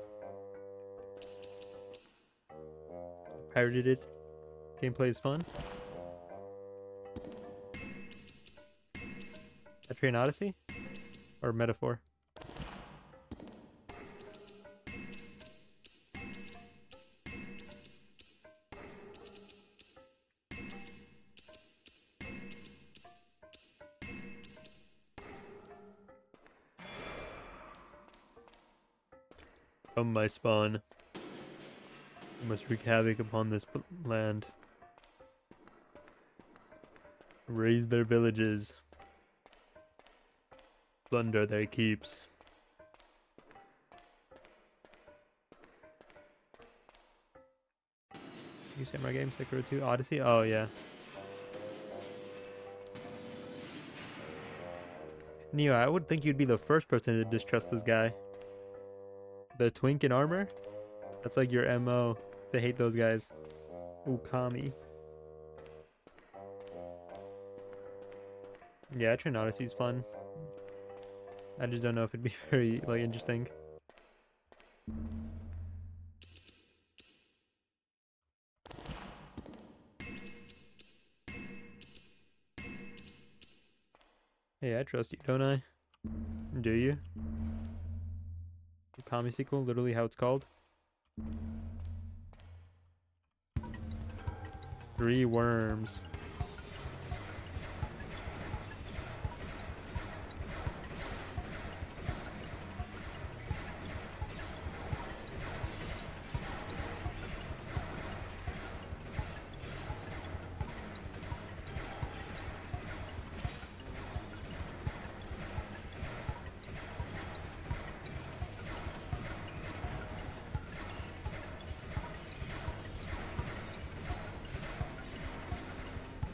Pirated it. Gameplay is fun. Etrian Odyssey? Or Metaphor? From my spawn. I must wreak havoc upon this land. Raise their villages. Plunder their keeps. You Samurai Games, Sekiro 2, Odyssey? Oh, yeah. Neo, I would think you'd be the first person to distrust this guy. The twink in armor? That's like your MO, to hate those guys. Ukami. Yeah, Etrian Odyssey's fun. I just don't know if it'd be very, like, interesting. Hey, I trust you, don't I? Do you? Ukami sequel, literally how it's called. 3 worms.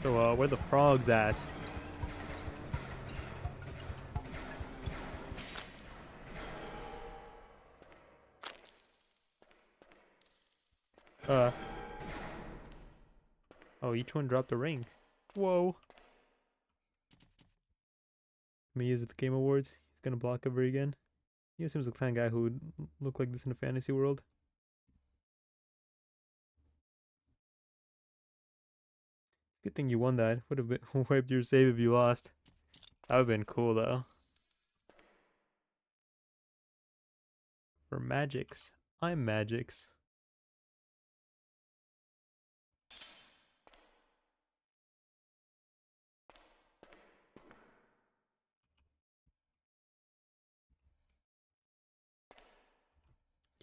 So, where the frogs at? Oh, each one dropped a ring. Whoa. Me is at the Game Awards. He's gonna block over again. He seems like the kind of guy who would look like this in a fantasy world. Good thing you won that. Would have been wiped your save if you lost. That would have been cool though. For Magix. I'm Magix.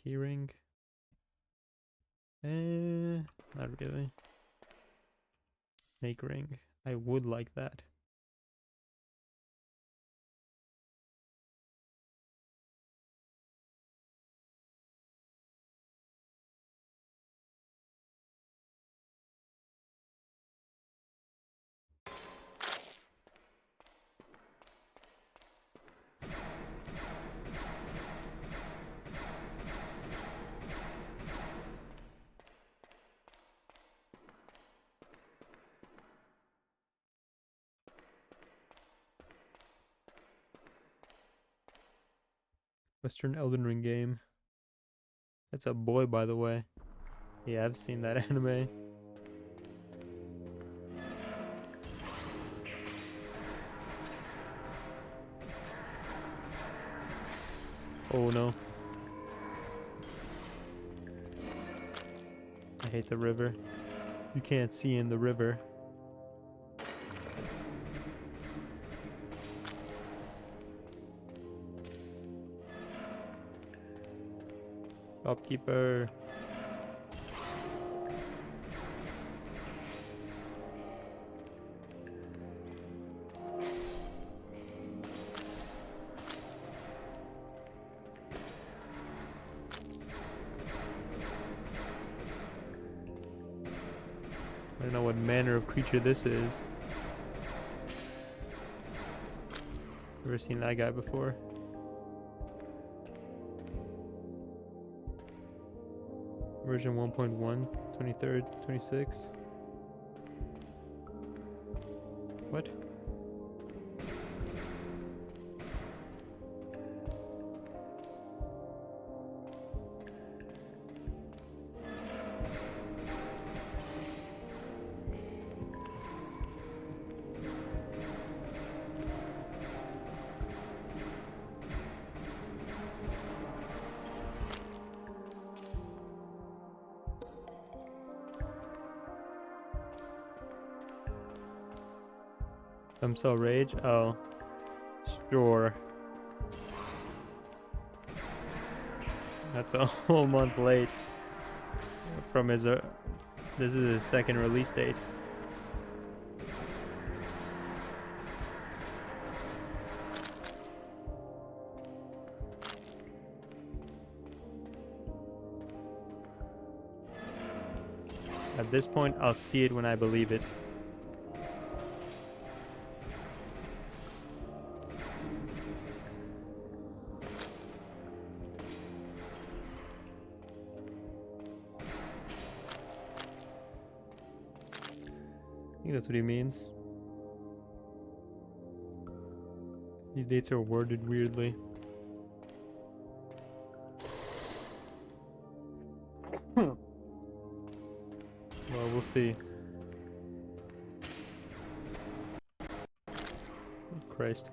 Keyring. Not really. Snake ring. I would like that. Western Elden Ring game. That's a boy, by the way. Yeah, I've seen that anime. Oh no. I hate the river. You can't see in the river. Shopkeeper. I don't know what manner of creature this is. Never seen that guy before. Version 1.1, 23rd, 26. What? So rage? Oh. Sure. That's a whole month late from his this is his second release date. At this point, I'll see it when I believe it. I think that's what he means. These dates are worded weirdly. Well, we'll see. Oh, Christ.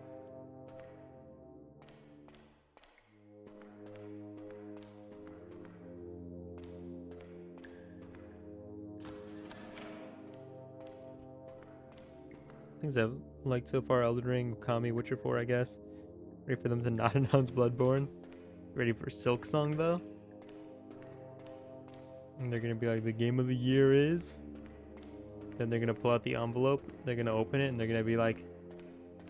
Things I've liked so far: Elden Ring, Kami, Witcher 4, I guess. Ready for them to not announce Bloodborne. Ready for Silksong though. And they're gonna be like, the game of the year is. Then they're gonna pull out the envelope. They're gonna open it and they're gonna be like,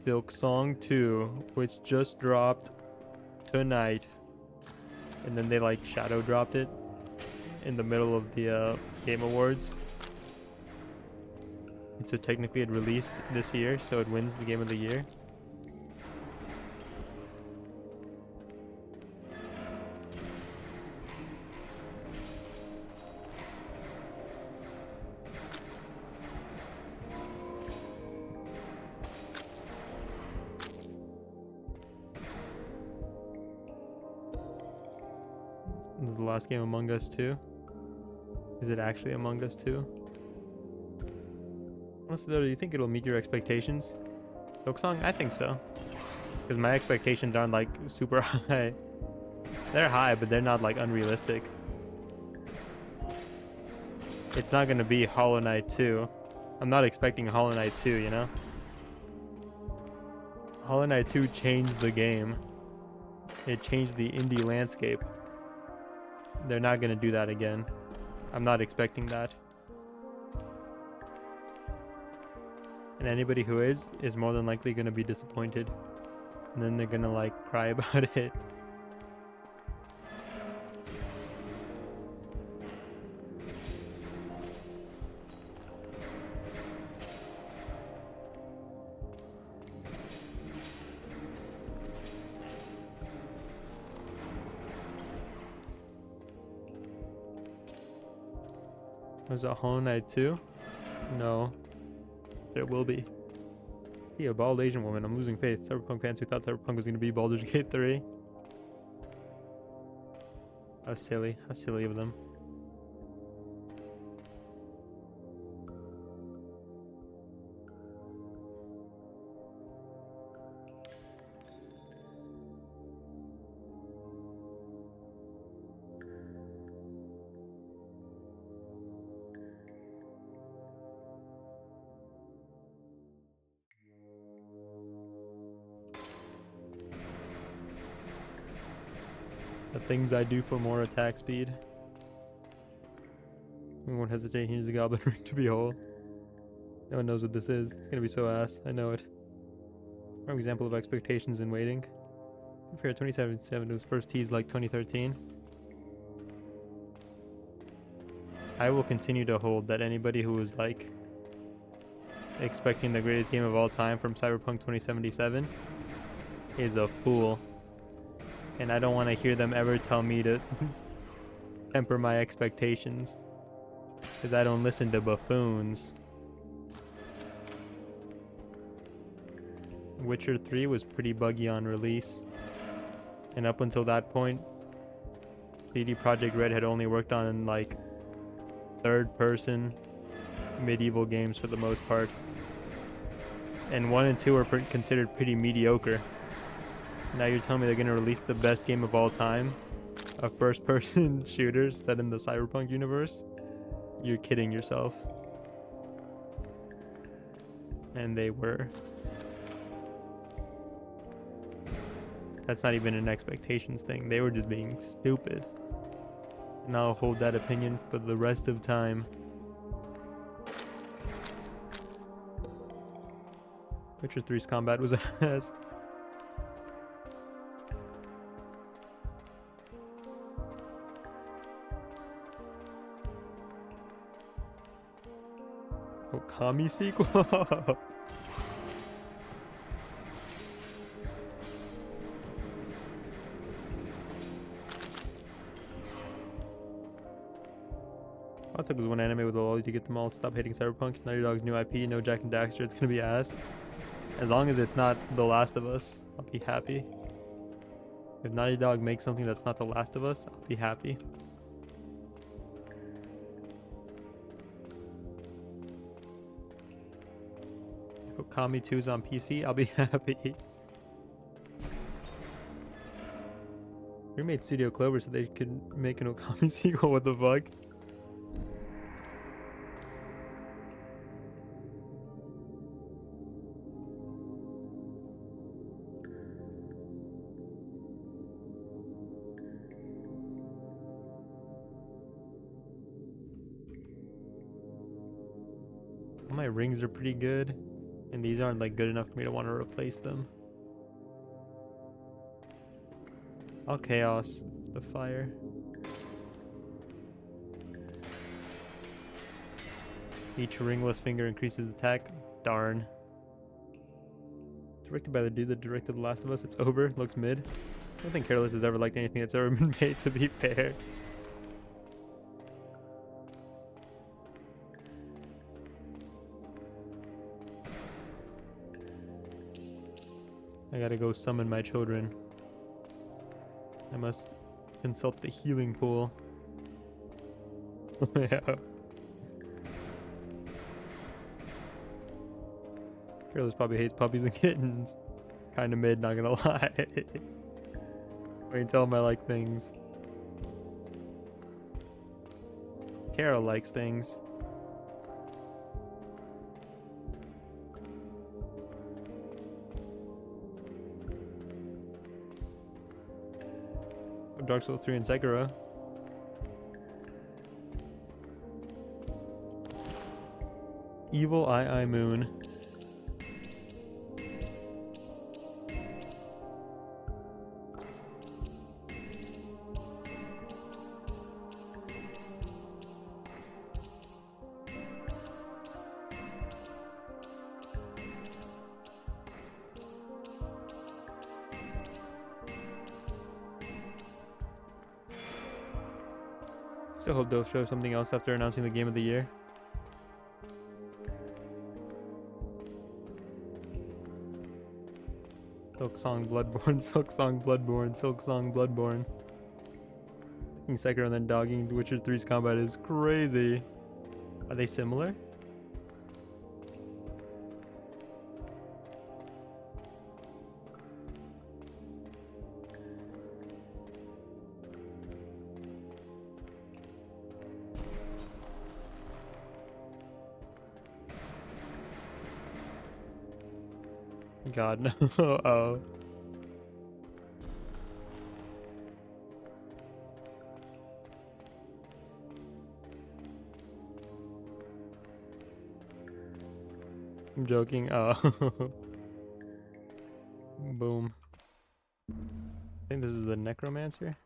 Silksong 2, which just dropped tonight. And then they like shadow dropped it in the middle of the Game Awards. And so technically it released this year, so it wins the game of the year. This is the last game Among Us 2. Is it actually Among Us 2? Honestly though, do you think it'll meet your expectations? Silksong? I think so. Because my expectations aren't like super high. They're high, but they're not like unrealistic. It's not gonna be Hollow Knight 2. I'm not expecting Hollow Knight 2, you know? Hollow Knight 2 changed the game. It changed the indie landscape. They're not gonna do that again. I'm not expecting that. And anybody who is more than likely gonna be disappointed. And then they're gonna like cry about it. Was it Hollow Knight 2? No. There will be. See, a bald Asian woman. I'm losing faith. Cyberpunk fans who thought Cyberpunk was going to be Baldur's Gate 3. How silly. How silly of them. The things I do for more attack speed. We won't hesitate. Here's the goblin ring to behold. No one knows what this is. It's gonna be so ass. I know it. Wrong example of expectations in waiting. Fair 2077 was first teased like 2013. I will continue to hold that anybody who was like expecting the greatest game of all time from Cyberpunk 2077 is a fool. And I don't want to hear them ever tell me to temper my expectations. Because I don't listen to buffoons. Witcher 3 was pretty buggy on release. And up until that point, CD Projekt Red had only worked on like third-person medieval games for the most part. And 1 and 2 were considered pretty mediocre. Now you're telling me they're going to release the best game of all time? A first-person shooter set in the Cyberpunk universe? You're kidding yourself. And they were. That's not even an expectations thing. They were just being stupid. And I'll hold that opinion for the rest of time. Witcher 3's combat was ass. Okami sequel? I thought it was one anime with a lolly to get them all to stop hating Cyberpunk. Naughty Dog's new IP, no Jack and Daxter, it's gonna be ass. As long as it's not The Last of Us, I'll be happy. If Naughty Dog makes something that's not The Last of Us, I'll be happy. If Okami 2's on PC, I'll be happy. We made Studio Clover so they could make an Okami sequel, what the fuck? My rings are pretty good, and these aren't like good enough for me to want to replace them. I'll chaos the fire. Each ringless finger increases attack. Darn. Directed by the dude that directed The Last of Us. It's over. Looks mid. I don't think Careless has ever liked anything that's ever been made, to be fair. I gotta go summon my children. I must consult the healing pool. Yeah. Careless probably hates puppies and kittens. Kinda mid, not gonna lie. Wait until him I like things. Carol likes things. Dark Souls 3 and Sekiro. Evil Eye Moon. Still hope they'll show something else after announcing the game of the year. Silksong Bloodborne, Silksong Bloodborne, Silksong Bloodborne. Sekiro and then dogging Witcher 3's combat is crazy. Are they similar? God, no. Oh. I'm joking. Oh. Boom. I think this is the Necromancer.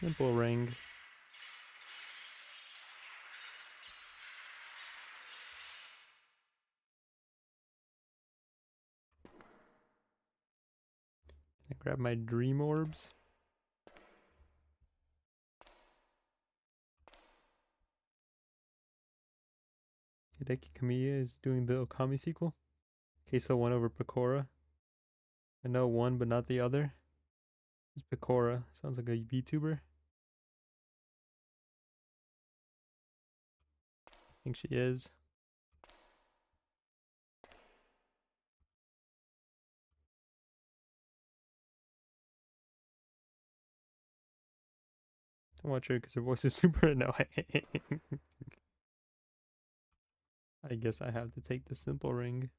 Simple ring. Can I grab my dream orbs? Hideki Kamiya is doing the Okami sequel. Queso won over Pecora. I know one, but not the other. It's Pecora. Sounds like a VTuber. I think she is. Don't watch her because her voice is super annoying. I guess I have to take the simple ring.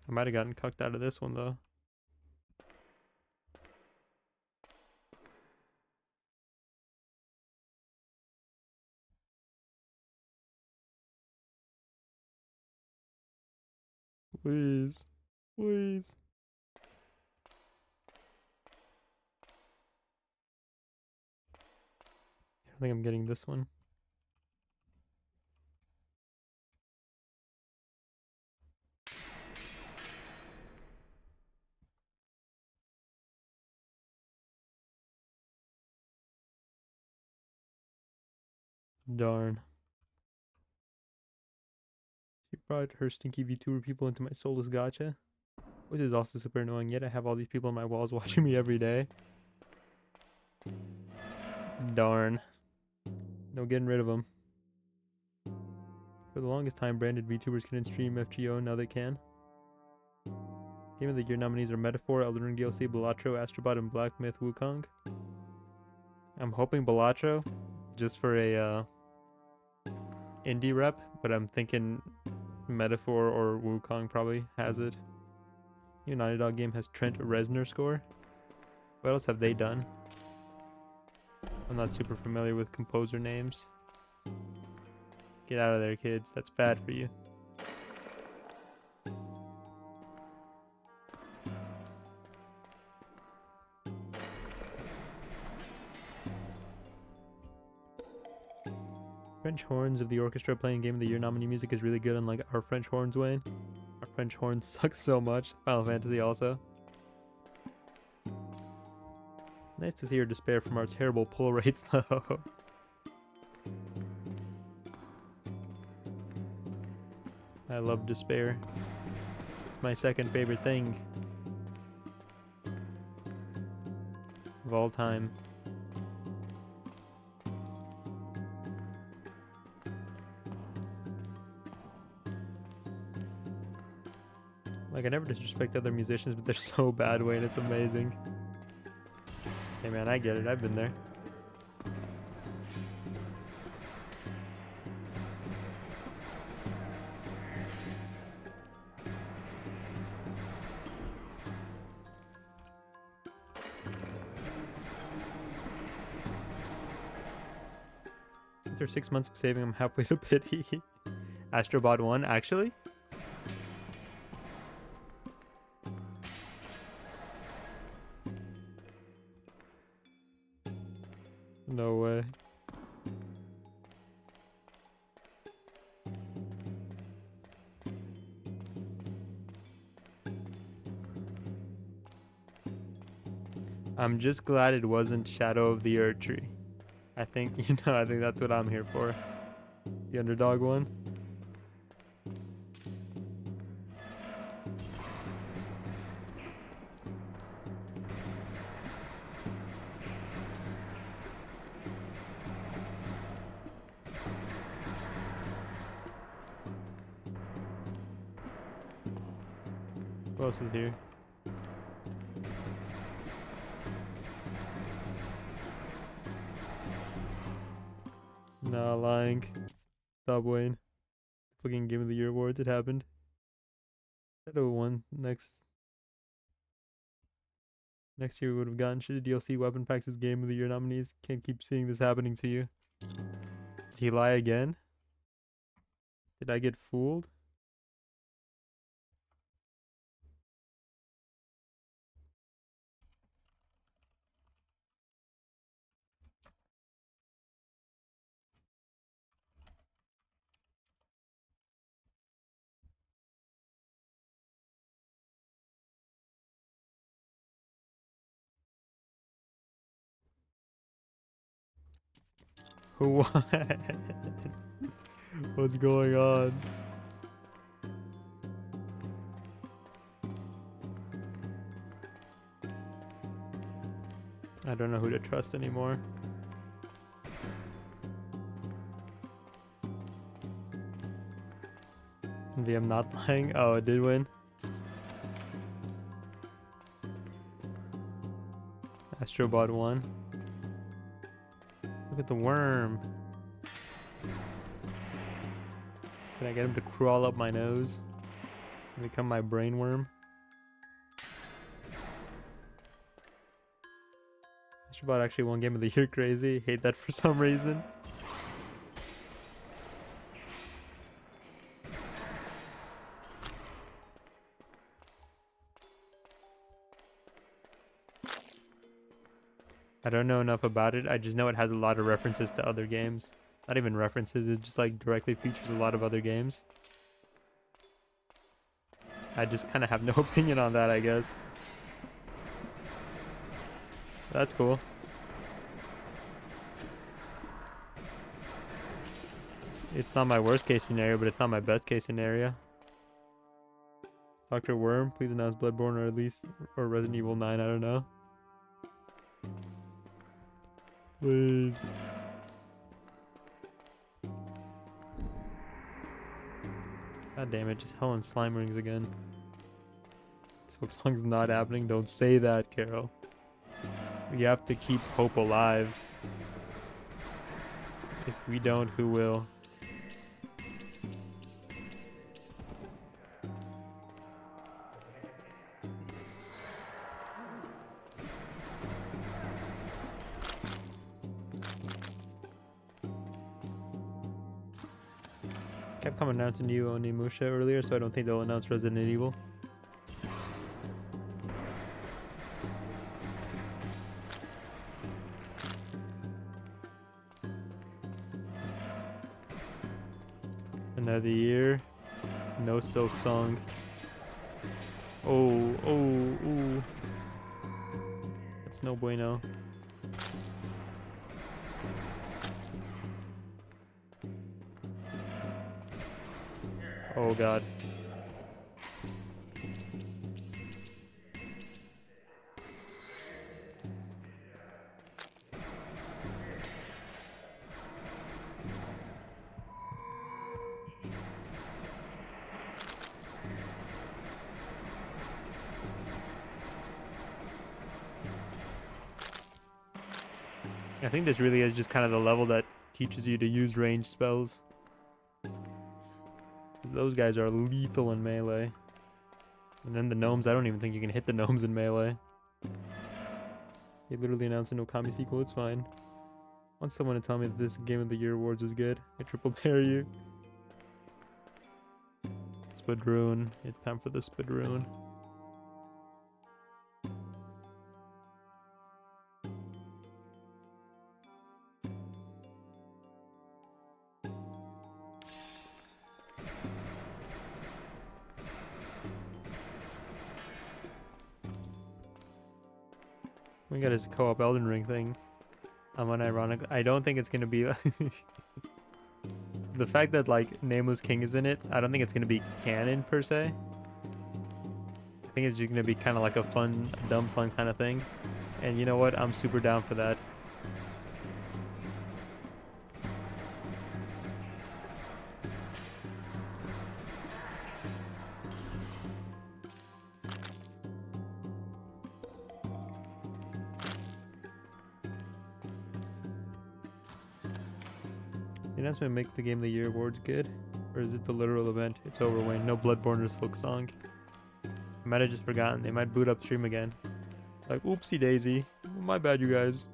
I might have gotten cucked out of this one though. Please. Please. I think I'm getting this one. Darn. She brought her stinky VTuber people into my soulless gacha, which is also super annoying, yet I have all these people on my walls watching me every day. Darn. No getting rid of them. For the longest time, branded VTubers couldn't stream FGO, now they can. Game of the Year nominees are Metaphor, Elden Ring DLC, Balatro, Astrobot, and Black Myth Wukong. I'm hoping Balatro, just for a indie rep, but I'm thinking Metaphor or Wukong probably has it. New Naughty Dog game has Trent Reznor score. What else have they done? I'm not super familiar with composer names. Get out of there, kids. That's bad for you. French horns of the orchestra playing Game of the Year nominee music is really good, unlike our French horns, Wayne. Our French horns suck so much. Final Fantasy also. Nice to see her despair from our terrible pull rates, though. I love despair. It's my second favorite thing of all time. Like, I never disrespect other musicians, but they're so bad, Wayne. It's amazing. Hey man, I get it. I've been there. After 6 months of saving, I'm halfway to pity. Astrobot 1, actually? No way. I'm just glad it wasn't Shadow of the Erdtree. I think, I think that's what I'm here for. The underdog one. Who else is here? Nah, lying. Stop, Wayne. Fucking Game of the Year awards, it happened. Shadow won. Next year we would have gotten shitty DLC weapon packs as Game of the Year nominees. Can't keep seeing this happening to you. Did he lie again? Did I get fooled? What? What's going on? I don't know who to trust anymore. Maybe I'm not lying. Oh, it did win. Astrobot 1. Look at the worm. Can I get him to crawl up my nose and become my brain worm? Astrobot actually won Game of the Year. Crazy. Hate that for some reason. I don't know enough about it. I just know it has a lot of references to other games. Not even references, it just like directly features a lot of other games. I just kind of have no opinion on that, I guess. That's cool. It's not my worst case scenario, but it's not my best case scenario. Dr. Worm, please announce Bloodborne or at least or Resident Evil 9, I don't know. Please. God damn it, just hell and slime rings again. Silk Song's not happening, don't say that, Carol. We have to keep hope alive. If we don't, who will? Capcom announced a new Onimusha earlier, so I don't think they'll announce Resident Evil. Another year, no Silk Song. Oh, ooh. That's no bueno. Oh god. I think this really is just kind of the level that teaches you to use ranged spells. Those guys are lethal in melee. And then the gnomes, I don't even think you can hit the gnomes in melee. They literally announced an Okami sequel, it's fine. want someone to tell me that this Game of the Year awards was good. I triple dare you. Spadroon. It's time for the Spadroon. We got his co-op Elden Ring thing. I'm unironic. I don't think it's gonna be the fact that like Nameless King is in it. I don't think it's gonna be canon per se. I think it's just gonna be kind of like a fun, dumb fun kind of thing. And you know what? I'm super down for that. The announcement makes the Game of the Year awards good, or is it the literal event? It's over, Wayne. No Bloodborne or Silk Song. I might have just forgotten. They might boot up stream again. Like, oopsie daisy. My bad, you guys.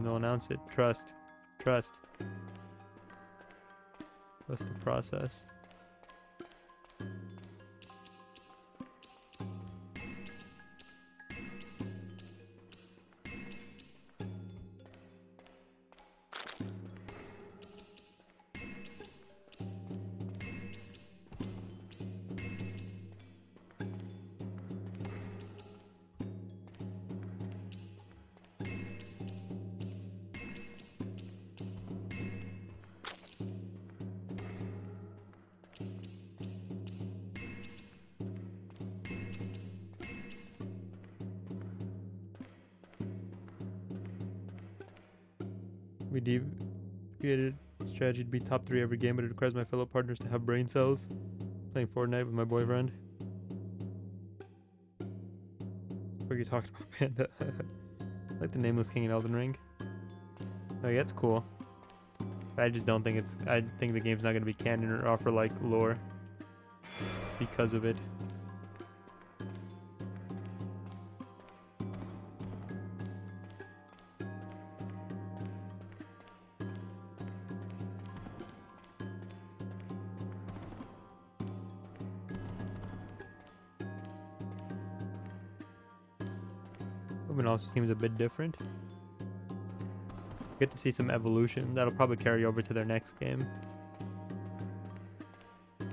They'll announce it. Trust. Trust. Trust the process. We deviated strategy to be top 3 every game, but it requires my fellow partners to have brain cells. Playing Fortnite with my boyfriend. What are you talking about, Panda? I like the Nameless King in Elden Ring. Oh yeah, it's cool. But I just don't think it's... I think the game's not going to be canon or offer like lore because of it. Movement also seems a bit different. Get to see some evolution. That'll probably carry over to their next game. I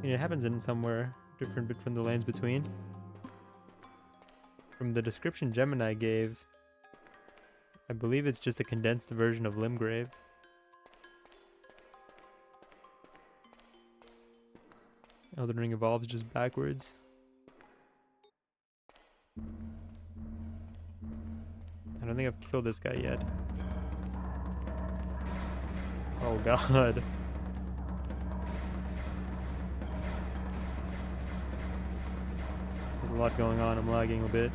mean, it happens in somewhere different between the lands between. From the description Gemini gave, I believe it's just a condensed version of Limgrave. Elden Ring evolves just backwards. I don't think I've killed this guy yet. Oh god. There's a lot going on. I'm lagging a bit.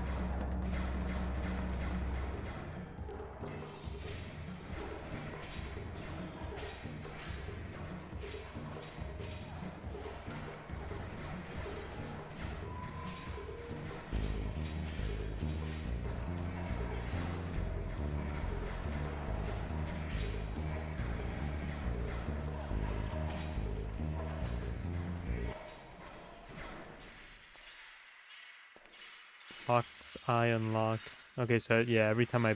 Hawk's Eye unlocked. Okay, so yeah, every time I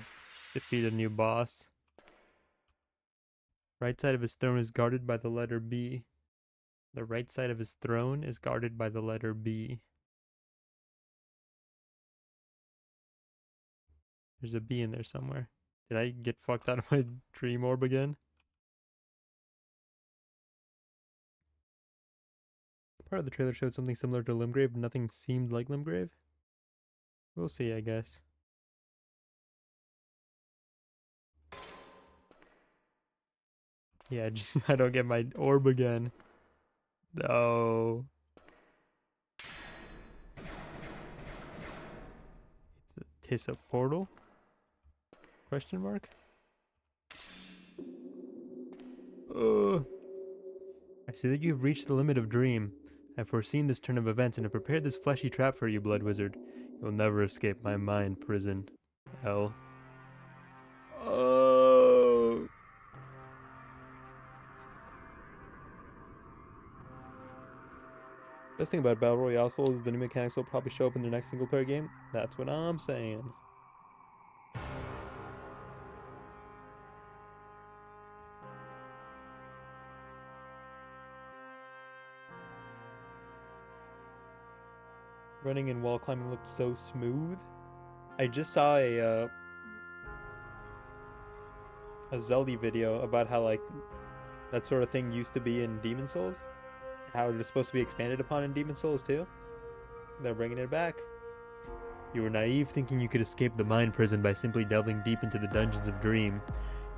defeat a new boss. Right side of his throne is guarded by the letter B. The right side of his throne is guarded by the letter B. There's a B in there somewhere. Did I get fucked out of my dream orb again? Part of the trailer showed something similar to Limgrave, but nothing seemed like Limgrave. We'll see, I guess. Yeah, I don't get my orb again. No. It's a Tissa portal? Question mark? I see that you've reached the limit of dream. I've foreseen this turn of events and have prepared this fleshy trap for you, Blood Wizard. You'll never escape my mind prison. Hell. Oh. Best thing about Battle Royale Souls is the new mechanics will probably show up in the next single player game. That's what I'm saying. Running and wall climbing looked so smooth. I just saw a Zelda video about how like that sort of thing used to be in Demon Souls, how it was supposed to be expanded upon in Demon Souls too. They're bringing it back. You were naive thinking you could escape the mind prison by simply delving deep into the dungeons of Dream.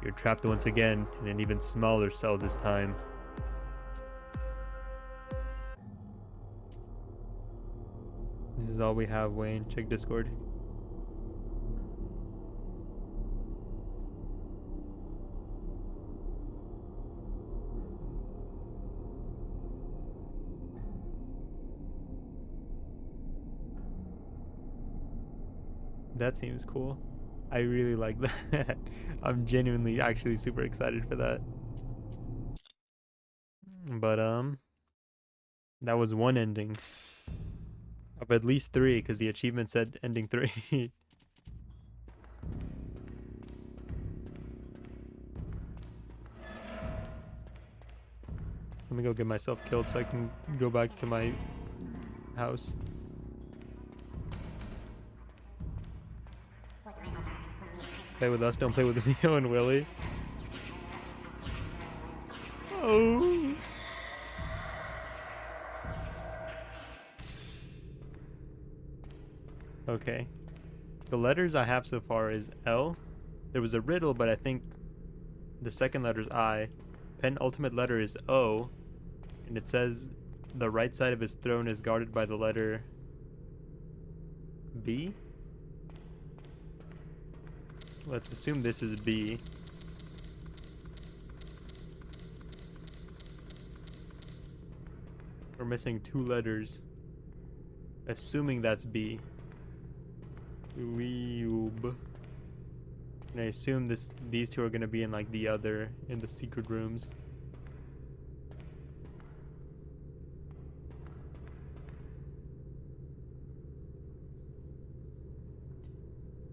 You're trapped once again in an even smaller cell this time. This is all we have, Wayne. Check Discord. That seems cool. I really like that. I'm genuinely actually super excited for that. But that was one ending of at least 3 because the achievement said ending 3. Let me go get myself killed so I can go back to my house. Play with us, don't play with Leo and Willie. Oh. Okay. The letters I have so far is L. There was a riddle, but I think the second letter is I. Penultimate letter is O. And it says the right side of his throne is guarded by the letter B. Let's assume this is B. We're missing 2 letters. Assuming that's B. Leub. And I assume these 2 are gonna be in like in the secret rooms.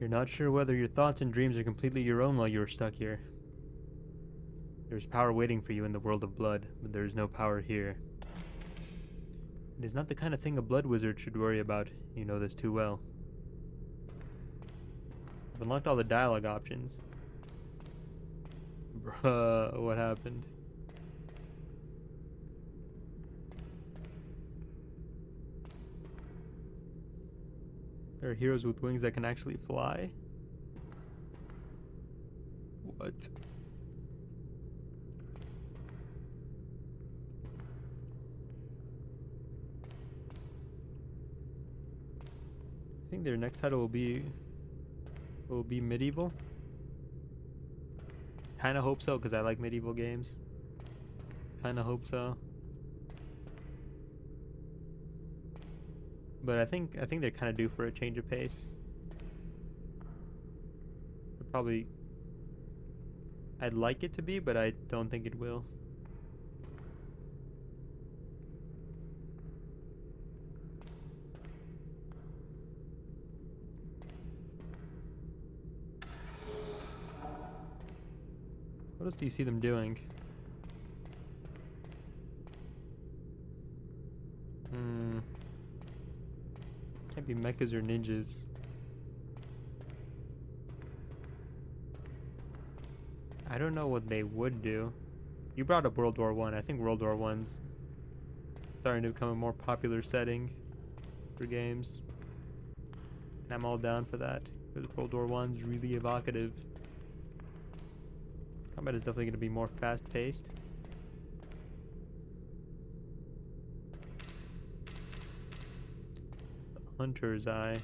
You're not sure whether your thoughts and dreams are completely your own while you are stuck here. There's power waiting for you in the world of blood, but there is no power here. It is not the kind of thing a blood wizard should worry about. You know this too well. I've unlocked all the dialogue options. Bruh, what happened? There are heroes with wings that can actually fly? What? I think their next title will be medieval. Kinda hope so, because I like medieval games. Kinda hope so. But I think they're kind of due for a change of pace. Probably, I'd like it to be, but I don't think it will. What else do you see them doing? Can't be mechas or ninjas. I don't know what they would do. You brought up World War I. I think World War I's starting to become a more popular setting for games. And I'm all down for that, because World War I's really evocative. Combat is definitely going to be more fast-paced. Hunter's Eye,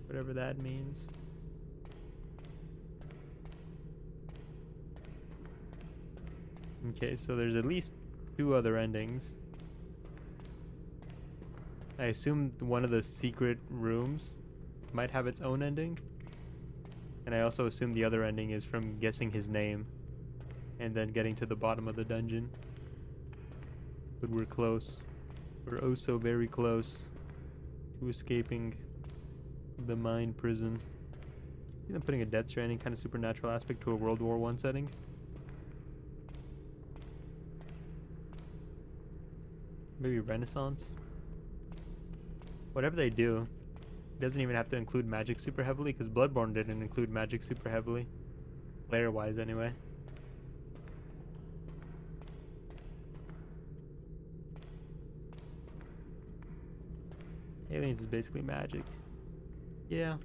whatever that means. Okay, so there's at least 2 other endings. I assume one of the secret rooms might have its own ending. And I also assume the other ending is from guessing his name and then getting to the bottom of the dungeon. But we're close. We're oh so very close to escaping the mind prison. See them putting a Death Stranding kind of supernatural aspect to a World War I setting. Maybe Renaissance? Whatever they do, it doesn't even have to include magic super heavily, because Bloodborne didn't include magic super heavily. Player-wise, anyway. Aliens is basically magic. Yeah.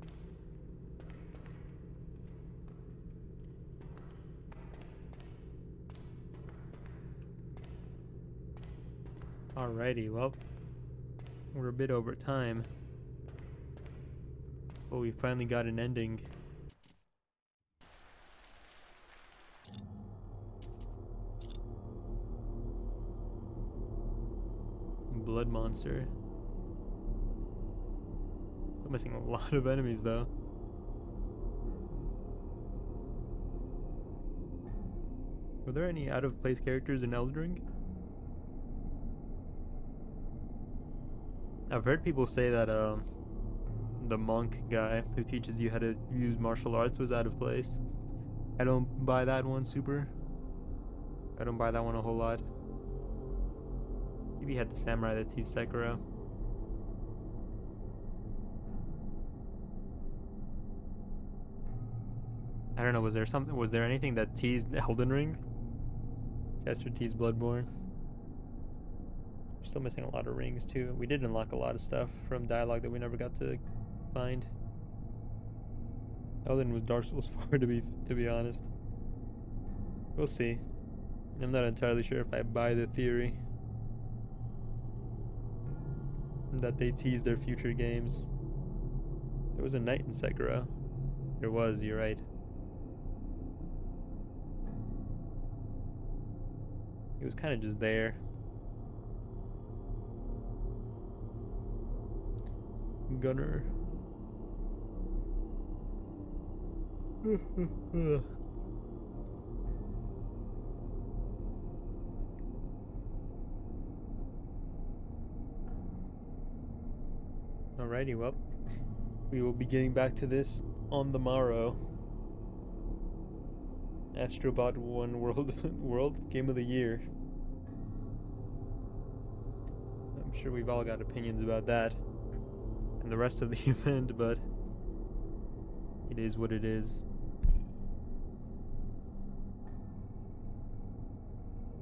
Alrighty, well, we're a bit over time. But we finally got an ending. Blood monster. I'm missing a lot of enemies though. Were there any out of place characters in Elden Ring? I've heard people say that the monk guy who teaches you how to use martial arts was out of place. I don't buy that one super. I don't buy that one a whole lot. Maybe he had the samurai that teased Sekiro. I don't know, was there anything that teased Elden Ring? Chester teased Bloodborne. We're still missing a lot of rings too. We did unlock a lot of stuff from dialogue that we never got to find. Elden was Dark Souls 4 to be honest. We'll see. I'm not entirely sure if I buy the theory that they tease their future games. There was a knight in Sekiro. There was, you're right. He was kind of just there. Gunner. Alrighty, well, we will be getting back to this on the morrow. Astrobot 1 World Game of the Year. I'm sure we've all got opinions about that and the rest of the event, but it is what it is.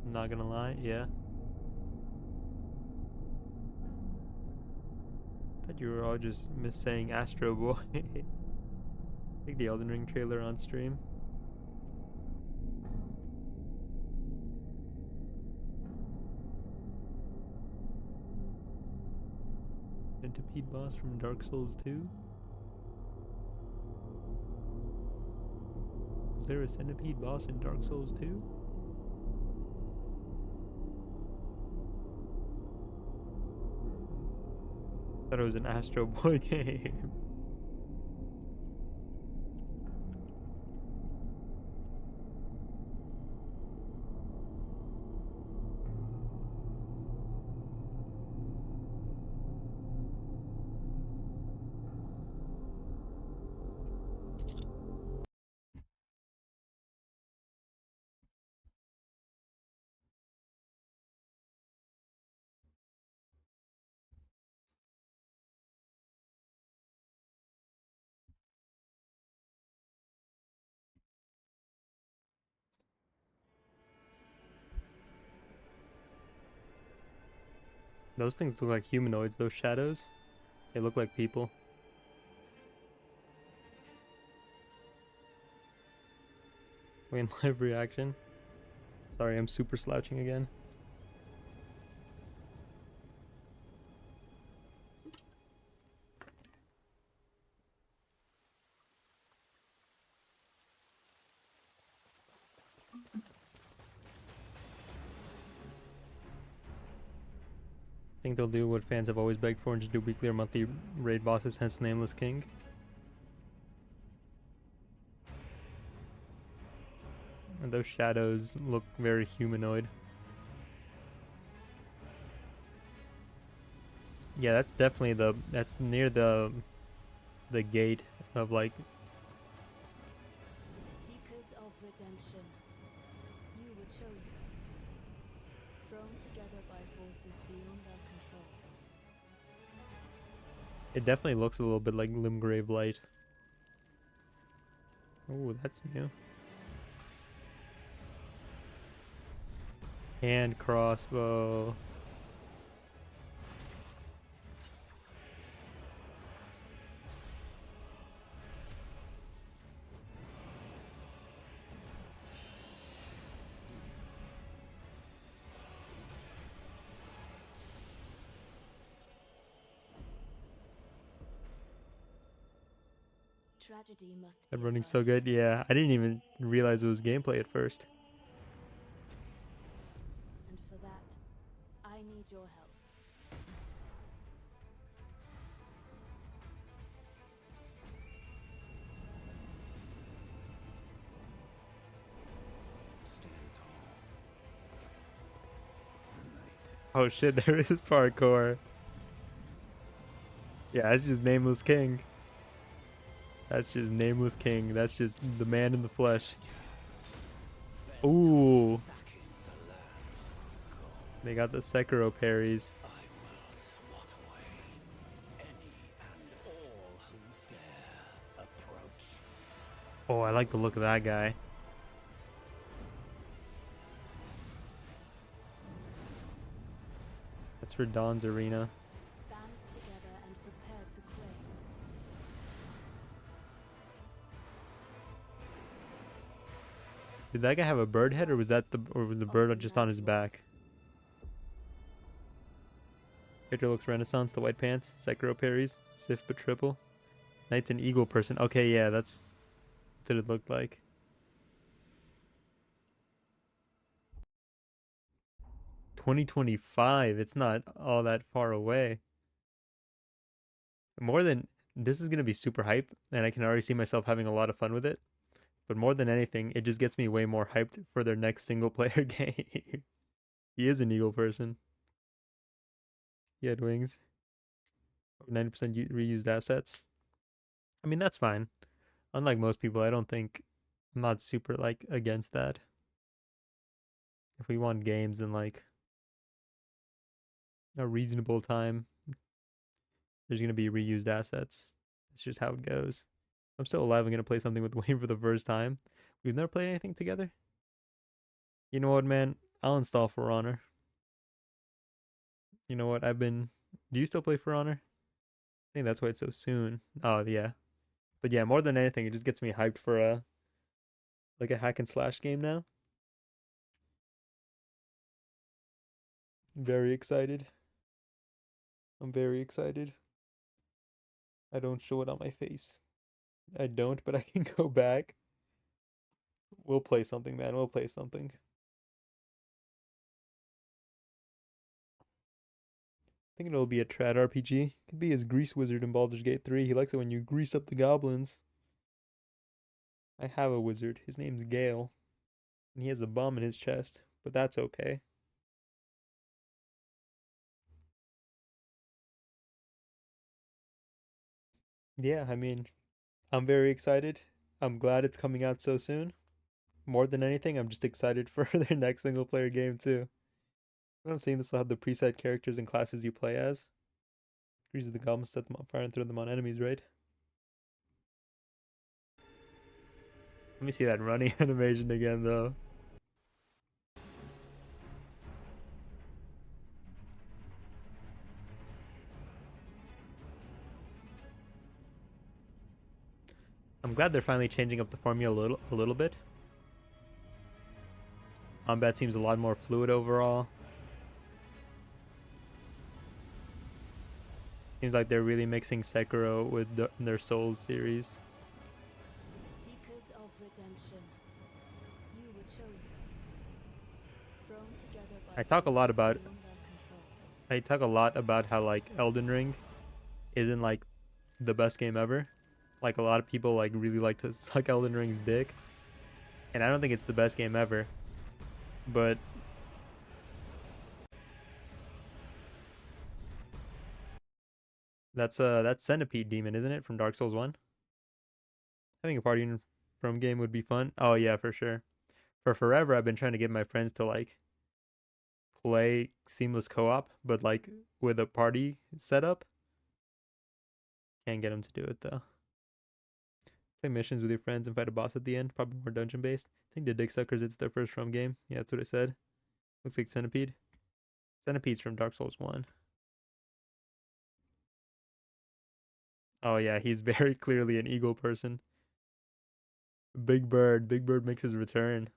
I'm not gonna lie, yeah. Thought you were all just saying Astro Boy. Like the Elden Ring trailer on stream. Centipede boss from Dark Souls 2? Was there a centipede boss in Dark Souls 2? Thought it was an Astro Boy game. Those things look like humanoids, those shadows. They look like people. We in live reaction. Sorry, I'm super slouching again. I think they'll do what fans have always begged for and just do weekly or monthly raid bosses, hence Nameless King. And those shadows look very humanoid. Yeah, that's definitely that's near the gate of like. Seekers of redemption, you were chosen, thrown together by forces beyond our control. It definitely looks a little bit like Limgrave Light. Oh, that's new. Hand crossbow. Tragedy must That be running so averted. good. Yeah, I didn't even realize it was gameplay at first. And for that, I need your help. Stand tall. The night. Oh shit, there is parkour. Yeah, that's just Nameless King. That's just Nameless King. That's just the man in the flesh. Ooh. Back in the lands of gold. They got the Sekiro parries. I will swat away any and all who dare approach. Oh, I like the look of that guy. That's for Dawn's Arena. Band together and prepare to claim. Did that guy have a bird head, or was the bird just on his back? Character looks Renaissance. The white pants, Sekiro parries, Sif but triple. Knight's an eagle person. Okay, yeah, that's what it looked like. $2025. It's not all that far away. More than this is gonna be super hype, and I can already see myself having a lot of fun with it. But more than anything, it just gets me way more hyped for their next single player game. He is an eagle person. He had wings. 90% reused assets. I mean, that's fine. Unlike most people, I don't think I'm not super like against that. If we want games in like a reasonable time, there's gonna be reused assets. It's just how it goes. I'm still alive. I'm gonna play something with Wayne for the first time. We've never played anything together. You know what, man? I'll install For Honor. You know what? Do you still play For Honor? I think that's why it's so soon. Oh yeah. But yeah, more than anything, it just gets me hyped for a hack and slash game now. Very excited. I'm very excited. I don't show it on my face. I don't, but I can go back. We'll play something, man. We'll play something. Thinking it'll be a trad RPG. Could be his grease wizard in Baldur's Gate 3. He likes it when you grease up the goblins. I have a wizard. His name's Gale. And he has a bomb in his chest, but that's okay. Yeah, I mean, I'm very excited. I'm glad it's coming out so soon. More than anything, I'm just excited for their next single player game too. What I'm seeing, this will have the preset characters and classes you play as. Greases the goblins, set them on fire, and throw them on enemies, right? Let me see that running animation again, though. I'm glad they're finally changing up the formula a little bit. Combat seems a lot more fluid overall. Seems like they're really mixing Sekiro with their Souls series. Seekers of redemption, you were chosen, thrown together by I talk a lot forces about beyond our control. I talk a lot about how like Elden Ring isn't like the best game ever. Like a lot of people like really like to suck Elden Ring's dick. And I don't think it's the best game ever. But that's Centipede Demon, isn't it? From Dark Souls 1? Having a party from game would be fun. Oh yeah, for sure. For forever I've been trying to get my friends to like play seamless co-op, but like with a party setup. Can't get them to do it though. Play missions with your friends and fight a boss at the end. Probably more dungeon based. I think the Dick Suckers, it's their first From game. Yeah, that's what I said. Looks like Centipede. Centipede's from Dark Souls 1. Oh yeah, he's very clearly an eagle person. Big Bird. Big Bird makes his return.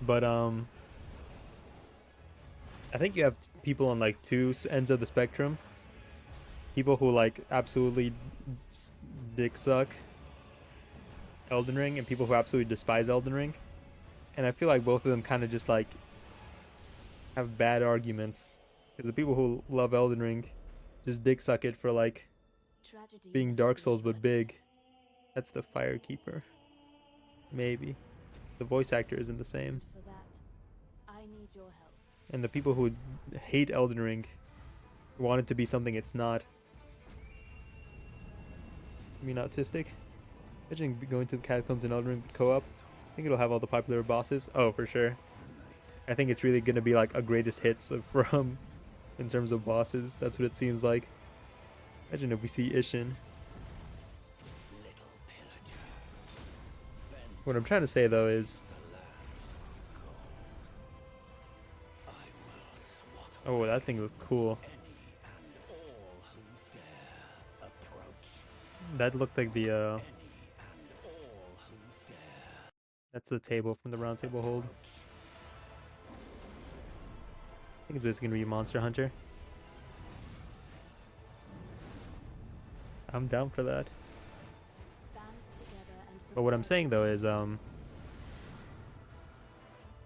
But I think you have people on like two ends of the spectrum. People who like absolutely dick suck Elden Ring, and people who absolutely despise Elden Ring. And I feel like both of them kind of just like have bad arguments. 'Cause the people who love Elden Ring just dick suck it for like Tragedy being must Dark be Souls but averted. big. That's the Firekeeper. Maybe. The voice actor isn't the same. For that, I need your help. And the people who hate Elden Ring want it to be something it's not. I mean, autistic. Imagine going to the catacombs in Elden Ring co-op. I think it'll have all the popular bosses. Oh, for sure. I think it's really gonna be like a greatest hits of From in terms of bosses. That's what it seems like. Imagine if we see Ishin. Little pillager. What I'm trying to say though is, The land of gold. I will swat oh, that thing was cool. any and all who dare approach. That looked like the Any and all who dare that's the table from the round table hold. approach. I think it's basically gonna be Monster Hunter. I'm down for that. Band together and But what I'm prepare saying though is,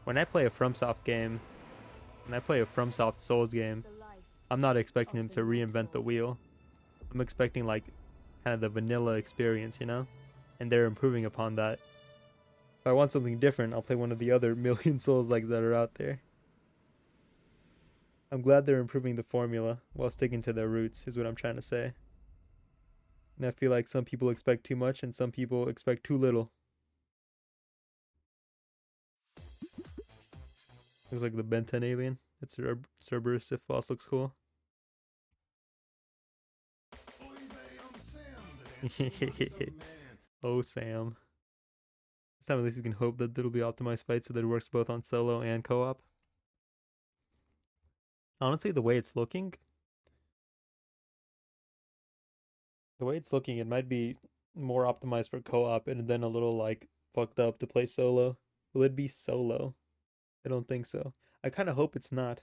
when I play a FromSoft game, when I play a FromSoft Souls game, the life I'm not expecting of them to the Night reinvent the Lord. wheel. I'm expecting like kind of the vanilla experience, you know? And they're improving upon that. If I want something different, I'll play one of the other million Souls likes that are out there. I'm glad they're improving the formula while sticking to their roots, is what I'm trying to say. And I feel like some people expect too much and some people expect too little. Looks like the Ben 10 alien. That's Cerberus Sith boss looks cool. Oh, Sam. This time at least we can hope that it'll be optimized fights so that it works both on solo and co-op. Honestly, the way it's looking, it might be more optimized for co-op and then a little like fucked up to play solo. Will it be solo? I don't think so. I kind of hope it's not.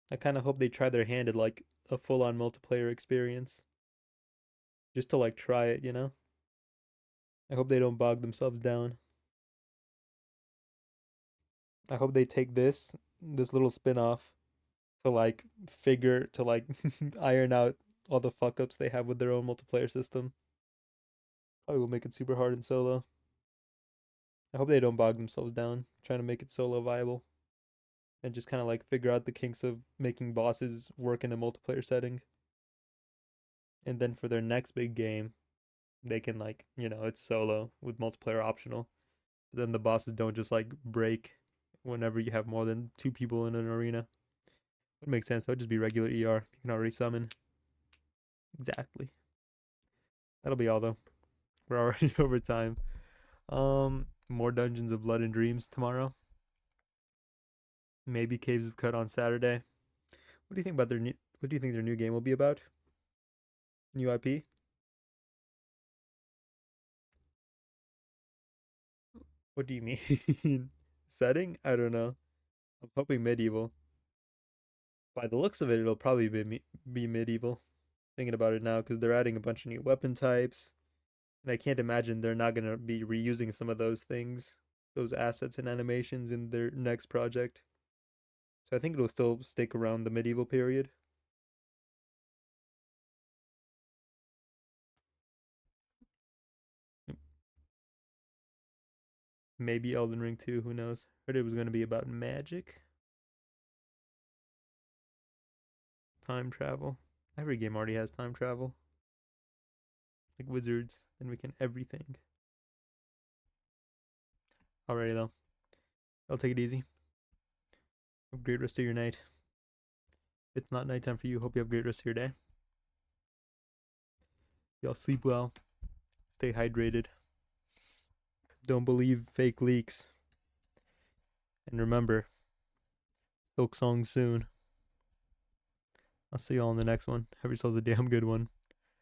I kind of hope they try their hand at like a full-on multiplayer experience. Just to like try it, you know? I hope they don't bog themselves down. I hope they take this little spin-off to like iron out all the fuck ups they have with their own multiplayer system. Probably will make it super hard in solo. I hope they don't bog themselves down trying to make it solo viable. And just kind of like figure out the kinks of making bosses work in a multiplayer setting. And then for their next big game, they can like, it's solo with multiplayer optional. But then the bosses don't just like break whenever you have more than 2 people in an arena. Would make sense. That would just be regular ER. You can already summon. Exactly. That'll be all though. We're already over time. More Dungeons of Blood and Dreams tomorrow. Maybe Caves of Cut on Saturday. What do you think about what do you think their new game will be about? New IP? What do you mean? Setting? I don't know. I'm hoping medieval. By the looks of it, it'll probably be medieval. Thinking about it now, because they're adding a bunch of new weapon types. And I can't imagine they're not going to be reusing some of those things, those assets and animations in their next project. So I think it'll still stick around the medieval period. Maybe Elden Ring 2, who knows? Heard it was going to be about magic. Time travel. Every game already has time travel. Like Wizards, and we can everything. Alrighty though. I'll take it easy. Have a great rest of your night. If it's not nighttime for you, hope you have a great rest of your day. Y'all sleep well. Stay hydrated. Don't believe fake leaks. And remember, Silk Song soon. I'll see y'all on the next one. Have yourselves a damn good one.